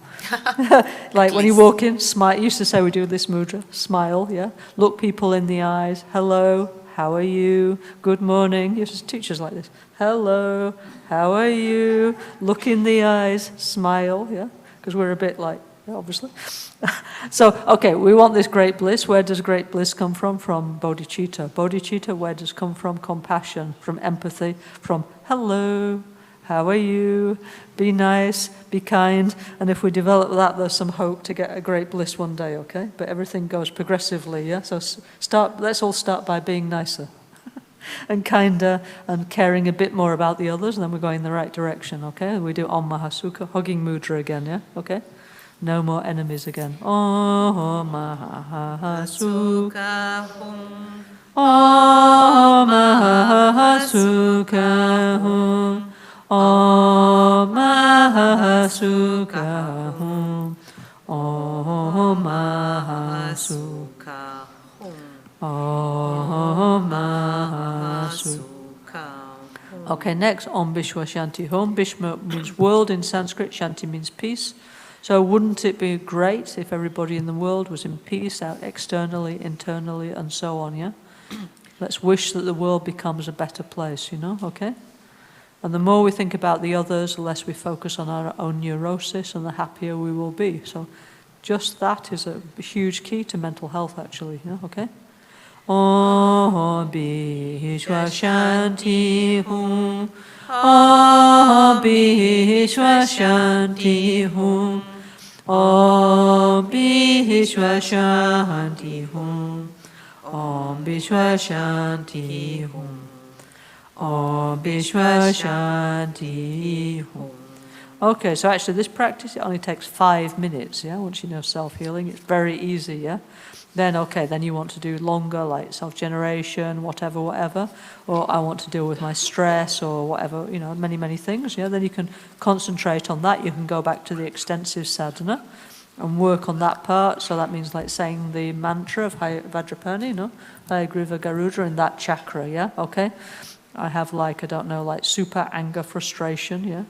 Like when you walk in, smile. He used to say we do this mudra, smile. Yeah, look people in the eyes. Hello, how are you? Good morning. He used to teach us like this. Hello, how are you? Look in the eyes, smile. Yeah, because we're a bit like. Obviously. So, okay, we want this great bliss. Where does great bliss come from? From bodhicitta. Bodhicitta, where does it come from? Compassion, from empathy, from hello, how are you? Be nice, be kind. And if we develop that, there's some hope to get a great bliss one day, okay? But everything goes progressively, yeah? So let's all start by being nicer and kinder and caring a bit more about the others, and then we're going in the right direction, okay? We do Om Mahasukha, hugging mudra again, yeah? Okay? No more enemies again. Om Mahasukha Hum. Om Mahasukha Hum. Om Mahasukha Hum. Om Mahasukha Hum. Om Mahasukha. Okay, next, Om Bishwa Shanti Hum. Bishma means world in Sanskrit, Shanti means peace. So wouldn't it be great if everybody in the world was in peace, out externally, internally, and so on, yeah? Let's wish that the world becomes a better place, you know, okay? And the more we think about the others, the less we focus on our own neurosis, and the happier we will be. So just that is a huge key to mental health, actually, yeah, okay? Om Bishwa Shanti Hum. Om Bishwa Shanti Hum. Om Bishwa Shanti Hum. Om Bishwa Shanti Hum. Om Bishwa Shanti Hum. Okay, so actually this practice, it only takes 5 minutes, yeah? Once you know self-healing, it's very easy, yeah? Then, okay, then you want to do longer, like self-generation, whatever, or I want to deal with my stress or whatever, you know, many things, yeah? Then you can concentrate on that. You can go back to the extensive sadhana and work on that part. So that means like saying the mantra of Vajrapani, you know, Hayagriva Garuda in that chakra, yeah? Okay? I have like, I don't know, like super anger, frustration, yeah?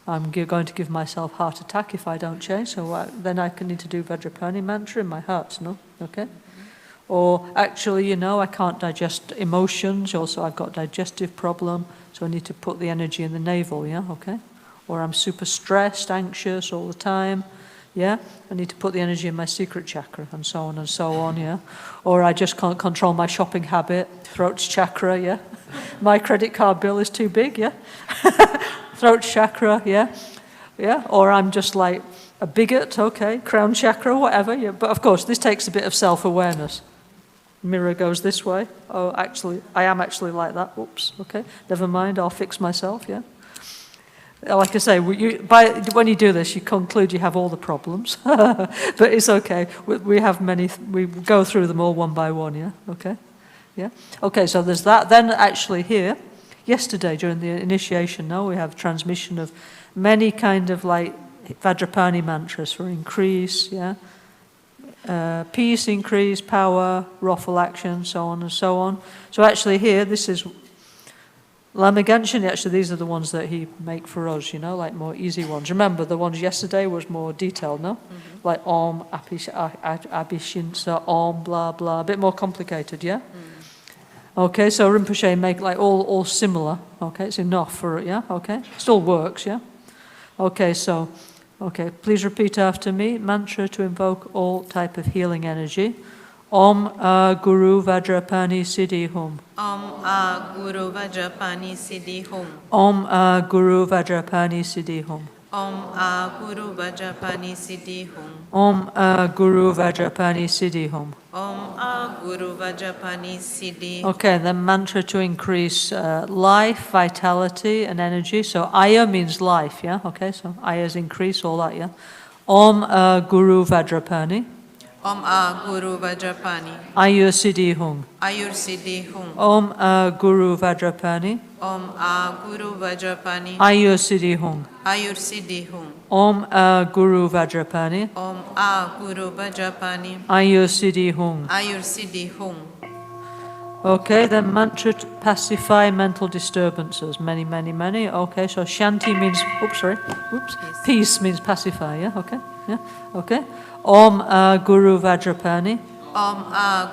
I'm going to give myself heart attack if I don't change, so then I need to do Vajrapani mantra in my heart, no? Okay? Or actually, you know, I can't digest emotions, also I've got digestive problem, so I need to put the energy in the navel, yeah? Okay? Or I'm super stressed, anxious all the time, yeah? I need to put the energy in my secret chakra, and so on, yeah? Or I just can't control my shopping habit, throat chakra, yeah? My credit card bill is too big, yeah? Throat chakra, yeah? Yeah? Or I'm just like a bigot, okay, crown chakra, whatever, yeah? But of course, this takes a bit of self-awareness. mirror goes this way. Oh, actually, I am actually like that. Oops, okay. Never mind, I'll fix myself, yeah. Like I say, when you do this, you conclude you have all the problems. But it's okay. We have many, we go through them all one by one, yeah? Okay? Yeah? Okay, so there's that. Then actually here, yesterday during the initiation, now we have transmission of many kind of like Vajrapani mantras for increase, yeah? Peace, increase, power, wrathful action, so on and so on. So actually here, this is Lama Gangchen, actually these are the ones that he make for us, you know, like more easy ones. Remember, the ones yesterday was more detailed, no? Mm-hmm. Like Om, Abhishinsa, Om, blah, blah, a bit more complicated, yeah? Mm-hmm. Okay, so Rinpoche make like all similar, okay? It's enough for it, yeah? Okay? Still works, yeah? Okay, so, okay, please repeat after me. Mantra to invoke all type of healing energy. Om Guru Vajrapani Siddhi Hum. Om Guru Vajrapani Siddhi Hum. Om Guru Vajrapani Siddhi Hum. Om Guru Vajrapani Siddhi Hum. Om Guru Vajrapani Siddhi Hum. Om Guru Vajrapani Siddhi. Okay, then mantra to increase life, vitality, and energy. So Aya means life, yeah? Okay, so Aya's increase, all that, yeah? Om Guru Vajrapani. Om Guru Vajrapani. Ayur Siddhi Hum. Ayur Siddhi Hum. Om Guru Vajrapani. Om Guru Vajrapani. Ayur Siddhi Hum. Ayur Siddhi Hum. Om Guru Vajrapani. Om Guru Vajrapani. Ayur Siddhi Hum. Ayur Siddhi Hum. Okay, then mantra to pacify mental disturbances. Many, many, many. Okay, so Shanti means, peace means pacify, yeah? Okay, yeah, okay. Om Guru Vajrapani. Om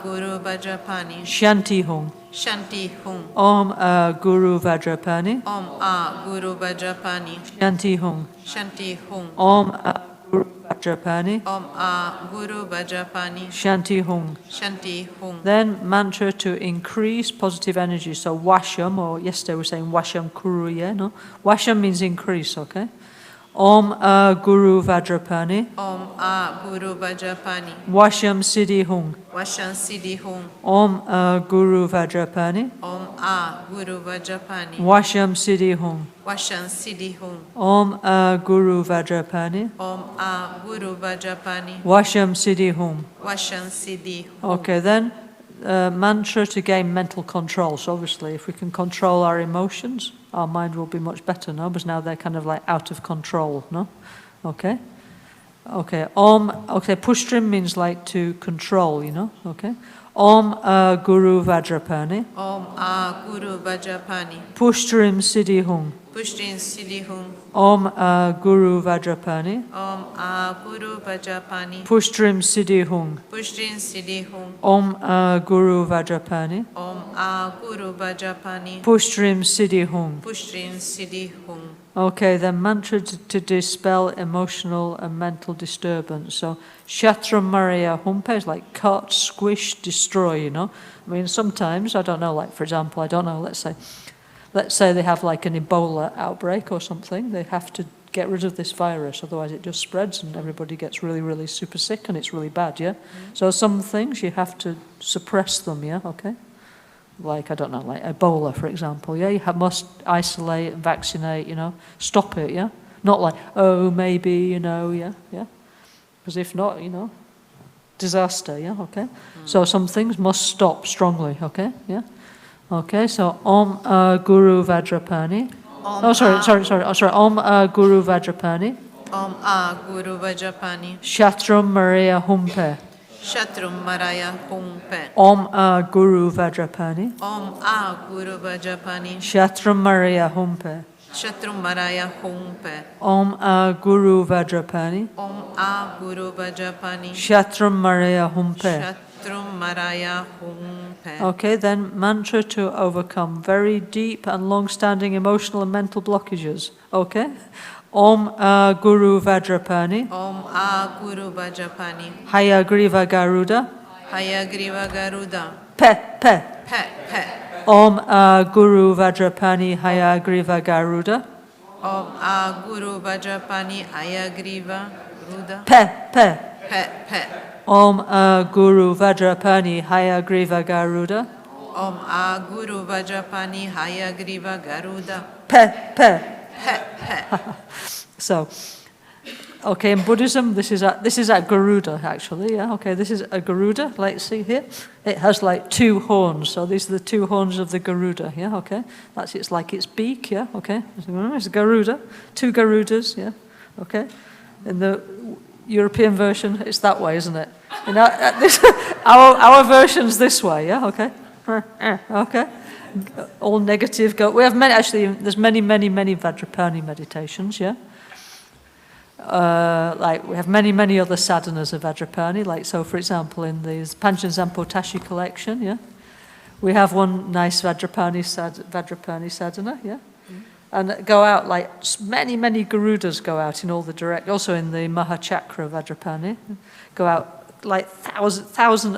Guru Vajrapani. Shanti Hum. Shanti Hum. Om Guru Vajrapani. Om Guru Vajrapani. Shanti Hum. Shanti Hum. Om Guru Vajrapani. Om Guru Vajrapani. Shanti Hum. Shanti Hum. Then mantra to increase positive energy. So Washam, or yesterday we were saying Washam Kuruya, no? Washam means increase, okay? Om Guru Vajrapani. Om Guru Vajrapani. Washam Siddhi Hum. Washam Siddhi Hum. Om Guru Vajrapani. Om Guru Vajrapani. Washam Siddhi Hum. Washam Siddhi Hum. Om Guru Vajrapani. Om Guru Vajrapani. Washam Siddhi Hum. Washam Siddhi Hum. Okay, then mantra to gain mental control. So obviously if we can control our emotions, our mind will be much better, no? Because now they're kind of like out of control, no? Okay? Okay, okay, Pushtrim means like to control, you know? Okay? Om Guru Vajrapani. Om Guru Vajrapani. Pushtrim Siddhi Hum. Pushtin Siddhi Hum. Om Guru Vajrapani. Om Guru Vajrapani. Pushtrim Siddhi Hum. Pushtin Siddhi Hum. Om Guru Vajrapani. Om Guru Vajrapani. Pushtrim Siddhi Hum. Pushtin Siddhi Hum. Okay, then mantra to dispel emotional and mental disturbance. So Shatra Maria Humpe is like cut, squish, destroy, you know. I mean, sometimes, I don't know, like for example, I don't know, let's say they have like an Ebola outbreak or something. They have to get rid of this virus, otherwise it just spreads and everybody gets really, really super sick and it's really bad, yeah? So some things you have to suppress them, yeah, okay? Like, I don't know, like Ebola, for example, yeah? You must isolate, vaccinate, you know, stop it, yeah? Not like, oh, maybe, you know, yeah, yeah? Because if not, you know, disaster, yeah, okay? So some things must stop strongly, okay, yeah? Okay, so Om Guru Vajrapani. Om Guru Vajrapani. Om Guru Vajrapani. Shatram Maria Humpe. Shatrum Maraya Humpe. Om Guru Vajrapani. Om Guru Vajrapani. Shatram Maria Humpe. Shatrum Maraya Humpe. Om Guru Vajrapani. Om Guru Vajrapani. Shatram Maria Humpe. Shatrum Maraya Humpe. Okay, then mantra to overcome very deep and long-standing emotional and mental blockages. Okay? Om Guru Vajrapani. Om Guru Vajrapani. Hayagriva Garuda. Hayagriva Garuda. Pe. Pe. Om Guru Vajrapani Hayagriva Garuda. Om Guru Vajrapani Hayagriva Garuda. Pe. Pe. Om A Guru Vajrapani Hayagriva Garuda. Om A Guru Vajrapani Hayagriva Garuda. Pe. He, he. So, okay, in Buddhism, this is a Garuda, actually, yeah, okay, this is a Garuda, like, see here? It has, like, 2 horns, so these are the 2 horns of the Garuda, yeah, okay? It's like its beak, yeah, okay? It's a Garuda, 2 Garudas, yeah, okay? In the European version, it's that way, isn't it? You know, our version's this way, yeah, okay? Okay? All negative, we have many, actually, there's many Vajrapani meditations, yeah? Like we have many other sadhanas of Vajrapani, like so for example in the Panchen Zampo Tashi collection, yeah, we have one nice Vajrapani sadhana, yeah, and go out like many Garudas go out in all the also in the Mahachakra Vajrapani, go out like thousand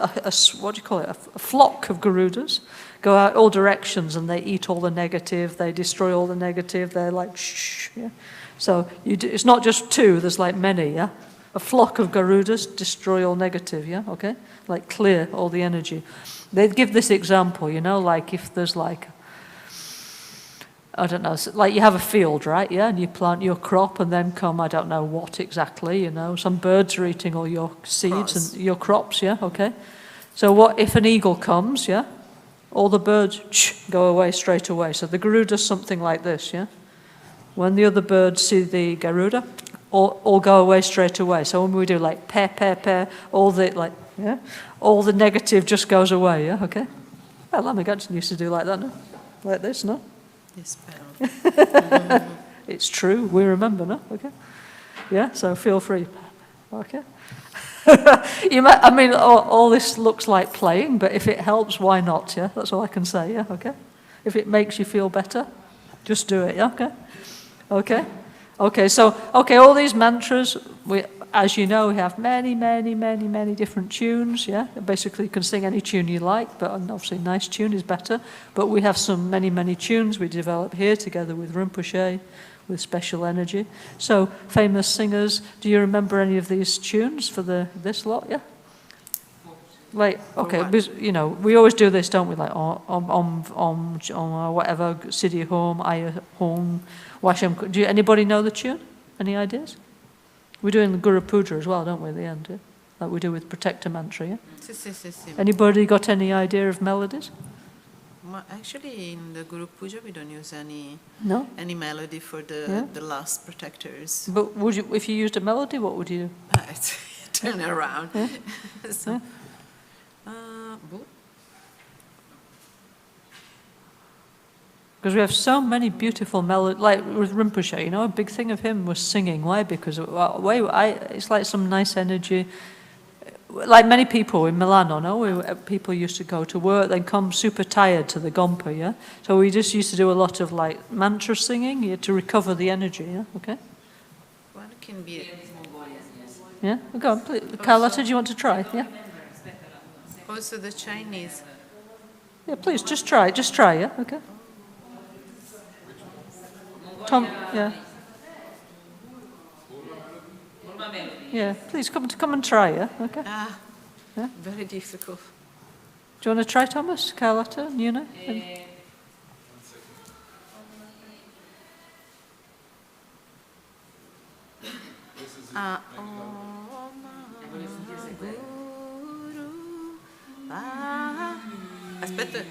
what do you call it, a flock of Garudas go out all directions and they eat all the negative, they destroy all the negative, they're like shh, yeah. So it's not just 2, there's like many, yeah? A flock of Garudas destroy all negative, yeah? Okay? Like clear all the energy. They give this example, you know, like if there's like, I don't know, like you have a field, right, yeah? And you plant your crop and then come, I don't know what exactly, you know, some birds are eating all your seeds and your crops, yeah? Okay? So what if an eagle comes, yeah? All the birds go away straight away. So the Garuda's something like this, yeah? When the other birds see the Garuda, all go away straight away. So when we do like pe, all the negative just goes away, yeah, okay? Well, Lama Gangchen used to do like that, no? Like this, no? Yes, pero. It's true, we remember, no? Okay? Yeah, so feel free. Okay? I mean, all this looks like playing, but if it helps, why not, yeah? That's all I can say, yeah, okay? If it makes you feel better, just do it, yeah, okay? Okay, so all these mantras, as you know, we have many different tunes, yeah? Basically, you can sing any tune you like, but obviously nice tune is better. But we have some many tunes we develop here together with Rinpoche, with special energy. So, famous singers, do you remember any of these tunes for this lot, yeah? Like, okay, you know, we always do this, don't we? Like, whatever, Siddhi Home, Ayah Home, Washem. Do anybody know the tune? Any ideas? We do in the Guru Puja as well, don't we, at the end, yeah? Like we do with Protector Mantra, yeah? Sì. Anybody got any idea of melodies? Actually, in the Guru Puja, we don't use any melody for the last protectors. But would you, if you used a melody, what would you do? Turn around. Yeah? So, Because we have so many beautiful melodies, like with Rinpoche, you know, a big thing of him was singing. Why? Because it's like some nice energy. Like many people in Milano, no? People used to go to work, then come super tired to the Gompa, yeah? So we just used to do a lot of like mantra singing, yeah, to recover the energy, yeah? Okay? one can be... Yeah? Go on, please. Carlotta, do you want to try? Yeah? Also the Chinese. Yeah, please, just try, yeah? Okay? Tom, yeah. Yeah, please come and try, yeah? Okay. Yeah? Very difficult. Do you want to try, Thomas, Carlotta, Nuna? Aspetta,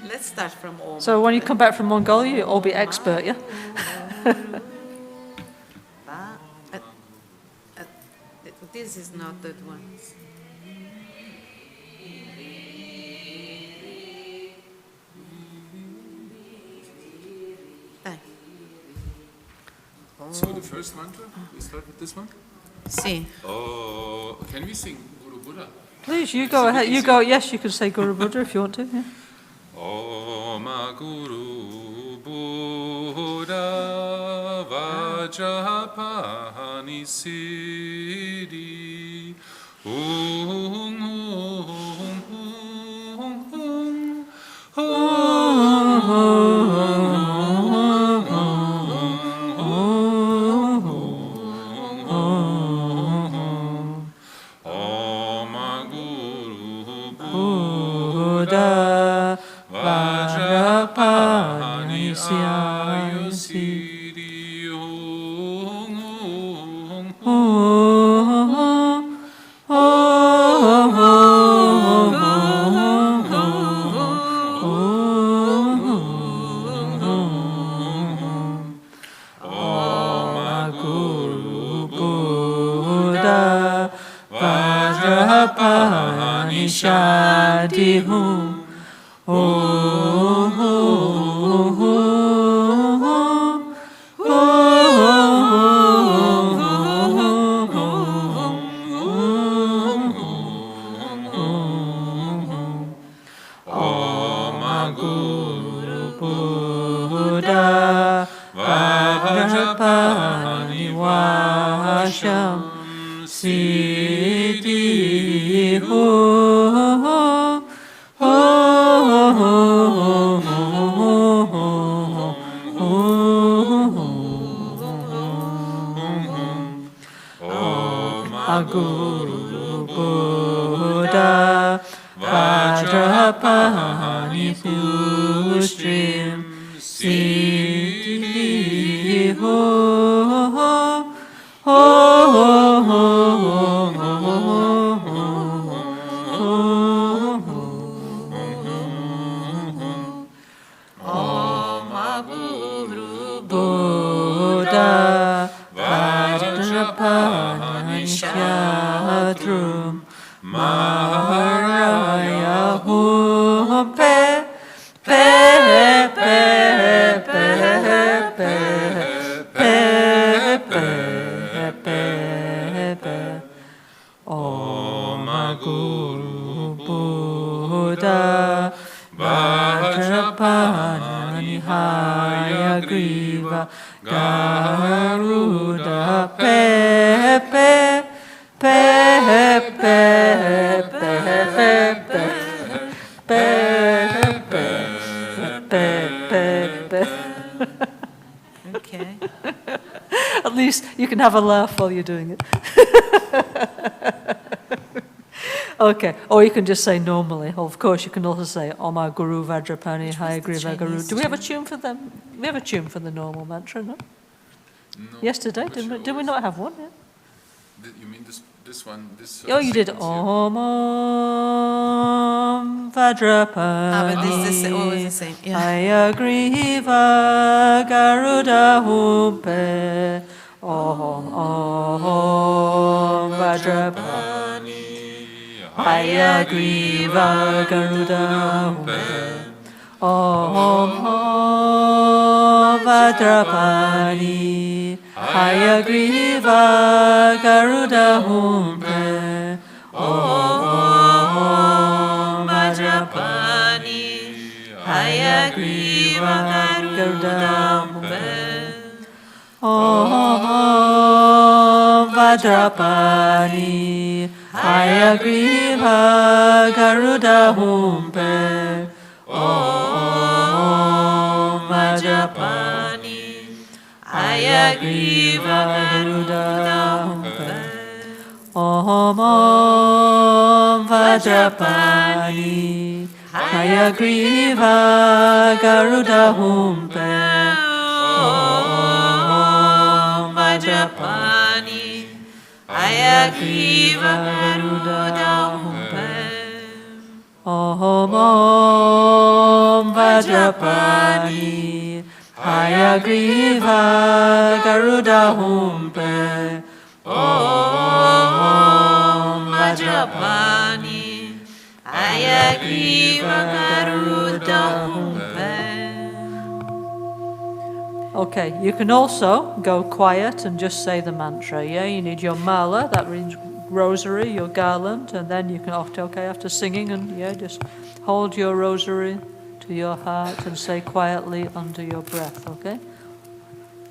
let's start from Om. So when you come back from Mongolia, you'll all be expert, yeah? This is not that one. So the first mantra, we start with this one? Sì. Oh, can we sing Guru Buddha? Please, you go ahead. You go. Yes, you can say Guru Buddha if you want to. Yeah. Om Guru Buddha Vajrapani Siddhi Om Vajrapani Ayasiri Hong Vajrapani Shadi Hum Vajrapani Vasham Siddhi Ho Guru Buddha Vajrapani Full Stream Siddhi Ho Buddha Vajrapani Shatrum Maharaya Hum Pe Pe Pe Pe Pe Pe Pe Pe Pe Om Guru Buddha Vajrapani Hayagriva Garuda Pe Pe Pe Pe Pe Pe Pe Pe Pe. Okay. At least you can have a laugh while you're doing it. Okay, or you can just say normally. Or of course, you can also say Oma Guru Vajrapani Hayagriva Garuda. Do we have a tune for them? We have a tune for the normal mantra, no? No, Yesterday, I'm not did we sure. not have one? Yeah? You mean this one? This Oh, you did. sequence here? Om Vajrapani but this is always the same. Yeah. Hayagriva Garuda Humpe Om Vajrapani Hayagriva Garuda Humpe Om Vajrapani Hayagriva Garuda Humpe Om Vajrapani Hayagriva Garuda Humpe Om Vajrapani Hayagriva Garuda Humpe Om Vajrapani Hayagriva Garuda Humpe Om Vajrapani Hayagriva Garuda Humpe Om Vajrapani Hayagriva Garuda Humpe Om Vajrapani Hayagriva Garuda Humpe Om Vajrapani Hayagriva Garuda Humpe. Okay, you can also go quiet and just say the mantra, yeah? You need your mala, that means rosary, your garland, and then you can, okay, after singing, and yeah, just hold your rosary to your heart and say quietly under your breath, okay?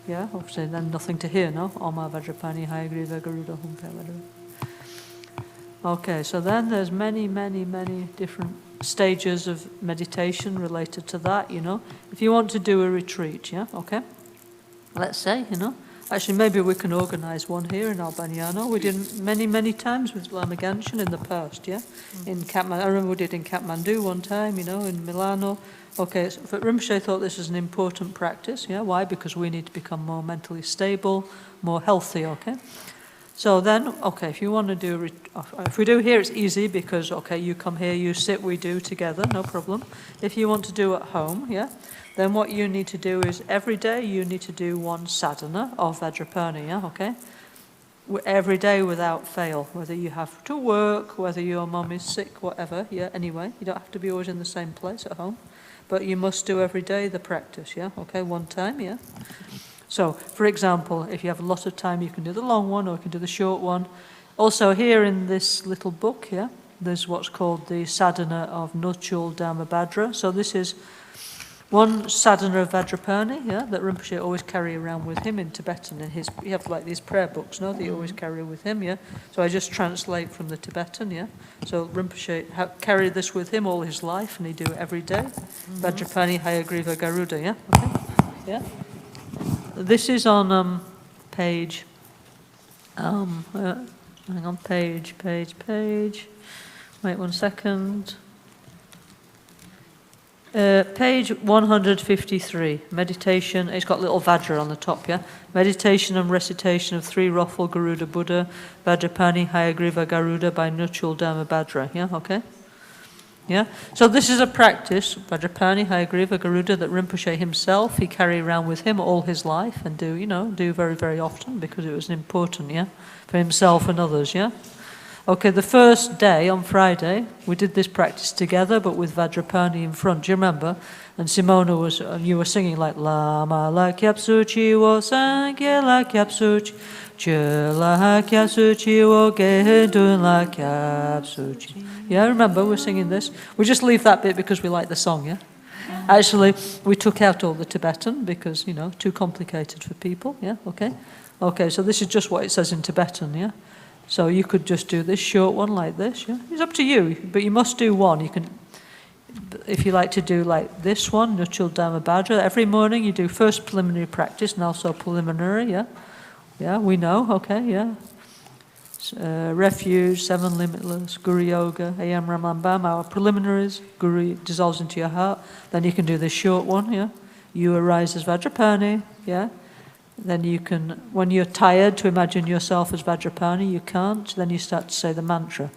Yeah, obviously then nothing to hear, no? Oma Vajrapani Hayagriva Garuda Humpe. Okay, so then there's many, many, many different stages of meditation related to that, you know. If you want to do a retreat, yeah, okay? Let's say, you know, Actually, maybe we can organise one here in Albagnano. We did many times with Lama Gangchen in the past, yeah? In Kathmandu, I remember we did in Kathmandu one time, you know, in Milano. Okay, so Rinpoche thought this is an important practice, yeah? Why? Because we need to become more mentally stable, more healthy, okay? So then, okay, if you want to do, if we do here, it's easy because, okay, you come here, you sit, we do together, no problem. If you want to do at home, yeah? Then what you need to do is every day you need to do one sadhana of Vajrapani, yeah, okay? Every day without fail, whether you have to work, whether your mum is sick, whatever, yeah, anyway. You don't have to be always in the same place at home. But you must do every day the practice, yeah, okay, one time, yeah? So, for example, if you have a lot of time, you can do the long one or you can do the short one. Also here in this little book, yeah, there's what's called the sadhana of Nuchul Dhammabhadra. So this is one sadhana of Vajrapani, yeah, that Rinpoche always carry around with him in Tibetan. And you have like these prayer books, no, that you always carry with him, yeah. So I just translate from the Tibetan, yeah. So Rinpoche carried this with him all his life, and he do it every day. Vajrapani, Hayagriva, Garuda, yeah, okay, yeah. This is on page. Hang on, page. Wait 1 second. Page 153, meditation, it's got little Vajra on the top, yeah? Meditation and recitation of 3 Ruffle Garuda Buddha, Vajrapani Hayagriva Garuda by Nuchul Dhammabhadra, yeah, okay? Yeah? So this is a practice, Vajrapani Hayagriva Garuda, that Rinpoche himself, he carried around with him all his life and do very, very often because it was important, yeah? For himself and others, yeah? Okay, the first day, on Friday, we did this practice together, but with Vajrapani in front. Do you remember? And Simona you were singing like, Lama la kyapsuchi wo sangye la kyapsuchi, che la kyapsuchi wo gedun la kyapsuchi. Yeah, remember, we're singing this. We just leave that bit because we like the song, yeah? Actually, we took out all the Tibetan because, too complicated for people, yeah? Okay? Okay, so this is just what it says in Tibetan, yeah? So you could just do this short one like this, yeah? It's up to you, but you must do one. You can, if you like to do like this one, Nuchul Dhammabhadra, every morning you do first preliminary practice and also preliminary, yeah? Yeah, we know, okay, yeah. Refuge, 7 limitless, Guru Yoga, Ayam Ramambam, our preliminaries, Guru dissolves into your heart. Then you can do this short one, yeah? You arise as Vajrapani, yeah? Then you can, when you're tired, to imagine yourself as Vajrapani, you can't. Then you start to say the mantra,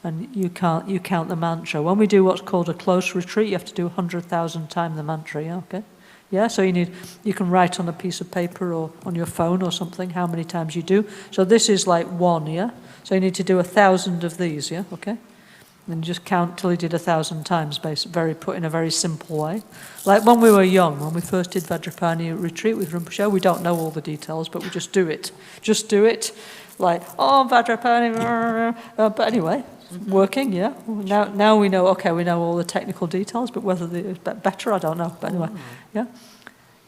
and you count the mantra. When we do what's called a close retreat, you have to do 100,000 times the mantra, yeah, okay? Yeah, so you can write on a piece of paper or on your phone or something how many times you do. So this is like 1, yeah? So you need to do 1,000 of these, yeah, okay? And just count till you did 1,000 times, put in a very simple way. Like when we were young, when we first did Vajrapani retreat with Rinpoche, we don't know all the details, but we just do it. Just do it, like, Vajrapani, but anyway, working, yeah. Now we know, okay, we know all the technical details, but whether it's better, I don't know. But anyway, yeah.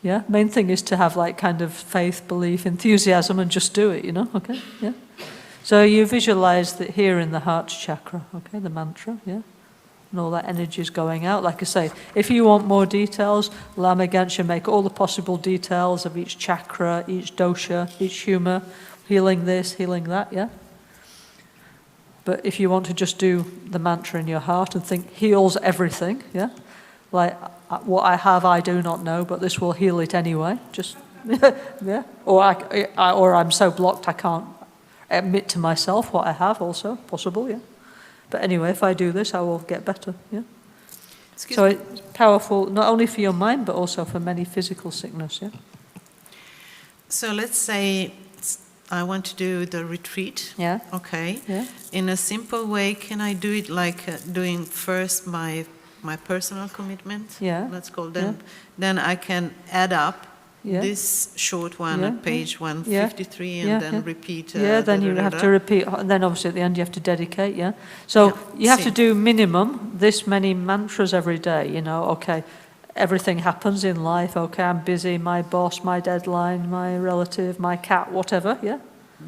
Yeah, main thing is to have like kind of faith, belief, enthusiasm, and just do it, okay, yeah. So you visualize that here in the heart chakra, okay, the mantra, yeah? And all that energy is going out. Like I say, if you want more details, Lama Gangchen make all the possible details of each chakra, each dosha, each humor, healing this, healing that, yeah? But if you want to just do the mantra in your heart and think heals everything, yeah? Like, what I have I do not know, but this will heal it anyway, just, yeah? Or I'm so blocked I can't admit to myself what I have also, possible, yeah. But anyway, if I do this, I will get better, yeah. So it's powerful, not only for your mind, but also for many physical sickness, yeah. So let's say I want to do the retreat, yeah. Okay. Yeah. In a simple way, can I do it like doing first my personal commitment? Yeah. Let's call them. Yeah. Then I can add up. Yeah. This short one at page 153 and then repeat. Then you have to repeat. And then obviously at the end you have to dedicate, yeah? So you have to do minimum this many mantras every day, okay. Everything happens in life, okay, I'm busy, my boss, my deadline, my relative, my cat, whatever, yeah?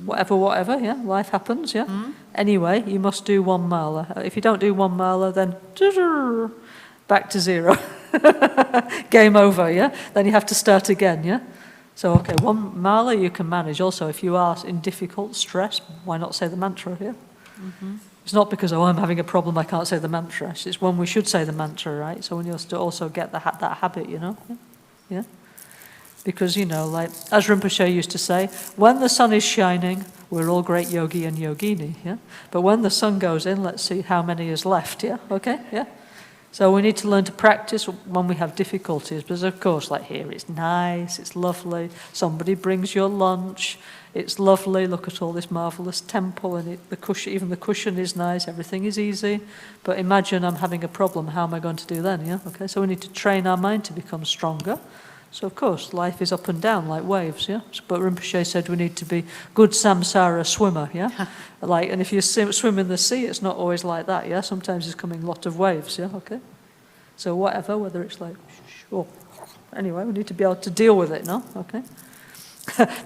Whatever, yeah? Life happens, yeah? Anyway, you must do 1 mala. If you don't do 1 mala, then back to 0. Game over, yeah? Then you have to start again, yeah? So, okay, one mala you can manage. Also, if you are in difficult stress, why not say the mantra here? It's not because, oh, I'm having a problem, I can't say the mantra. It's when we should say the mantra, right? So when you also get that habit, you know? Yeah? Because, you know, like, as Rinpoche used to say, when the sun is shining, we're all great yogi and yogini, yeah? But when the sun goes in, let's see how many is left, yeah? Okay, yeah? So we need to learn to practice when we have difficulties. Because, of course, like here, it's nice, it's lovely. Somebody brings your lunch. It's lovely. Look at all this marvelous temple, and the cushion, even the cushion is nice. Everything is easy. But imagine I'm having a problem. How am I going to do then? Yeah. Okay. So we need to train our mind to become stronger. So of course, life is up and down like waves. Yeah. But Rinpoche said we need to be good samsara swimmer. Yeah. Like, and if you swim in the sea, it's not always like that. Yeah. Sometimes it's coming a lot of waves. Yeah. Okay. So whatever, whether it's like, oh, anyway, we need to be able to deal with it. No. Okay.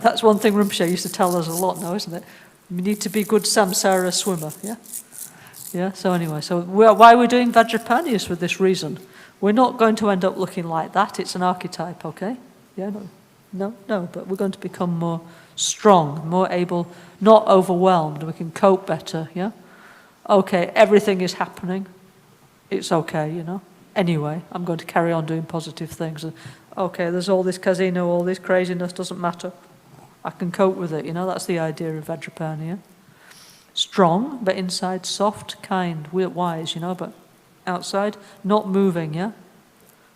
That's one thing Rinpoche used to tell us a lot now, isn't it? We need to be good samsara swimmer, yeah? Yeah, so anyway, so why we're doing Vajrapani is for this reason. We're not going to end up looking like that. It's an archetype, okay? Yeah, no, but we're going to become more strong, more able, not overwhelmed. We can cope better, yeah? Okay, everything is happening. It's okay, you know? Anyway, I'm going to carry on doing positive things. Okay, there's all this casino, all this craziness, doesn't matter. I can cope with it, you know, that's the idea of Vajrapani, yeah? Strong, but inside soft, kind, wise, you know, but outside, not moving, yeah?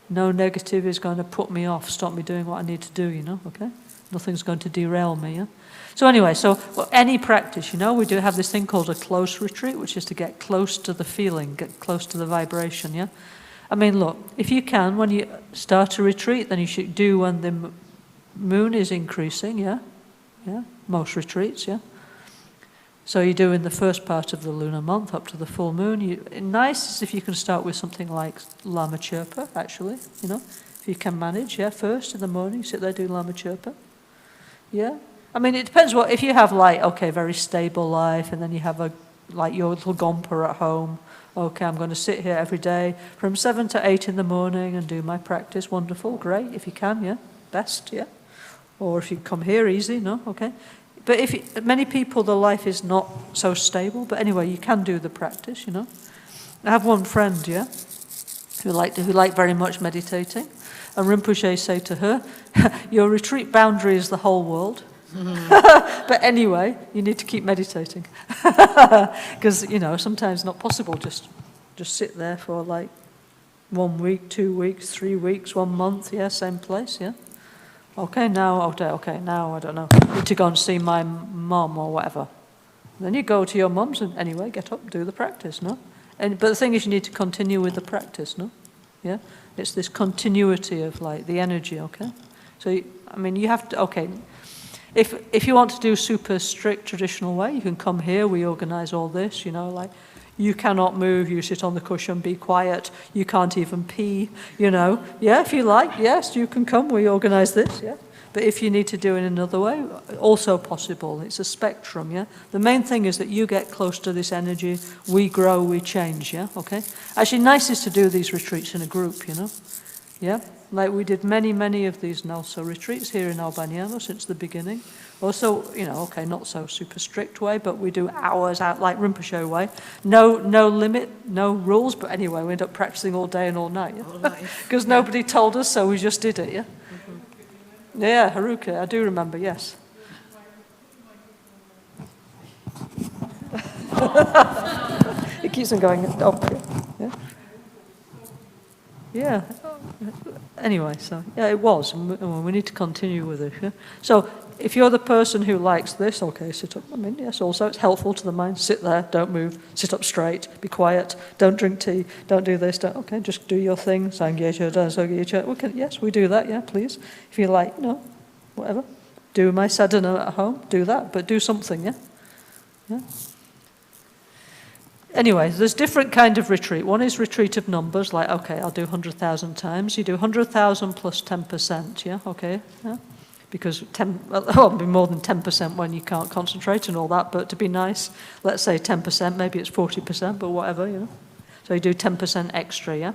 No negative is going to put me off, stop me doing what I need to do, you know, okay? Nothing's going to derail me, yeah? So anyway, any practice, you know, we do have this thing called a close retreat, which is to get close to the feeling, get close to the vibration, yeah? I mean, look, if you can, when you start a retreat, then you should do when the moon is increasing, yeah? Yeah, most retreats, yeah? So you do in the first part of the lunar month up to the full moon. Nice is if you can start with something like Lama Chirpa, actually, you know? If you can manage, yeah, first in the morning, sit there, do Lama Chirpa. Yeah? I mean, it depends if you have like, okay, very stable life, and then you have like your little gompa at home. Okay, I'm going to sit here every day from 7 to 8 in the morning and do my practice. Wonderful, great, if you can, yeah, best, yeah. Or if you come here, easy, no, okay. But many people, their life is not so stable. But anyway, you can do the practice, you know. I have one friend, yeah, who liked very much meditating, and Rinpoche say to her, "Your retreat boundary is the whole world." But anyway, you need to keep meditating because you know sometimes not possible just sit there for like 1 week, 2 weeks, 3 weeks, 1 month, yeah, same place, yeah. Okay, now I don't know. Need to go and see my mum or whatever. Then you go to your mum's and anyway, get up, do the practice, no? But the thing is, you need to continue with the practice, no? Yeah, it's this continuity of like the energy, okay? So I mean, you have to, okay. If you want to do super strict traditional way, you can come here, we organize all this, you know, like you cannot move, you sit on the cushion, be quiet, you can't even pee, you know. Yeah, if you like, yes, you can come, we organize this, yeah. But if you need to do it another way, also possible. It's a spectrum, yeah. The main thing is that you get close to this energy, we grow, we change, yeah, okay. Actually, nice is to do these retreats in a group, you know. Yeah, like we did many of these NgalSo retreats here in Albagnano since the beginning. Also, you know, okay, not so super strict way, but we do hours out like Rinpoche way. No limit, no rules, but anyway, we end up practicing all day and all night. Because nobody told us, so we just did it, yeah? Mm-hmm. Yeah, Haruka, I do remember, yes. It keeps on going up, yeah? Yeah. Anyway, so yeah, it was, and we need to continue with it. Yeah? So if you're the person who likes this, okay, sit up. I mean, yes, also it's helpful to the mind. Sit there, don't move, sit up straight, be quiet, don't drink tea, don't do this, okay, just do your thing. Yes, we do that, yeah, please. If you like, no, whatever. Do my sadhana at home, do that, but do something, yeah? Yeah. Anyway, there's different kind of retreat. One is retreat of numbers, like, okay, I'll do 100,000 times. You do 100,000 plus 10%, yeah, okay, yeah. Because it'll be more than 10% when you can't concentrate and all that, but to be nice, let's say 10%, maybe it's 40%, but whatever, you know. So you do 10% extra, yeah.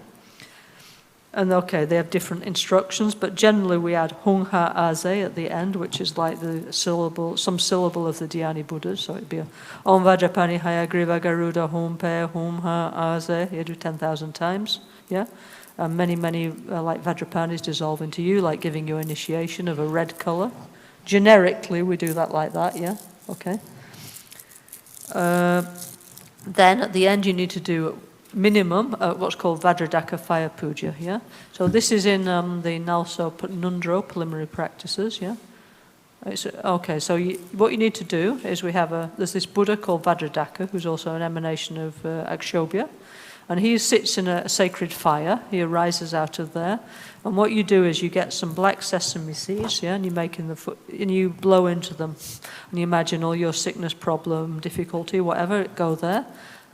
And okay, they have different instructions, but generally we add hung ha aze at the end, which is like the syllable, some syllable of the Dhyani Buddhas. So it'd be a Om Vajrapani Hayagriva Garuda Hum Pe Hum Ha Aze. You do 10,000 times, yeah? And many, like Vajrapanis dissolve into you, like giving you initiation of a red color. Generically, we do that like that, yeah? Okay. Then at the end, you need to do minimum what's called Vajradaka Fire Puja, yeah? So this is in the NgalSo Nundro preliminary practices, yeah? Okay, so what you need to do is there's this Buddha called Vajradaka, who's also an emanation of Akshobhya, and he sits in a sacred fire. He arises out of there, and what you do is you get some black sesame seeds, yeah, and you blow into them, and you imagine all your sickness, problem, difficulty, whatever, go there.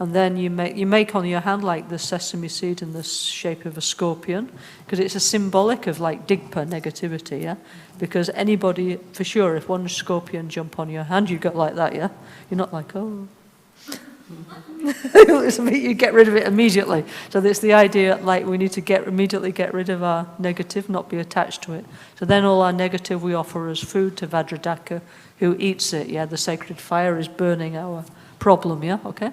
And then you make on your hand like the sesame seed in the shape of a scorpion, because it's a symbolic of like digpa, negativity, yeah? Because anybody, for sure, if one scorpion jump on your hand, you go like that, yeah? You're not like, oh. You get rid of it immediately. So there's the idea, like we need to immediately get rid of our negative, not be attached to it. So then all our negative we offer as food to Vajradaka, who eats it, yeah? The sacred fire is burning our problem, yeah? Okay?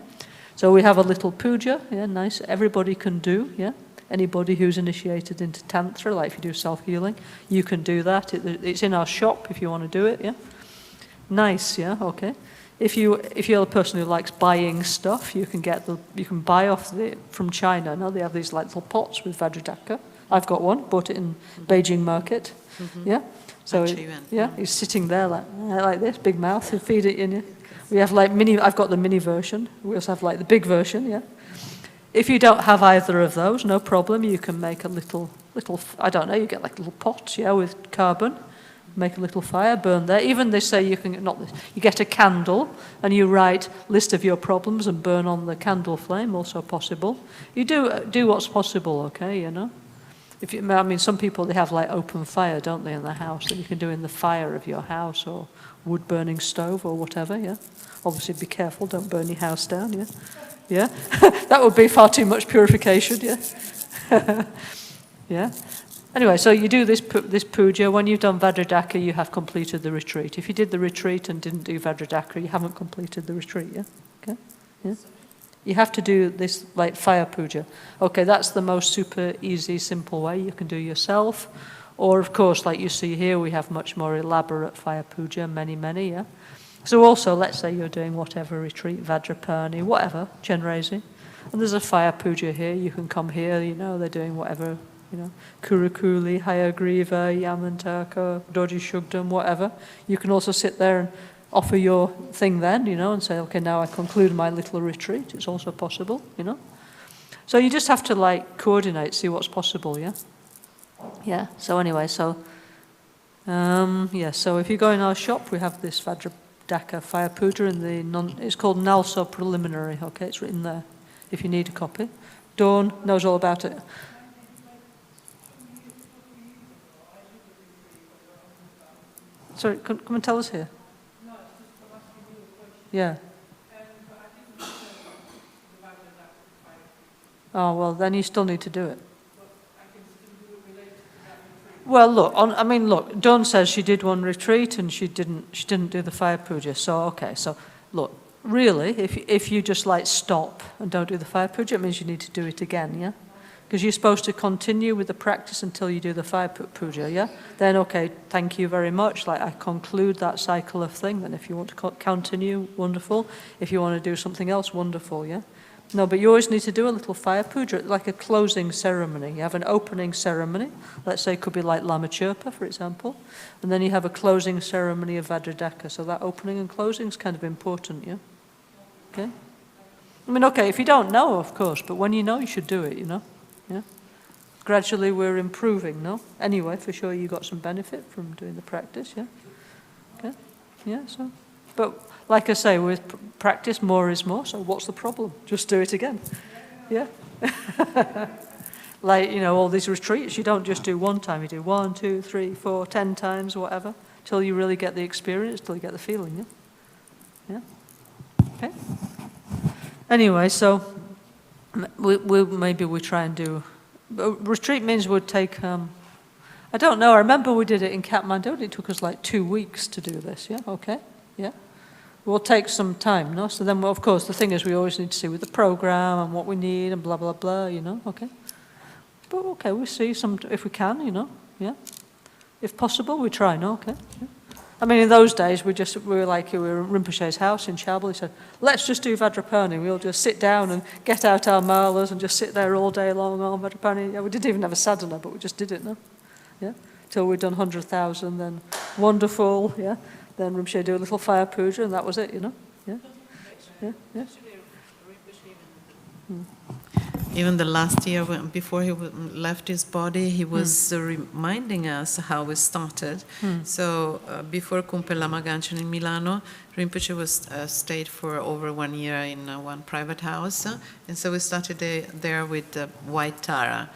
So we have a little puja, yeah, nice. Everybody can do, yeah. Anybody who's initiated into Tantra, like if you do self-healing, you can do that. It's in our shop if you want to do it, yeah. Nice, yeah, okay. If you're a person who likes buying stuff, you can buy from China. Now they have these like little pots with Vajradaka. I've got one, bought it in Beijing market, yeah. So he's sitting there like this, big mouth, and feed it in you. We have like I've got the mini version. We also have like the big version, yeah. If you don't have either of those, no problem. You can make a little, I don't know, you get like little pots, yeah, with carbon. Make a little fire, burn there. Even they say you get a candle and you write list of your problems and burn on the candle flame, also possible. You do what's possible, okay, you know. Some people, they have like open fire, don't they, in their house, that you can do in the fire of your house or wood-burning stove or whatever, yeah? Obviously be careful, don't burn your house down, yeah? Yeah? That would be far too much purification, yeah? Yeah? Anyway, so you do this puja. When you've done Vajradaka, you have completed the retreat. If you did the retreat and didn't do Vajradaka, you haven't completed the retreat, yeah? Okay? Yeah? You have to do this like fire puja. Okay, that's the most super easy, simple way you can do yourself. Or, of course, like you see here, we have much more elaborate fire puja, many, yeah? So also, let's say you're doing whatever retreat, Vajrapani, whatever, Chenrezi, and there's a fire puja here, you can come here, you know, they're doing whatever, you know, Kurukuli, Hayagriva, Yamantaka, Doji Shugdam, whatever. You can also sit there and offer your thing then, you know, and say, okay, now I conclude my little retreat. It's also possible, you know. So you just have to, like, coordinate, see what's possible, yeah? Yeah, so anyway, so if you go in our shop, we have this Vajradaka Fire Puja it's called NgalSo Preliminary, okay, it's written there, if you need a copy. Dawn knows all about it. Sorry, come and tell us here. Yeah. Oh, well, then you still need to do it. Well, look, Dawn says she did one retreat and she didn't do the fire puja. So, okay, so look, really, if you just like stop and don't do the fire puja, it means you need to do it again, yeah? Because you're supposed to continue with the practice until you do the fire puja, yeah? Then, okay, thank you very much. Like, I conclude that cycle of thing. Then if you want to continue, wonderful. If you want to do something else, wonderful, yeah? No, but you always need to do a little fire puja, like a closing ceremony. You have an opening ceremony. Let's say it could be like Lama Chirpa, for example. And then you have a closing ceremony of Vajradaka. So that opening and closing is kind of important, yeah? Okay? I mean, okay, if you don't know, of course, but when you know, you should do it, you know? Yeah. Gradually we're improving, no? Anyway, for sure you got some benefit from doing the practice, yeah? Okay? Yeah, so. But like I say, with practice, more is more, so what's the problem? Just do it again. Yeah? Like, you know, all these retreats, you don't just do one time, you do 1, 2, 3, 4, 10 times, whatever, till you really get the experience, till you get the feeling, yeah? Yeah? Okay? Anyway, so maybe we try and do retreat means we'd take, I don't know, I remember we did it in Kathmandu, and it took us like 2 weeks to do this, yeah, okay, yeah. We'll take some time, no? So then, well, of course, the thing is we always need to see with the program and what we need and blah, blah, blah, you know, okay. But okay, we see some, if we can, you know, yeah. If possible, we try, no, okay. Yeah. I mean, in those days, we were at Rinpoche's house in Chabal. He said, let's just do Vajrapani. We'll just sit down and get out our malas and just sit there all day long on Vajrapani. Yeah, we didn't even have a sadhana, but we just did it, no? Yeah, till we'd done 100,000, then wonderful, yeah. Then Rinpoche do a little fire puja, and that was it, you know? Yeah, yeah, yeah. Even the last year, before he left his body, he was reminding us how we started. So before Kumpe Lama Gangchen in Milano, Rinpoche was stayed for over 1 year in one private house. And so we started there with white Tara.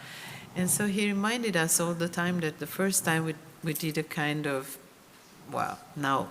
And so he reminded us all the time that the first time we did a kind of, well, now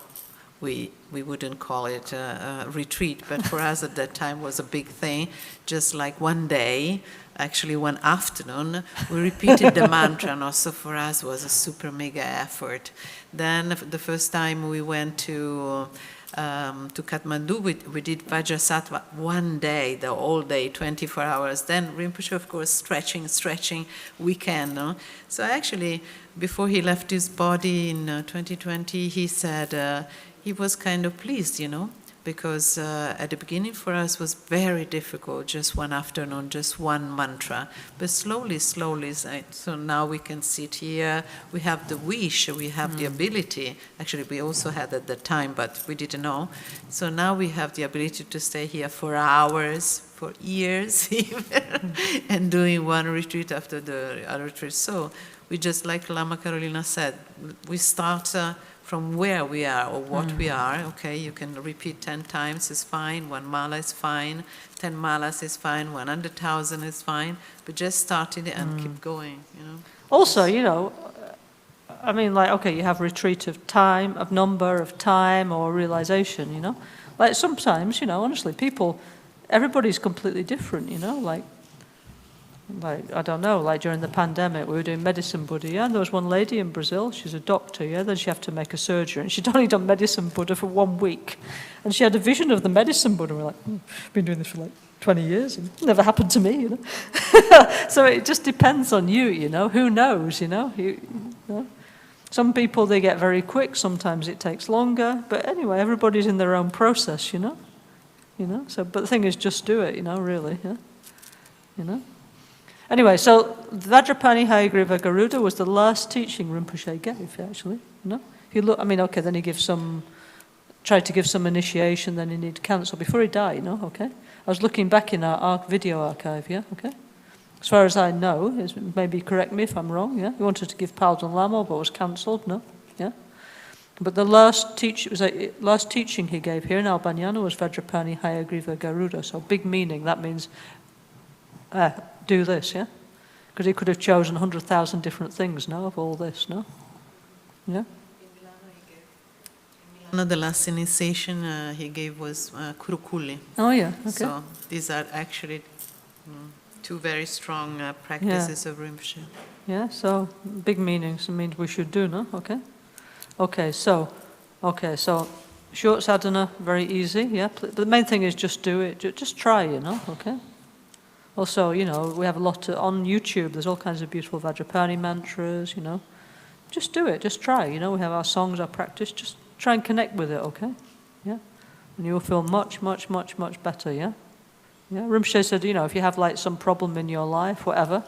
we wouldn't call it a retreat, but for us at that time was a big thing. Just like one day, actually one afternoon, we repeated the mantra, and also for us was a super mega effort. Then the first time we went to Kathmandu, we did Vajrasattva one day, the whole day, 24 hours. Then Rinpoche, of course, stretching weekend. No? So actually, before he left his body in 2020, he said he was kind of pleased, you know, because at the beginning for us was very difficult, just one afternoon, just one mantra. But slowly, so now we can sit here, we have the wish, we have the ability. Actually, we also had at that time, but we didn't know. So now we have the ability to stay here for hours, for years even, and doing one retreat after the other retreat. So we just, like Lama Caroline said, we start from where we are or what we are. Okay, you can repeat 10 times is fine, 1 mala is fine, 10 malas is fine, 100,000 is fine, but just start it and keep going, you know. Also, you know, I mean, like, okay, you have retreat of time, of number, of time, or realization, you know. Like sometimes, you know, honestly, everybody's completely different, you know, like, I don't know, like during the pandemic, we were doing medicine Buddha, yeah, and there was one lady in Brazil, she's a doctor, yeah, then she had to make a surgery, and she'd only done medicine Buddha for 1 week, and she had a vision of the medicine Buddha, and we're like, I've been doing this for like 20 years, and it never happened to me, you know. So it just depends on you, you know, who knows, you know. You know? Some people, they get very quick, sometimes it takes longer, but anyway, everybody's in their own process, you know. So, but the thing is, just do it, you know, really, yeah, you know. Anyway, so Vajrapani Hayagriva Garuda was the last teaching Rinpoche gave, actually. You know? If you look, I mean, okay, then he tried to give some initiation, then he needed to cancel before he died, you know, okay? I was looking back in our video archive, yeah, okay? As far as I know, maybe correct me if I'm wrong, yeah? He wanted to give Palden Lama, but was cancelled, no? Yeah? But the last teaching he gave here in Albagnano was Vajrapani Hayagriva Garuda, so big meaning, that means do this, yeah? Because he could have chosen 100,000 different things, no, of all this, no? Yeah? One of the last initiation he gave was Kurukuli. Oh, yeah, okay. So these are actually 2 very strong practices of Rinpoche. Yeah, so big meanings, it means we should do, no? Okay? Okay, so short sadhana, very easy, yeah? The main thing is just do it, just try, you know, okay? Also, you know, we have a lot on YouTube, there's all kinds of beautiful Vajrapani mantras, you know. Just do it, just try, you know, we have our songs, our practice, just try and connect with it, okay? Yeah? And you will feel much, much, much, much better, yeah? Yeah, Rinpoche said, you know, if you have like some problem in your life, whatever,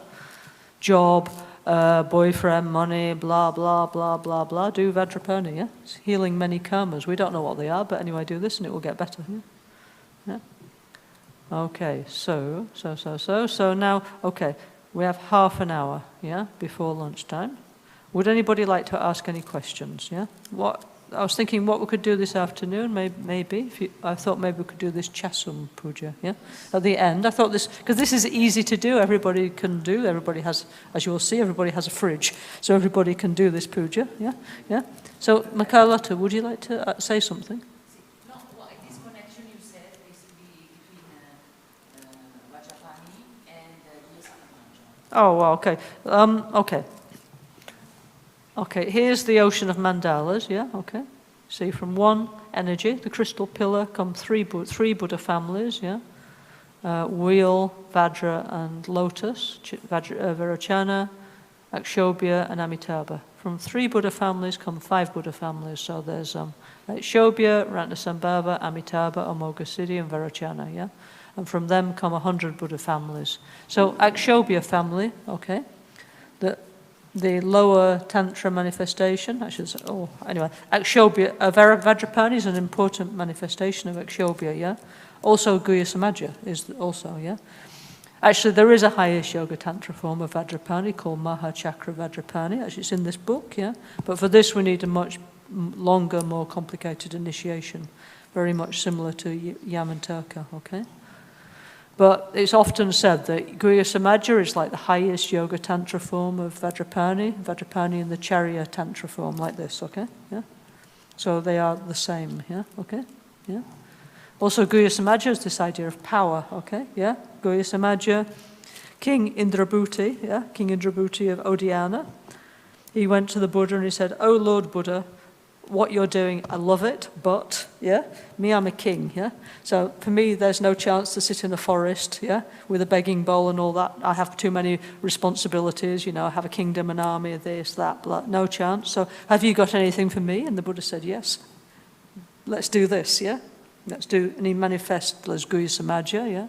job, boyfriend, money, blah, blah, blah, blah, blah, do Vajrapani, yeah? It's healing many karmas. We don't know what they are, but anyway, do this and it will get better, yeah? Yeah? Okay, so now, okay, we have half an hour, yeah, before lunchtime. Would anybody like to ask any questions, yeah? I was thinking what we could do this afternoon, maybe. I thought maybe we could do this Chasum puja, yeah? At the end, I thought this, because this is easy to do, everybody can do, everybody has, as you will see, everybody has a fridge, so everybody can do this puja, yeah? Yeah? So, Makalata, would you like to say something? Oh, well, okay. Okay. Okay, here's the ocean of mandalas, yeah, okay. See, from one energy, the crystal pillar, come three Buddha families, yeah. Wheel, Vajra, and Lotus, Virachana, Akshobhya, and Amitabha. From 3 Buddha families come 5 Buddha families. So there's Akshobhya, Ratnasambhava, Amitabha, Amoghasiddhi, and Virachana, yeah? And from them come 100 Buddha families. So Akshobhya family, okay, the lower Tantra manifestation, anyway, Akshobhya, Vajrapani is an important manifestation of Akshobhya, yeah? Also Guhya Samaja is also, yeah? Actually, there is a highest yoga tantra form of Vajrapani called Maha Chakra Vajrapani. Actually, it's in this book, yeah? But for this, we need a much longer, more complicated initiation, very much similar to Yamantaka, okay? But it's often said that Guhya Samaja is like the highest yoga tantra form of Vajrapani in the Charya tantra form, like this, okay? Yeah? So they are the same, yeah? Okay? Yeah? Also, Guhya Samaja is this idea of power, okay? Yeah? Guhya Samaja, King Indrabhuti, yeah? King Indrabhuti of Odiyana. He went to the Buddha and he said, "Oh, Lord Buddha, what you're doing, I love it, but, yeah, me, I'm a king, yeah? So for me, there's no chance to sit in a forest, yeah, with a begging bowl and all that. I have too many responsibilities, you know, I have a kingdom, an army, this, that, blah, no chance. So have you got anything for me?" And the Buddha said, "Yes, let's do this, yeah? Let's do," and he manifests as Guhya Samaja, yeah?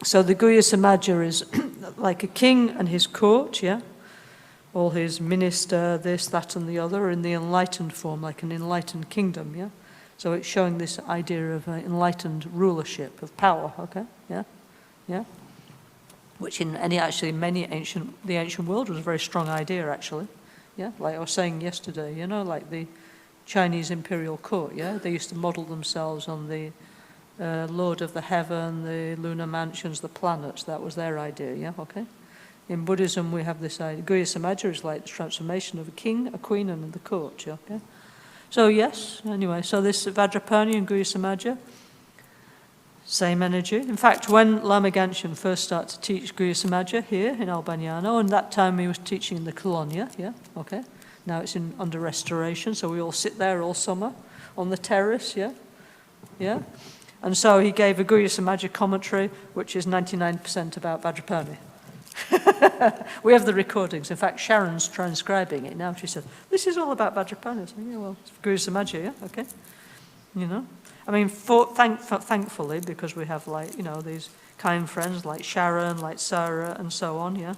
So the Guhya Samaja is like a king and his court, yeah? All his minister, this, that, and the other, are in the enlightened form, like an enlightened kingdom, yeah? So it's showing this idea of enlightened rulership, of power, okay? Yeah? Yeah? Which in the ancient world was a very strong idea, actually. Yeah? Like I was saying yesterday, you know, like the Chinese imperial court, yeah? They used to model themselves on the Lord of the Heaven, the lunar mansions, the planets. That was their idea, yeah? Okay? In Buddhism, we have this idea. Guhya Samaja is like the transformation of a king, a queen, and the court, yeah? Okay? So yes, anyway, so this Vajrapani and Guhya Samaja, same energy. In fact, when Lama Gangchen first started to teach Guhya Samaja here in Albagnano, and that time he was teaching in the Colonia, yeah? Okay? Now it's under restoration, so we all sit there all summer on the terrace, yeah? Yeah? And so he gave a Guhya Samaja commentary, which is 99% about Vajrapani. We have the recordings. In fact, Sharon's transcribing it now. She said, "This is all about Vajrapani." I said, "Yeah, well, it's Guhya Samaja, yeah, okay." You know? I mean, thankfully, because we have, like, you know, these kind friends like Sharon, like Sarah, and so on, yeah?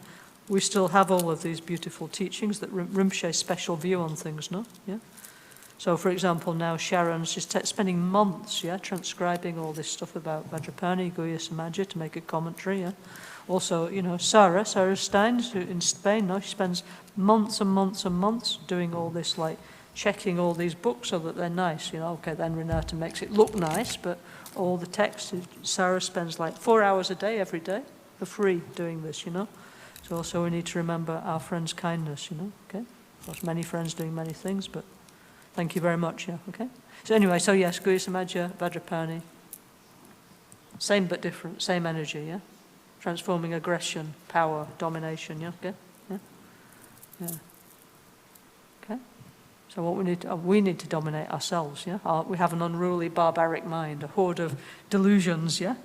We still have all of these beautiful teachings that Rinpoche's special view on things, no? Yeah? So, for example, now Sharon's just spending months, yeah, transcribing all this stuff about Vajrapani, Guhya Samaja to make a commentary, yeah? Also, you know, Sarah Stein in Spain, no, she spends months and months and months doing all this, like, checking all these books so that they're nice, you know? Okay, then Renata makes it look nice, but all the text, Sarah spends like 4 hours a day, every day, for free doing this, you know? So also we need to remember our friends' kindness, you know, okay? Of course, many friends doing many things, but thank you very much, yeah, okay? So anyway, so yes, Guhya Samaja, Vajrapani, same but different, same energy, yeah? Transforming aggression, power, domination, yeah, okay? Yeah? Yeah. Okay? So what we need to dominate ourselves, yeah? We have an unruly, barbaric mind, a horde of delusions, yeah?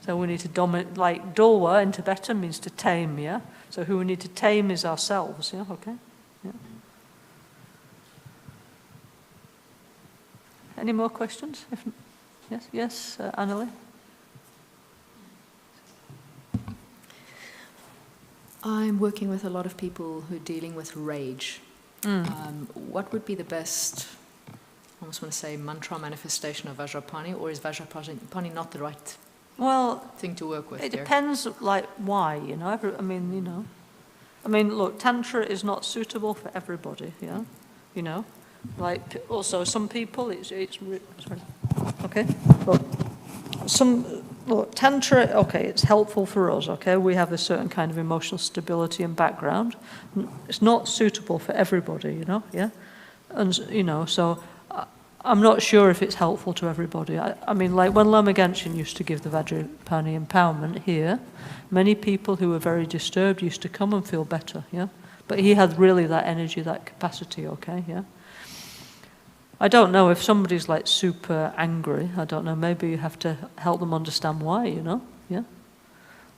So we need to dominate, like Dolwa in Tibetan means to tame, yeah? So who we need to tame is ourselves, yeah? Okay? Yeah. Any more questions? Yes, Annalie? I'm working with a lot of people who are dealing with rage. What would be the best, I almost want to say, mantra manifestation of Vajrapani, or is Vajrapani not the right thing to work with? It depends, like, why, you know. Look, Tantra is not suitable for everybody, yeah, you know. Like, also, some people, sorry, okay, look, Tantra, okay, it's helpful for us, okay, we have a certain kind of emotional stability and background. It's not suitable for everybody, you know, yeah, and, you know, so I'm not sure if it's helpful to everybody. I mean, like when Lama Gangchen used to give the Vajrapani empowerment here, many people who were very disturbed used to come and feel better, yeah? But he had really that energy, that capacity, okay, yeah? I don't know if somebody's like super angry, I don't know, maybe you have to help them understand why, you know, yeah?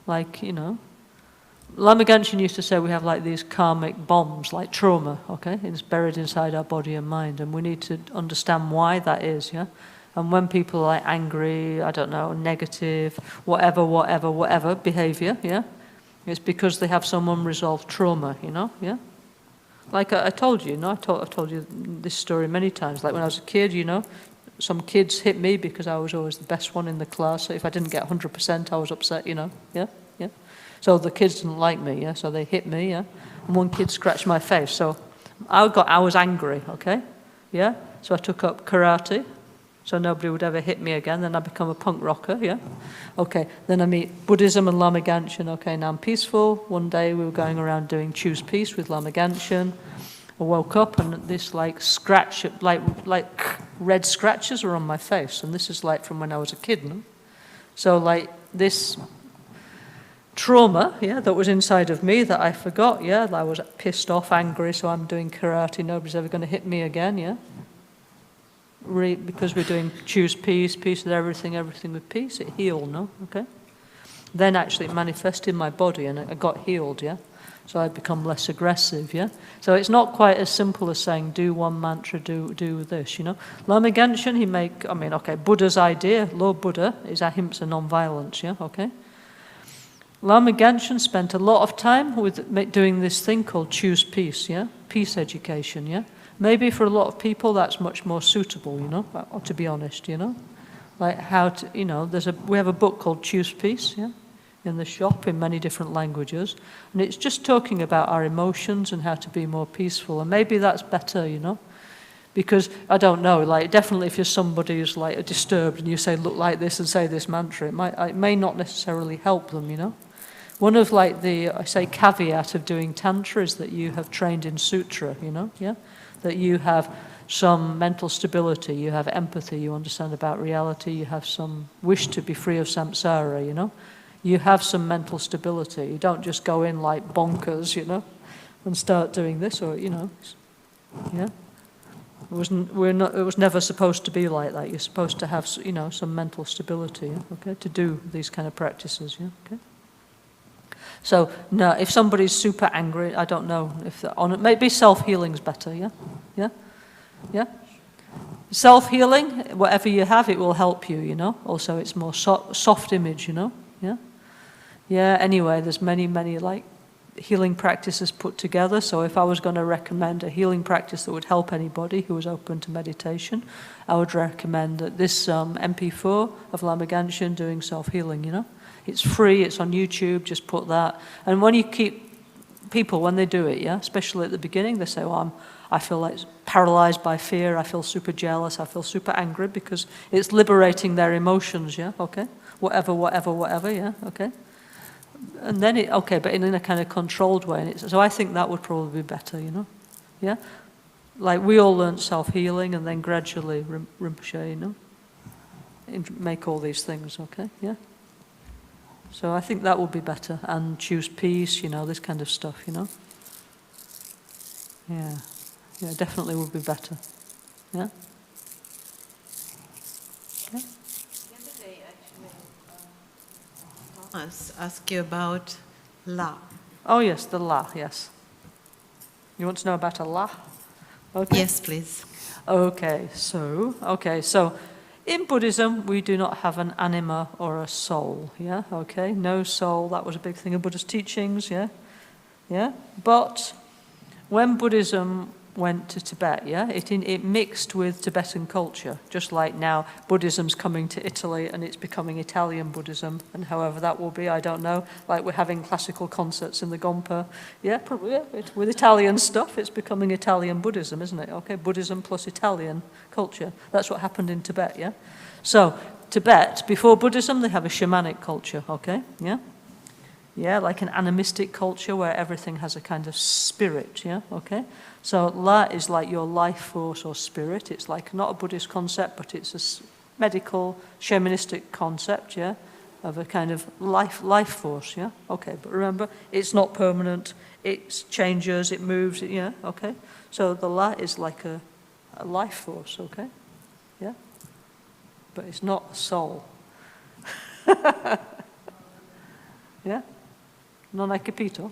Like, you know, Lama Gangchen used to say we have like these karmic bombs, like trauma, okay? It's buried inside our body and mind, and we need to understand why that is, yeah? And when people are like angry, I don't know, negative, whatever behavior, yeah? It's because they have some unresolved trauma, you know, yeah? Like I told you, you know, I've told you this story many times. Like when I was a kid, you know, some kids hit me because I was always the best one in the class. So if I didn't get 100%, I was upset, you know, yeah, yeah? So the kids didn't like me, yeah, so they hit me, yeah? And one kid scratched my face, so I was angry, okay? Yeah? So I took up karate, so nobody would ever hit me again, then I become a punk rocker, yeah? Okay, then I meet Buddhism and Lama Gangchen, okay, now I'm peaceful. One day we were going around doing choose peace with Lama Gangchen. I woke up and this like scratch, like red scratches were on my face, and this is like from when I was a kid, no? So like this trauma, yeah, that was inside of me that I forgot, yeah, I was pissed off, angry, so I'm doing karate, nobody's ever going to hit me again, yeah? Because we're doing choose peace, peace with everything, everything with peace, it healed, no? Okay? Then actually it manifested in my body and I got healed, yeah? So I'd become less aggressive, yeah? So it's not quite as simple as saying, do one mantra, do this, you know? Lama Gangchen, Buddha's idea, Lord Buddha, is ahimsa, non-violence, yeah? Okay? Lama Gangchen spent a lot of time with doing this thing called choose peace, yeah? Peace education, yeah? Maybe for a lot of people that's much more suitable, you know, to be honest, you know? Like how to, you know, we have a book called Choose Peace, yeah? In the shop in many different languages. And it's just talking about our emotions and how to be more peaceful. And maybe that's better, you know? Because, I don't know, like definitely if you're somebody who's like disturbed and you say, look like this and say this mantra, it may not necessarily help them, you know? One of like the, I say, caveat of doing Tantra is that you have trained in sutra, you know, yeah? That you have some mental stability, you have empathy, you understand about reality, you have some wish to be free of samsara, you know? You have some mental stability. You don't just go in like bonkers, you know, and start doing this, or, you know, yeah? It was never supposed to be like that. You're supposed to have, you know, some mental stability, yeah? Okay, to do these kind of practices, yeah, okay? So, no, if somebody's super angry, I don't know if they're on it. Maybe self-healing's better, yeah? Yeah? Yeah? Self-healing, whatever you have, it will help you, you know? Also, it's more soft image, you know? Yeah? Yeah, anyway, there's many, like, healing practices put together. So if I was going to recommend a healing practice that would help anybody who was open to meditation, I would recommend that this MP4 of Lama Gangchen doing self-healing, you know? It's free, it's on YouTube, just put that. And when you keep people, when they do it, yeah, especially at the beginning, they say, well, I feel like paralyzed by fear, I feel super jealous, I feel super angry, because it's liberating their emotions, yeah, okay? Whatever, yeah, okay? And then but in a kind of controlled way. So I think that would probably be better, you know? Yeah? Like we all learned self-healing and then gradually Rinpoche, you know? Make all these things, okay? Yeah? So I think that would be better. And choose peace, you know, this kind of stuff, you know? Yeah. Yeah, definitely would be better. Yeah? Okay? The other day, actually, Thomas asked you about La. Oh, yes, the La, yes. You want to know about a La? Okay. Yes, please. Okay, so in Buddhism, we do not have an anima or a soul, yeah? Okay, no soul, that was a big thing in Buddha's teachings, yeah? Yeah? But when Buddhism went to Tibet, yeah, it mixed with Tibetan culture, just like now Buddhism's coming to Italy and it's becoming Italian Buddhism, and however that will be, I don't know, like we're having classical concerts in the Gompa, yeah, probably, yeah, with Italian stuff, it's becoming Italian Buddhism, isn't it? Okay, Buddhism plus Italian culture, that's what happened in Tibet, yeah? So, Tibet, before Buddhism, they have a shamanic culture, okay, yeah? Yeah, like an animistic culture where everything has a kind of spirit, yeah, okay? So La is like your life force or spirit. It's like not a Buddhist concept, but it's a medical, shamanistic concept, yeah, of a kind of life force, yeah? Okay, but remember, it's not permanent, it changes, it moves, yeah, okay? So the La is like a life force, okay? Yeah? But it's not a soul. Yeah? Non hai capito?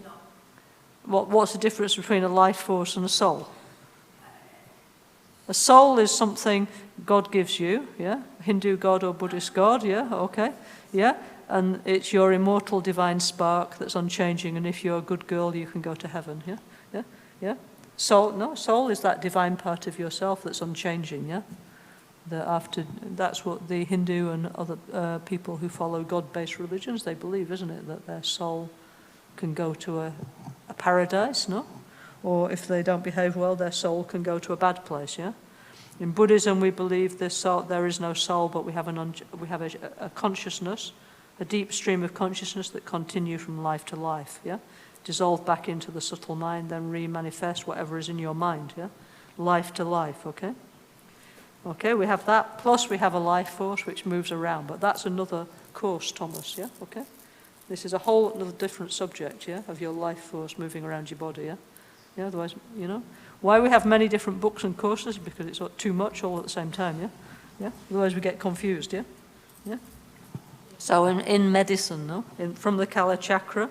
What's the difference between a life force and a soul? A soul is something God gives you, yeah? Hindu God or Buddhist God, yeah? Okay, yeah? And it's your immortal divine spark that's unchanging, and if you're a good girl, you can go to heaven, yeah? Yeah? Yeah? Soul is that divine part of yourself that's unchanging, yeah? That's what the Hindu and other people who follow God-based religions, they believe, isn't it? That their soul can go to a paradise, no? Or if they don't behave well, their soul can go to a bad place, yeah? In Buddhism, we believe there is no soul, but we have a consciousness, a deep stream of consciousness that continue from life to life, yeah? Dissolve back into the subtle mind, then re-manifest whatever is in your mind, yeah? Life to life, okay? Okay, we have that, plus we have a life force which moves around, but that's another course, Thomas, yeah? Okay? This is a whole another different subject, yeah, of your life force moving around your body, yeah? Yeah, otherwise, you know. Why we have many different books and courses? Because it's too much all at the same time, yeah? Yeah? Otherwise we get confused, yeah? Yeah? So in medicine, no? From the Kala chakra,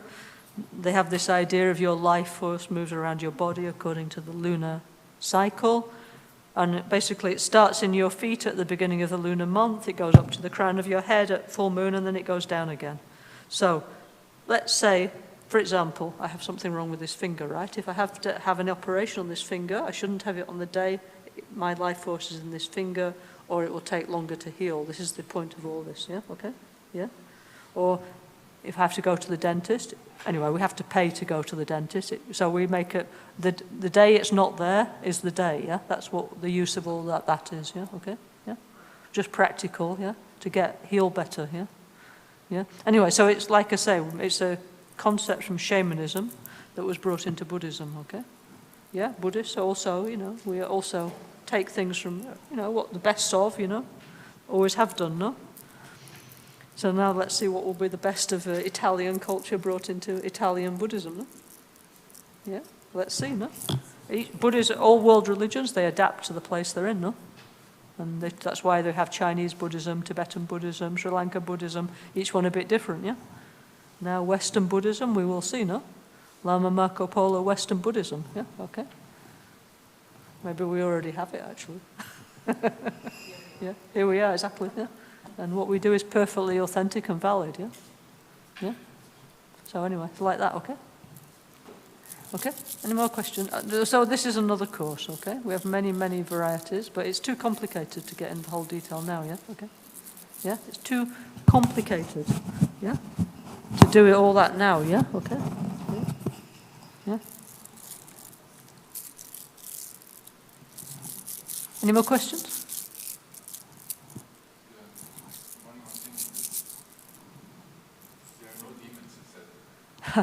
they have this idea of your life force moves around your body according to the lunar cycle. And basically it starts in your feet at the beginning of the lunar month, it goes up to the crown of your head at full moon, and then it goes down again. So let's say, for example, I have something wrong with this finger, right? If I have to have an operation on this finger, I shouldn't have it on the day my life force is in this finger, or it will take longer to heal. This is the point of all this, yeah? Okay? Yeah? Or if I have to go to the dentist, anyway, we have to pay to go to the dentist. So we make it, the day it's not there is the day, yeah? That's what the use of all that is, yeah? Okay? Yeah? Just practical, yeah? To heal better, yeah? Yeah? Anyway, so it's like I say, it's a concept from shamanism that was brought into Buddhism, okay? Yeah? Buddhists also, you know, we also take things from, you know, what the best of, you know? Always have done, no? So now let's see what will be the best of Italian culture brought into Italian Buddhism, no? Yeah, let's see, no? Buddhism, all world religions, they adapt to the place they're in, no? And that's why they have Chinese Buddhism, Tibetan Buddhism, Sri Lanka Buddhism, each one a bit different, yeah? Now Western Buddhism, we will see, no? Lama Marco Polo Western Buddhism, yeah, okay? Maybe we already have it, actually. Yeah, here we are, exactly, yeah? And what we do is perfectly authentic and valid, yeah? Yeah? So anyway, it's like that, okay? Okay? Any more questions? So this is another course, okay? We have many, many varieties, but it's too complicated to get into the whole detail now, yeah? Okay? Yeah? It's too complicated, yeah? To do it all that now, yeah? Okay? Yeah? Yeah? Any more questions? So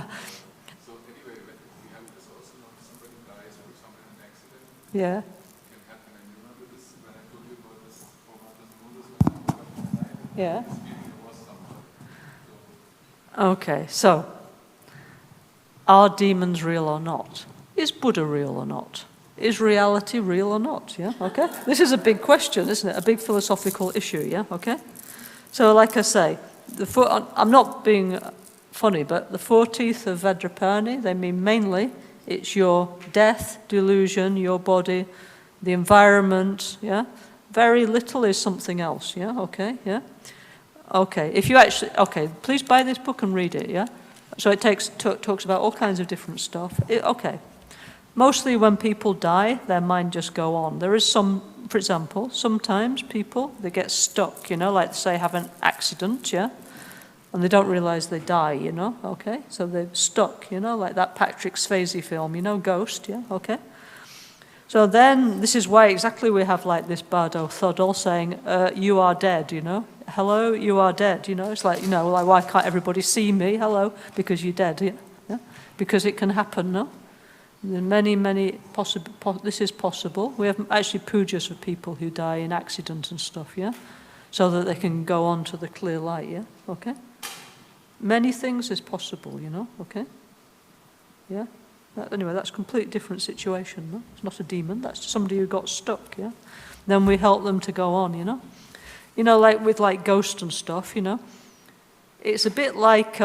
anyway, we have this also when somebody dies, for example, in an accident. Yeah. It can happen. And you remember this when I told you about this Buddhism? Yeah. This feeling there was someone. Okay, so are demons real or not? Is Buddha real or not? Is reality real or not? Yeah, okay? This is a big question, isn't it? A big philosophical issue, yeah, okay? So like I say, I'm not being funny, but the 4 teeth of Vajrapani, they mean mainly it's your death, delusion, your body, the environment, yeah? Very little is something else, yeah? Okay, yeah? Okay, if you actually, okay, please buy this book and read it, yeah? So it talks about all kinds of different stuff. Okay. Mostly when people die, their mind just go on. There is some, for example, sometimes people, they get stuck, you know, like say have an accident, yeah? And they don't realize they die, you know, okay? So they're stuck, you know, like that Patrick Swayze film, you know, Ghost, yeah, okay? So then, this is why exactly we have like this Bardo Thodol saying, you are dead, you know? hello, you are dead, you know. It's like, you know, like, why can't everybody see me? Hello, because you're dead, yeah? Yeah? Because it can happen, no? There are many this is possible. We have actually pujas for people who die in accident and stuff, yeah? So that they can go on to the clear light, yeah? Okay? Many things is possible, you know, okay? Yeah? Anyway, that's a completely different situation, no? It's not a demon, that's somebody who got stuck, yeah? Then we help them to go on, you know? You know, like with like ghosts and stuff, you know? It's a bit like,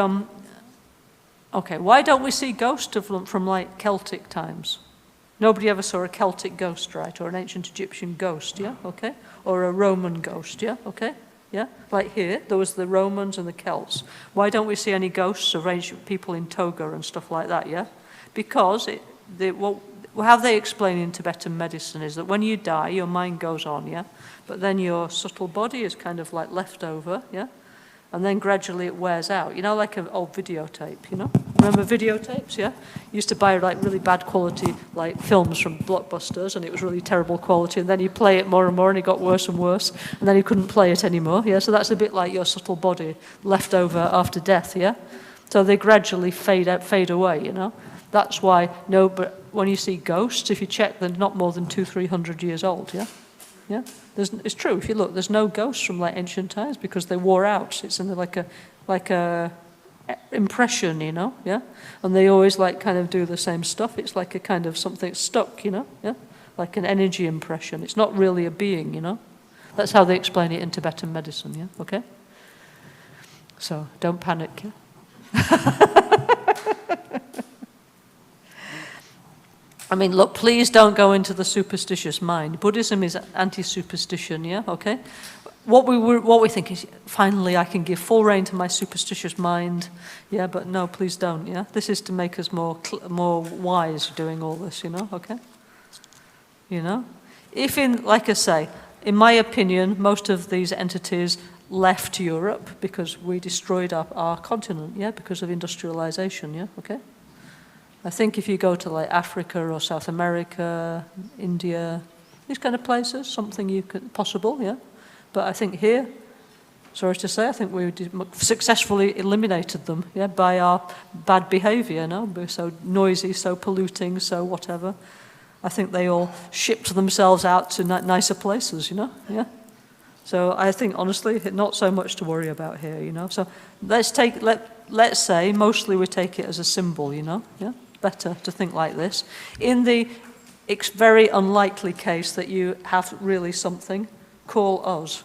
okay, why don't we see ghosts of them from like Celtic times? Nobody ever saw a Celtic ghost, right? Or an ancient Egyptian ghost, yeah? Okay? Or a Roman ghost, yeah? Okay? Yeah? Like here, there was the Romans and the Celts. Why don't we see any ghosts of ancient people in toga and stuff like that, yeah? Because how they explain in Tibetan medicine is that when you die, your mind goes on, yeah? But then your subtle body is kind of like left over, yeah? And then gradually it wears out. You know, like an old videotape, you know? Remember videotapes, yeah? You used to buy like really bad quality like films from Blockbusters and it was really terrible quality and then you play it more and more and it got worse and worse and then you couldn't play it anymore, yeah? So that's a bit like your subtle body left over after death, yeah? So they gradually fade away, you know? That's why, but when you see ghosts, if you check, they're not more than 200-300 years old, yeah? Yeah? It's true, if you look, there's no ghosts from like ancient times because they wore out. It's in like a impression, you know, yeah? And they always like kind of do the same stuff. It's like a kind of something stuck, you know, yeah? Like an energy impression. It's not really a being, you know? That's how they explain it in Tibetan medicine, yeah? Okay? So, don't panic, yeah? I mean, look, please don't go into the superstitious mind. Buddhism is anti-superstition, yeah, okay? What we think is, finally I can give full rein to my superstitious mind, yeah, but no, please don't, yeah? This is to make us more wise doing all this, you know, okay? You know? Like I say, in my opinion, most of these entities left Europe because we destroyed our continent, yeah, because of industrialization, yeah, okay? I think if you go to like Africa or South America, India, these kind of places, something possible, yeah. But I think here, sorry to say, I think we successfully eliminated them, yeah, by our bad behaviour, no? We're so noisy, so polluting, so whatever. I think they all shipped themselves out to nicer places, you know, yeah. So I think, honestly, not so much to worry about here, you know. So let's say, mostly we take it as a symbol, you know, yeah. Better to think like this. In the very unlikely case that you have really something, call us.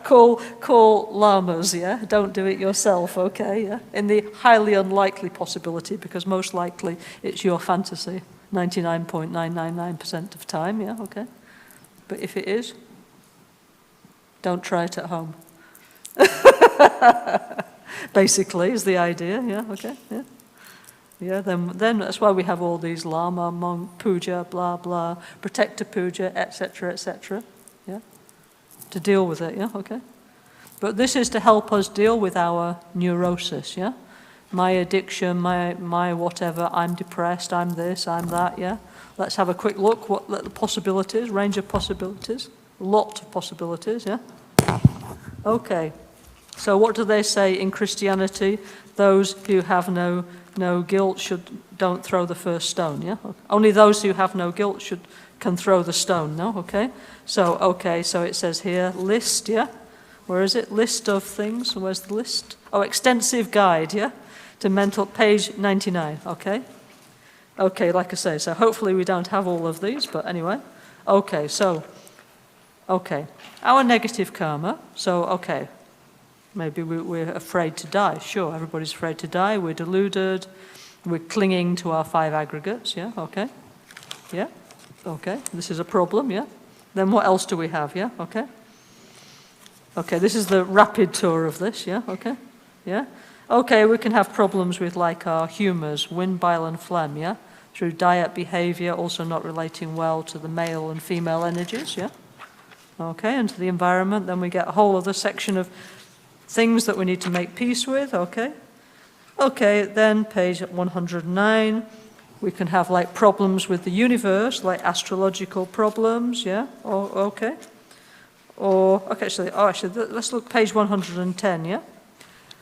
call lamas, yeah? Don't do it yourself, okay, yeah? In the highly unlikely possibility, because most likely it's your fantasy, 99.999% of time, yeah, okay? But if it is, don't try it at home. Basically, is the idea, yeah, okay, yeah. Yeah, then that's why we have all these lama, monk, puja, blah, blah, protector puja, etc., yeah, to deal with it, yeah, okay? But this is to help us deal with our neurosis, yeah? My addiction, my whatever, I'm depressed, I'm this, I'm that, yeah? Let's have a quick look, what the possibilities, range of possibilities, lot of possibilities, yeah? Okay, so what do they say in Christianity? Those who have no guilt don't throw the first stone, yeah? Only those who have no guilt can throw the stone, no? Okay? So it says here, list, yeah? Where is it? List of things. Where's the list? Oh, extensive guide, yeah? To mental, page 99, okay? Okay, like I say, so hopefully we don't have all of these, but anyway. Okay, our negative karma, maybe we're afraid to die. Sure, everybody's afraid to die. We're deluded. We're clinging to our 5 aggregates. Yeah, okay. Yeah, okay. This is a problem, yeah. Then what else do we have, yeah, okay. Okay, this is the rapid tour of this, yeah, okay. Yeah. Okay, we can have problems with like our humours, wind, bile and phlegm, yeah. Through diet behaviour, also not relating well to the male and female energies, yeah. Okay, and to the environment. Then we get a whole other section of things that we need to make peace with, okay? Okay, then page 109, we can have like problems with the universe, like astrological problems, yeah? Oh, okay. Or, okay, actually, let's look page 110, yeah?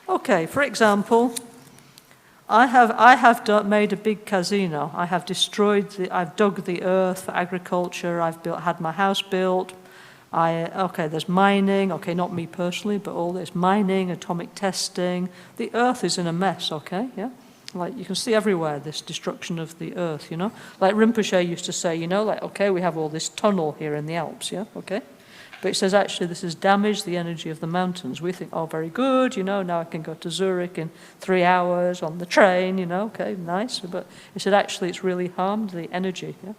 Okay, for example, I have made a big casino. I have I've dug the earth for agriculture. I've had my house built. There's mining. Okay, not me personally, but all this mining, atomic testing. The earth is in a mess. Okay, yeah. Like you can see everywhere this destruction of the earth. You know, like Rinpoche used to say. You know, like okay, we have all this tunnel here in the Alps. Yeah, okay. But it says actually this has damaged the energy of the mountains. We think, oh, very good, you know, now I can go to Zurich in 3 hours on the train, you know, okay, nice. But it said actually it's really harmed the energy, yeah,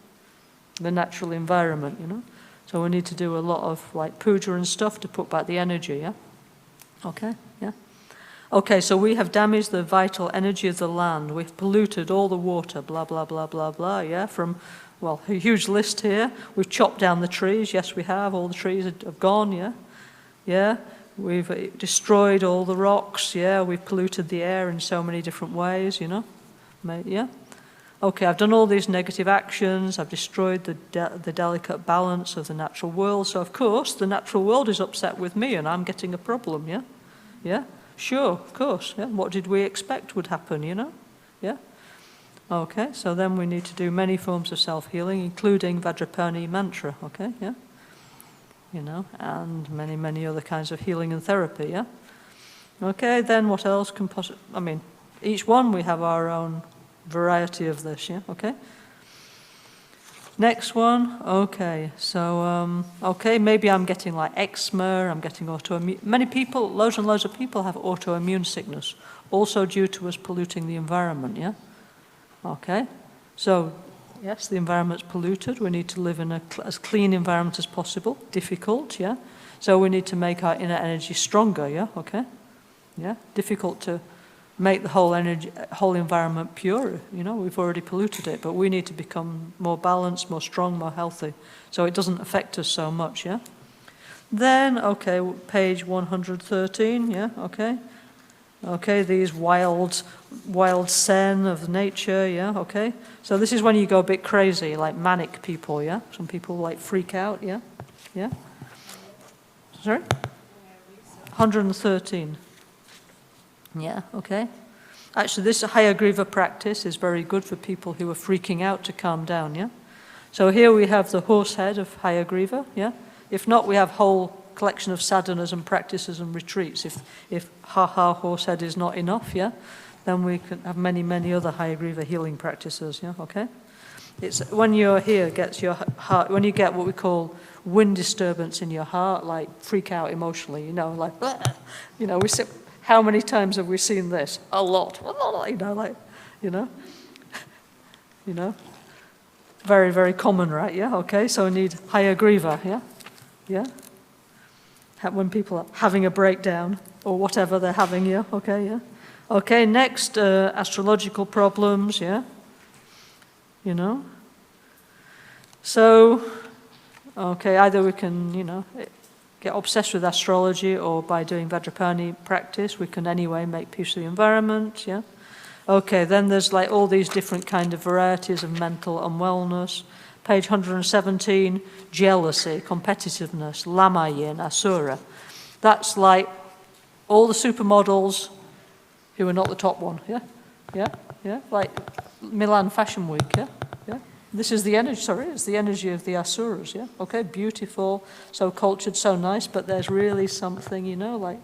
the natural environment, you know. So we need to do a lot of like puja and stuff to put back the energy, yeah. Okay, yeah. Okay, so we have damaged the vital energy of the land. We've polluted all the water, blah, blah, blah, blah, blah, yeah, from... Well, a huge list here. We've chopped down the trees. Yes, we have. All the trees have gone, yeah? Yeah. We've destroyed all the rocks, yeah? We've polluted the air in so many different ways, you know? Yeah? Okay, I've done all these negative actions. I've destroyed the delicate balance of the natural world. So, of course, the natural world is upset with me and I'm getting a problem, yeah? Yeah? Sure, of course. Yeah? What did we expect would happen, you know? Yeah? Okay, so then we need to do many forms of self-healing, including Vajrapani mantra, okay, yeah? You know, and many, many other kinds of healing and therapy, yeah? Okay, then what else can possibly... I mean, each one we have our own variety of this, yeah, okay? Next one, okay, so, okay, maybe I'm getting like eczema, I'm getting autoimmune... Many people, loads and loads of people have autoimmune sickness, also due to us polluting the environment, yeah? Okay, so yes, the environment's polluted. We need to live in as clean environment as possible. Difficult, yeah. So we need to make our inner energy stronger, yeah. Okay, yeah. Difficult to make the whole environment pure. You know, we've already polluted it, but we need to become more balanced, more strong, more healthy, so it doesn't affect us so much, yeah. Then, okay, page 113, yeah. Okay. Okay, these wild sen of nature, yeah, okay. So this is when you go a bit crazy, like manic people, yeah? Some people like freak out, yeah? Yeah? Sorry? 113. Yeah, okay. Actually, this Hayagriva practice is very good for people who are freaking out to calm down, yeah? So here we have the horse head of Hayagriva, yeah? If not, we have whole collection of sadhanas and practices and retreats. If horsehead is not enough, yeah, then we can have many, many other Hayagriva healing practices, yeah, okay? It's when you're here, gets your heart, when you get what we call wind disturbance in your heart, like freak out emotionally, you know, like, you know, how many times have we seen this? A lot, you know, like, you know, very, very common, right, yeah, okay, so we need Hayagriva, yeah, yeah? When people are having a breakdown or whatever they're having, yeah, okay, yeah. Okay, next, astrological problems, yeah, you know. So, okay, either we can, you know, get obsessed with astrology or by doing Vajrapani practice, we can anyway make peace with the environment, yeah. Okay, then there's like all these different kind of varieties of mental unwellness. Page 117, jealousy, competitiveness, Lama yin, asura. That's like all the supermodels who are not the top one, yeah? Yeah, yeah, like Milan Fashion Week, yeah? Yeah. This is the energy, it's the energy of the asuras, yeah? Okay, beautiful, so cultured, so nice, but there's really something, you know, like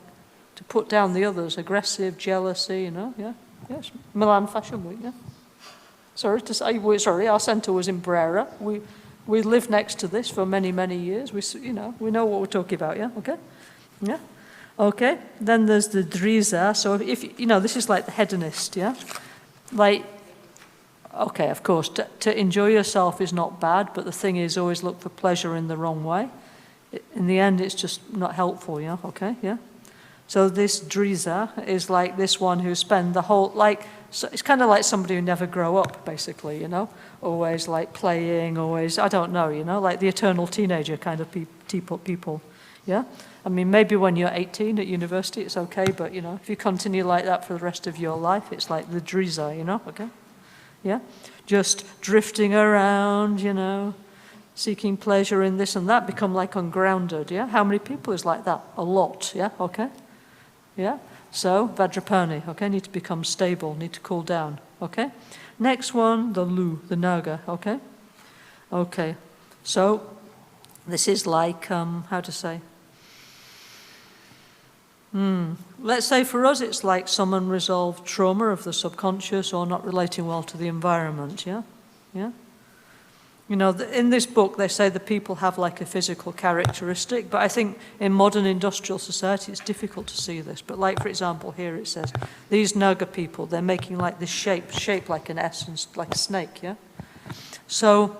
to put down the others, aggressive, jealousy, you know, yeah? Yes, Milan Fashion Week, yeah? Sorry, our centre was in Brera. We lived next to this for many, many years. We know what we're talking about, yeah? Okay? Yeah? Okay, then there's the Driza. So if you know, this is like the hedonist, yeah? Like, okay, of course, to enjoy yourself is not bad, but the thing is always look for pleasure in the wrong way. In the end, it's just not helpful, yeah? Okay, yeah? So this Driza is like this one who spend the whole, like, so it's kind of like somebody who never grow up, basically, you know? Always like playing, always, I don't know, you know, like the eternal teenager kind of people, yeah? I mean, maybe when you're 18 at university, it's okay, but, you know, if you continue like that for the rest of your life, it's like the Driza, you know, okay? Yeah? Just drifting around, you know, seeking pleasure in this and that, become like ungrounded, yeah? How many people is like that? A lot, yeah? Okay? Yeah? So, Vajrapani, okay? Need to become stable, need to cool down, okay? Next one, the Lu, the Naga, okay? Okay, so this is like, how to say? Let's say for us it's like some unresolved trauma of the subconscious or not relating well to the environment, yeah? Yeah? You know, in this book they say the people have like a physical characteristic, but I think in modern industrial society it's difficult to see this. But like, for example, here it says, these Naga people, they're making like this shape like an S and like a snake, yeah? So,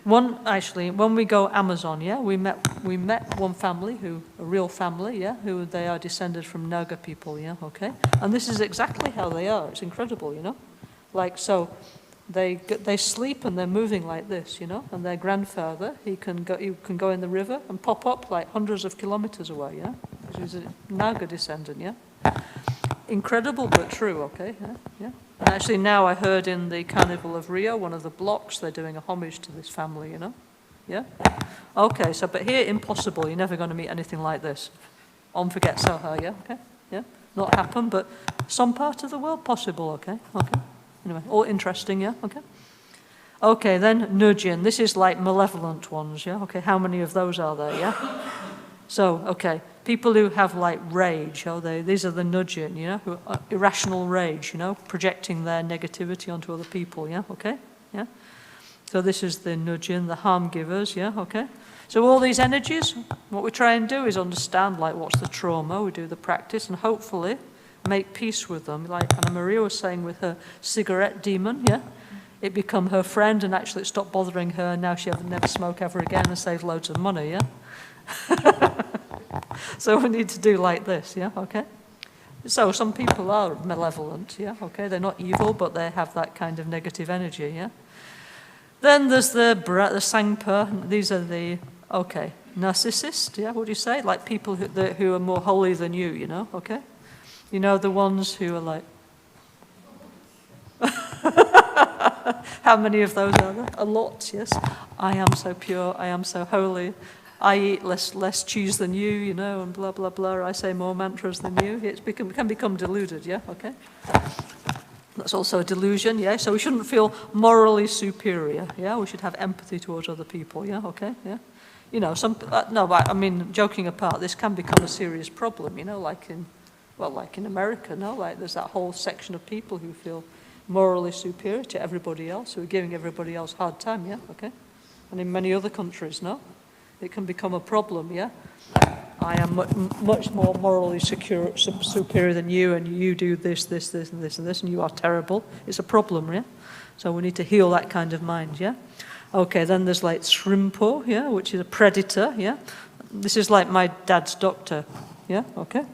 when we go Amazon, yeah, we met one family a real family, yeah, who they are descended from Naga people, yeah, okay? And this is exactly how they are. It's incredible, you know? Like, so they sleep and they're moving like this, you know? And their grandfather, he can go in the river and pop up like hundreds of kilometers away, yeah? He's a Naga descendant, yeah? Incredible but true, okay? Yeah, yeah. And actually now I heard in the Carnival of Rio, one of the blocks, they're doing a homage to this family, you know? Yeah? Okay, so, but here, impossible. You're never going to meet anything like this. On forget Soho, yeah? Okay? Yeah? Not happen, but some part of the world, possible, okay? Okay? Anyway, all interesting, yeah? Okay? Okay, then Nujin. This is like malevolent ones, yeah? Okay, how many of those are there, yeah? So, okay, people who have like rage, these are the Nujin, you know, who irrational rage, you know, projecting their negativity onto other people, yeah, okay, yeah. So this is the Nujin, the harm givers, yeah, okay. So all these energies, what we try and do is understand like what's the trauma, we do the practice and hopefully make peace with them. Like Anna Maria was saying with her cigarette demon, yeah, it become her friend and actually it stopped bothering her and now she never smoke ever again and save loads of money, yeah. So we need to do like this, yeah, okay? So some people are malevolent, yeah, okay? They're not evil, but they have that kind of negative energy, yeah? Then there's the Sangpa. These are the, okay, narcissist, yeah, what do you say? Like people who are more holy than you know, okay? You know, the ones who are like... How many of those are there? A lot, yes. I am so pure, I am so holy. I eat less cheese than you know, and blah, blah, blah. I say more mantras than you. It can become deluded, yeah, okay? That's also a delusion, yeah? So we shouldn't feel morally superior, yeah? We should have empathy towards other people, yeah, okay, yeah? You know, no, but I mean, joking apart, this can become a serious problem, you know, like in America, no? Like there's that whole section of people who feel morally superior to everybody else, who are giving everybody else a hard time, yeah, okay? And in many other countries, no? It can become a problem, yeah? I am much more morally superior than you, and you do this, this, this, and this, and this, and you are terrible. It's a problem, yeah? So we need to heal that kind of mind, yeah? Okay, then there's like Shrimpo, yeah, which is a predator, yeah? This is like my dad's doctor, yeah? Okay?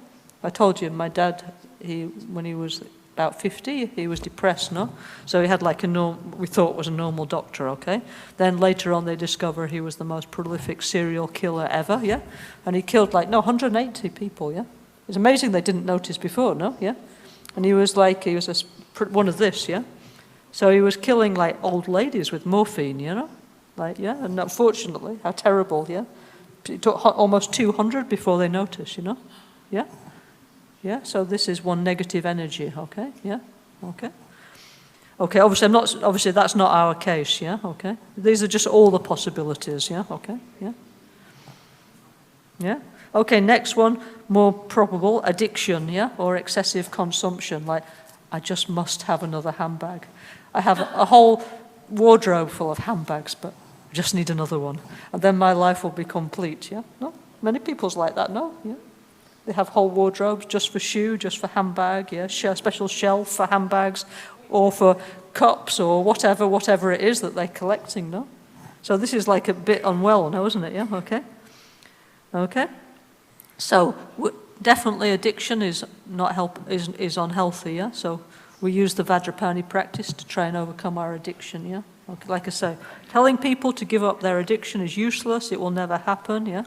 I told you, my dad, when he was about 50, he was depressed, no? So he had like we thought was a normal doctor, okay? Then later on they discover he was the most prolific serial killer ever, yeah? And he killed 180 people, yeah? It's amazing they didn't notice before, no? Yeah? And he was one of this, yeah? So he was killing like old ladies with morphine, you know? Like, yeah, and unfortunately, how terrible, yeah? It took almost 200 before they noticed, you know? Yeah? Yeah, so this is one negative energy, okay? Yeah, okay. Okay, obviously that's not our case, yeah, okay? These are just all the possibilities, yeah, okay, yeah. Yeah, okay, next one, more probable, addiction, yeah, or excessive consumption, like, I just must have another handbag. I have a whole wardrobe full of handbags, but I just need another one. And then my life will be complete, yeah? No? Many people's like that, no? Yeah. They have whole wardrobes just for shoe, just for handbag, yeah, special shelf for handbags, or for cups, or whatever it is that they're collecting, no? So this is like a bit unwell, no, isn't it? Yeah, okay. Okay. So definitely addiction is unhealthy, yeah? So we use the Vajrapani practice to try and overcome our addiction, yeah? Okay, like I say, telling people to give up their addiction is useless, it will never happen, yeah?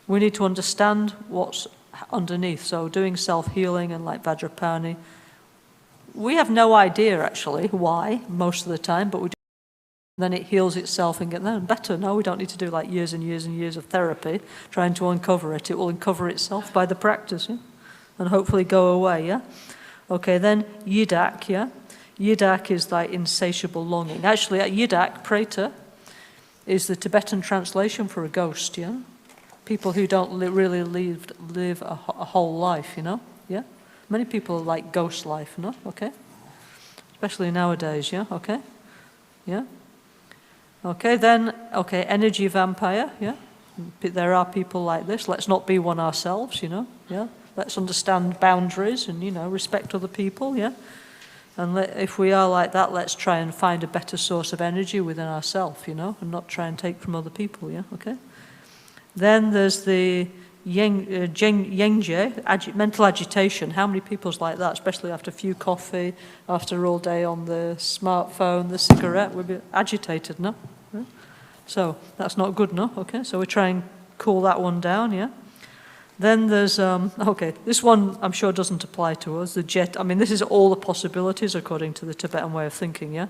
We need to understand what's underneath. So doing self-healing and like Vajrapani, we have no idea actually why most of the time, but we Then it heals itself and get then better. No, we don't need to do like years and years and years of therapy trying to uncover it. It will uncover itself by the practice, yeah? And hopefully go away, yeah? Okay, then yidak, yeah? Yidak is like insatiable longing. Actually, yidak, preta, is the Tibetan translation for a ghost, yeah? People who don't really live a whole life, you know? Yeah? Many people like ghost life, no? Okay? Especially nowadays, yeah? Okay? Yeah? Okay, then, okay, energy vampire, yeah? There are people like this. Let's not be one ourselves, you know? Yeah? Let's understand boundaries and, you know, respect other people, yeah? And if we are like that, let's try and find a better source of energy within ourselves, you know, and not try and take from other people, yeah, okay? Then there's the yengje, mental agitation. How many people's like that, especially after a few coffee, after all day on the smartphone, the cigarette, we'll be agitated, no? Yeah? So that's not good, no? Okay, so we try and cool that one down, yeah? Then there's, okay, this one I'm sure doesn't apply to us, the jet. I mean, this is all the possibilities according to the Tibetan way of thinking, yeah?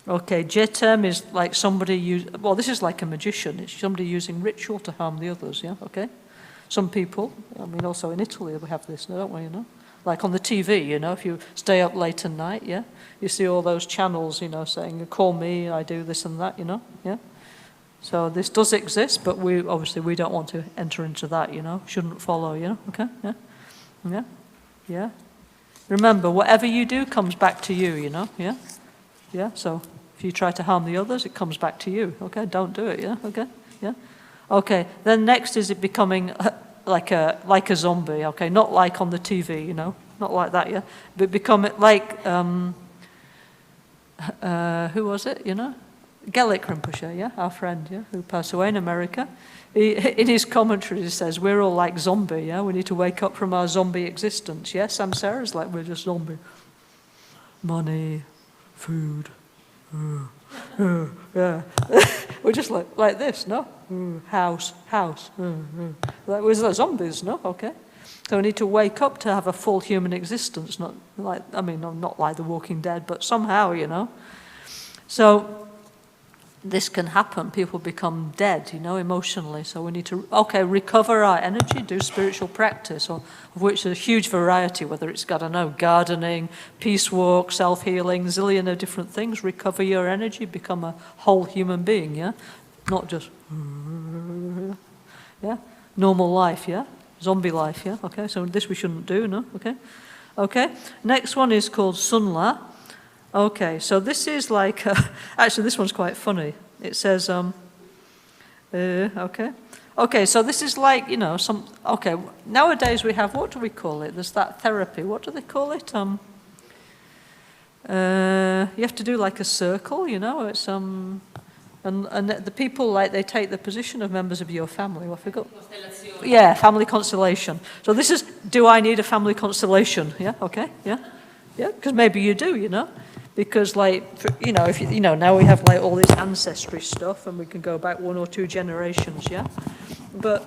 Okay, jetem is like somebody well, this is like a magician. It's somebody using ritual to harm the others, yeah? Okay? Some people, I mean, also in Italy we have this, don't we, you know? Like on the TV, you know, if you stay up late at night, yeah? You see all those channels, you know, saying, call me, I do this and that, you know, yeah? So this does exist, but we don't want to enter into that, you know, shouldn't follow, you know, okay, yeah, yeah, yeah. Remember, whatever you do comes back to you, you know, yeah, yeah, so if you try to harm the others, it comes back to you, okay, don't do it, yeah, okay, yeah. Okay, then next is it becoming like a zombie, okay, not like on the TV, you know, not like that, yeah, but become like, who was it, you know? Gelik Rinpoche, yeah, our friend, yeah, who passed away in America. In his commentary, he says, we're all like zombie, yeah? We need to wake up from our zombie existence, yeah? Samsara's like we're just zombie. Money, food, yeah. We're just like this, no? House. Like we're like zombies, no? Okay. So we need to wake up to have a full human existence, not like, I mean, not like The Walking Dead, but somehow, you know? So this can happen. People become dead, you know, emotionally. So we need to, okay, recover our energy, do spiritual practice, of which there's a huge variety, whether it's, I don't know, gardening, peace walk, self-healing, zillion of different things. Recover your energy, become a whole human being, yeah? Not just, yeah? Normal life, yeah? Zombie life, yeah? Okay, so this we shouldn't do, no? Okay? Okay, next one is called Sunla. Okay, so this is like, actually this one's quite funny. It says, okay, so this is like, you know, okay, nowadays we have, what do we call it? There's that therapy, what do they call it? You have to do like a circle, you know, it's, and the people, like, they take the position of members of your family. I forgot. Yeah, family constellation. So this is, do I need a family constellation? Yeah, okay, yeah, because maybe you do, you know. Because, like, you know, if you know, now we have like all this ancestry stuff, and we can go back 1 or 2 generations, yeah. But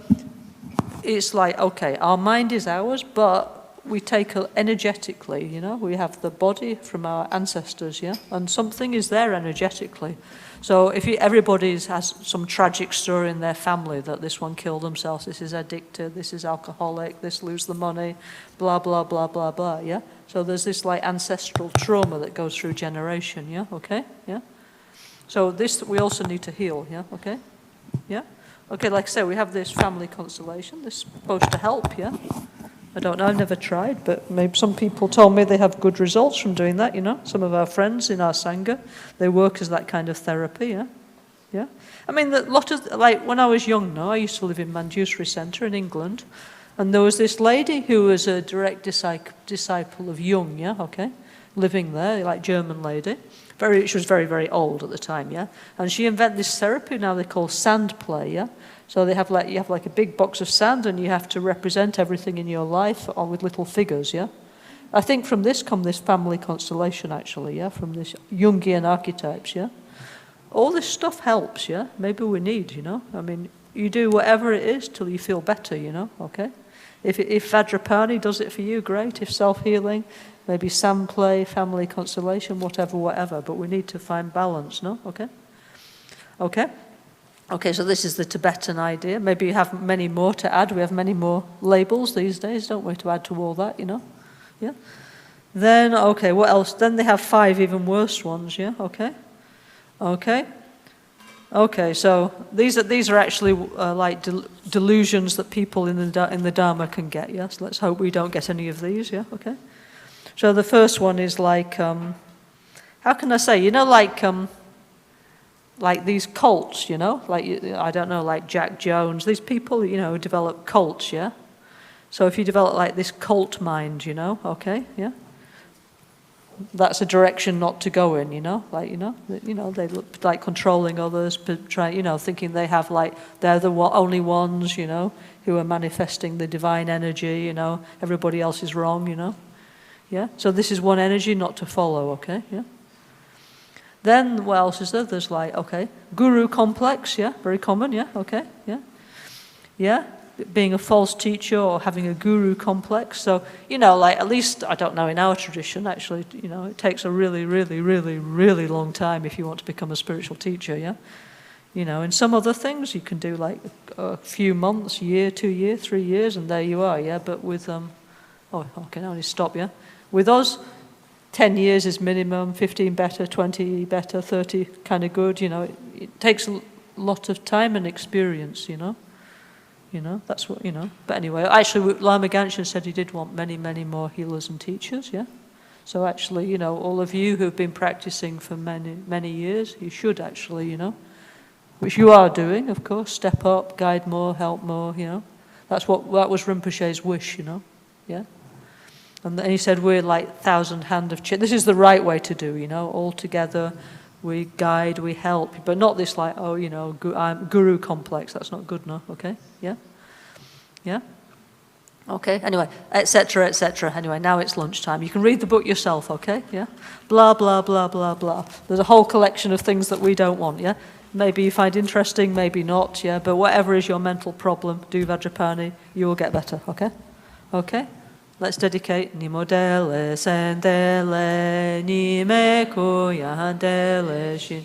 it's like, okay, our mind is ours, but we take energetically, you know. We have the body from our ancestors, yeah, and something is there energetically. So if everybody has some tragic story in their family, that this one killed themselves, this is addicted, this is alcoholic, this lose the money, blah, blah, blah, blah, blah, yeah? So there's this like ancestral trauma that goes through generation, yeah? Okay, yeah? So this we also need to heal, yeah? Okay, yeah? Okay, like I say, we have this family constellation, this is supposed to help, yeah? I don't know, I've never tried, but maybe some people told me they have good results from doing that, you know. Some of our friends in our Sangha, they work as that kind of therapy, yeah. Yeah. I mean, a lot of, like, when I was young, no, I used to live in Manjusri Centre in England, and there was this lady who was a direct disciple of Jung, yeah, okay, living there, like German lady. She was very, very old at the time, yeah. And she invented this therapy now they call sand play, yeah. So they have like, you have like a big box of sand and you have to represent everything in your life with little figures, yeah? I think from this come this family constellation actually, yeah? From this Jungian archetypes, yeah? All this stuff helps, yeah? Maybe we need, you know? I mean, you do whatever it is till you feel better, you know? Okay? If Vajrapani does it for you, great. If self-healing, maybe sand play, family constellation, whatever. But we need to find balance, no? Okay? Okay? Okay, so this is the Tibetan idea. Maybe you have many more to add. We have many more labels these days, don't we, to add to all that, Yeah? Then, okay, what else? Then they have 5 even worse ones, yeah? Okay? Okay, so these are actually like delusions that people in the Dharma can get, yes? Let's hope we don't get any of these, yeah? Okay? So the first one is like, how can I say, like these cults, like, I don't know, like Jack Jones, these people, who develop cults, yeah? So if you develop like this cult mind, okay, yeah? That's a direction not to go in, they look like controlling others, thinking they have they're the only ones, who are manifesting the divine energy, everybody else is wrong, yeah? So this is one energy not to follow, okay, yeah? Then what else is there? There's guru complex, yeah, very common, yeah, okay, yeah. Yeah, being a false teacher or having a guru complex. So, at least, I don't know, in our tradition, actually, it takes a really, really, really, really long time if you want to become a spiritual teacher, yeah? In some other things, you can do a few months, year, 2 years, 3 years, and there you are, yeah? But with, now I need to stop, yeah? With us, 10 years is minimum, 15 better, 20 better, 30 kind of good, It takes a lot of time and experience, That's what, But anyway, actually, Lama Gangchen said he did want many, many more healers and teachers, yeah? So actually, all of you who've been practicing for many, many years, you should actually, which you are doing, of course, step up, guide more, help more, That was Rinpoche's wish, yeah? And he said, we're like 1,000 hand of this is the right way to do, all together, we guide, we help, but not this I'm guru complex, that's not good enough, okay? Yeah? Yeah? Okay, anyway, etc., etc. Anyway, now it's lunchtime. You can read the book yourself, okay? Yeah? Blah, blah, blah, blah, blah. There's a whole collection of things that we don't want, yeah? Maybe you find interesting, maybe not, yeah? But whatever is your mental problem, do Vajrapani, you will get better, okay? Okay? Let's dedicate Nimodele Sendele Nimeko Yandele Shin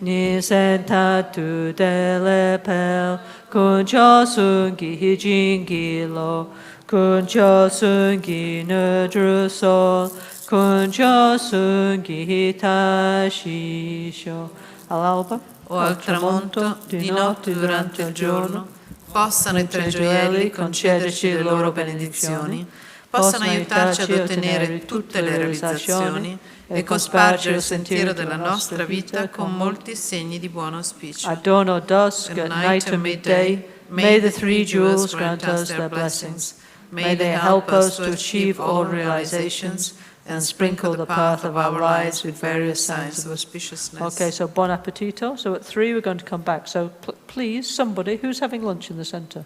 Ni Sentatu Dele Pel Kuncho Sungi Hijingi Lo Kuncho Sungi Nudrusol Kuncho Sungi Hitashi Sho All'alba O al tramonto, di notte durante il giorno, possano i 3 gioielli concederci le loro benedizioni, possano aiutarci ad ottenere tutte le realizzazioni e cospargere il sentiero della nostra vita con molti segni di buon auspicio. At dawn or dusk, at night or midday, may the 3 jewels grant us their blessings. May they help us to achieve all realizations and sprinkle the path of our lives with various signs of auspiciousness. Okay, so buon appetito. So at 3 we're going to come back. So please, somebody, who's having lunch in the center?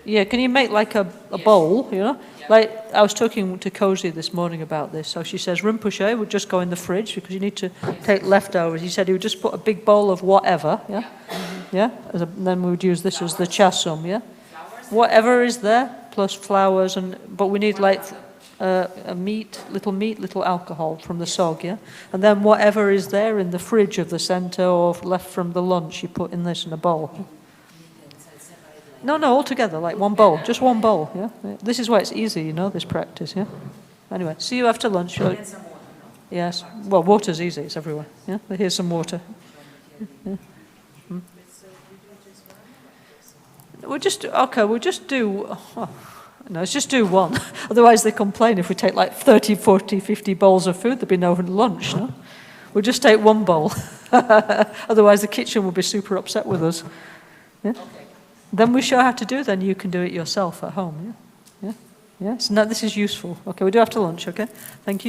Yeah, can you make like a bowl, Like, I was talking to Cozy this morning about this. So she says Rinpoche would just go in the fridge because you need to take leftovers. He said he would just put a big bowl of whatever, yeah? Yeah? And then we would use this as the chasum, yeah? Whatever is there, plus flowers, but we need like little alcohol from the sog, yeah? And then whatever is there in the fridge of the center or left from the lunch, you put in this in a bowl. No, all together, like one bowl, just one bowl, yeah? This is why it's easy, this practice, yeah? Anyway, see you after lunch. Yes, well, water's easy, it's everywhere, yeah? But here's some water. Yeah. We'll just do, let's just do one. Otherwise they complain if we take like 30, 40, 50 bowls of food, there'd be no lunch, no? We'll just take one bowl. Otherwise the kitchen will be super upset with us. Yeah? Okay. Then we show how to do, then you can do it yourself at home, yeah? Yeah? Yeah? So now this is useful. Okay, we do after lunch, okay? Thank you.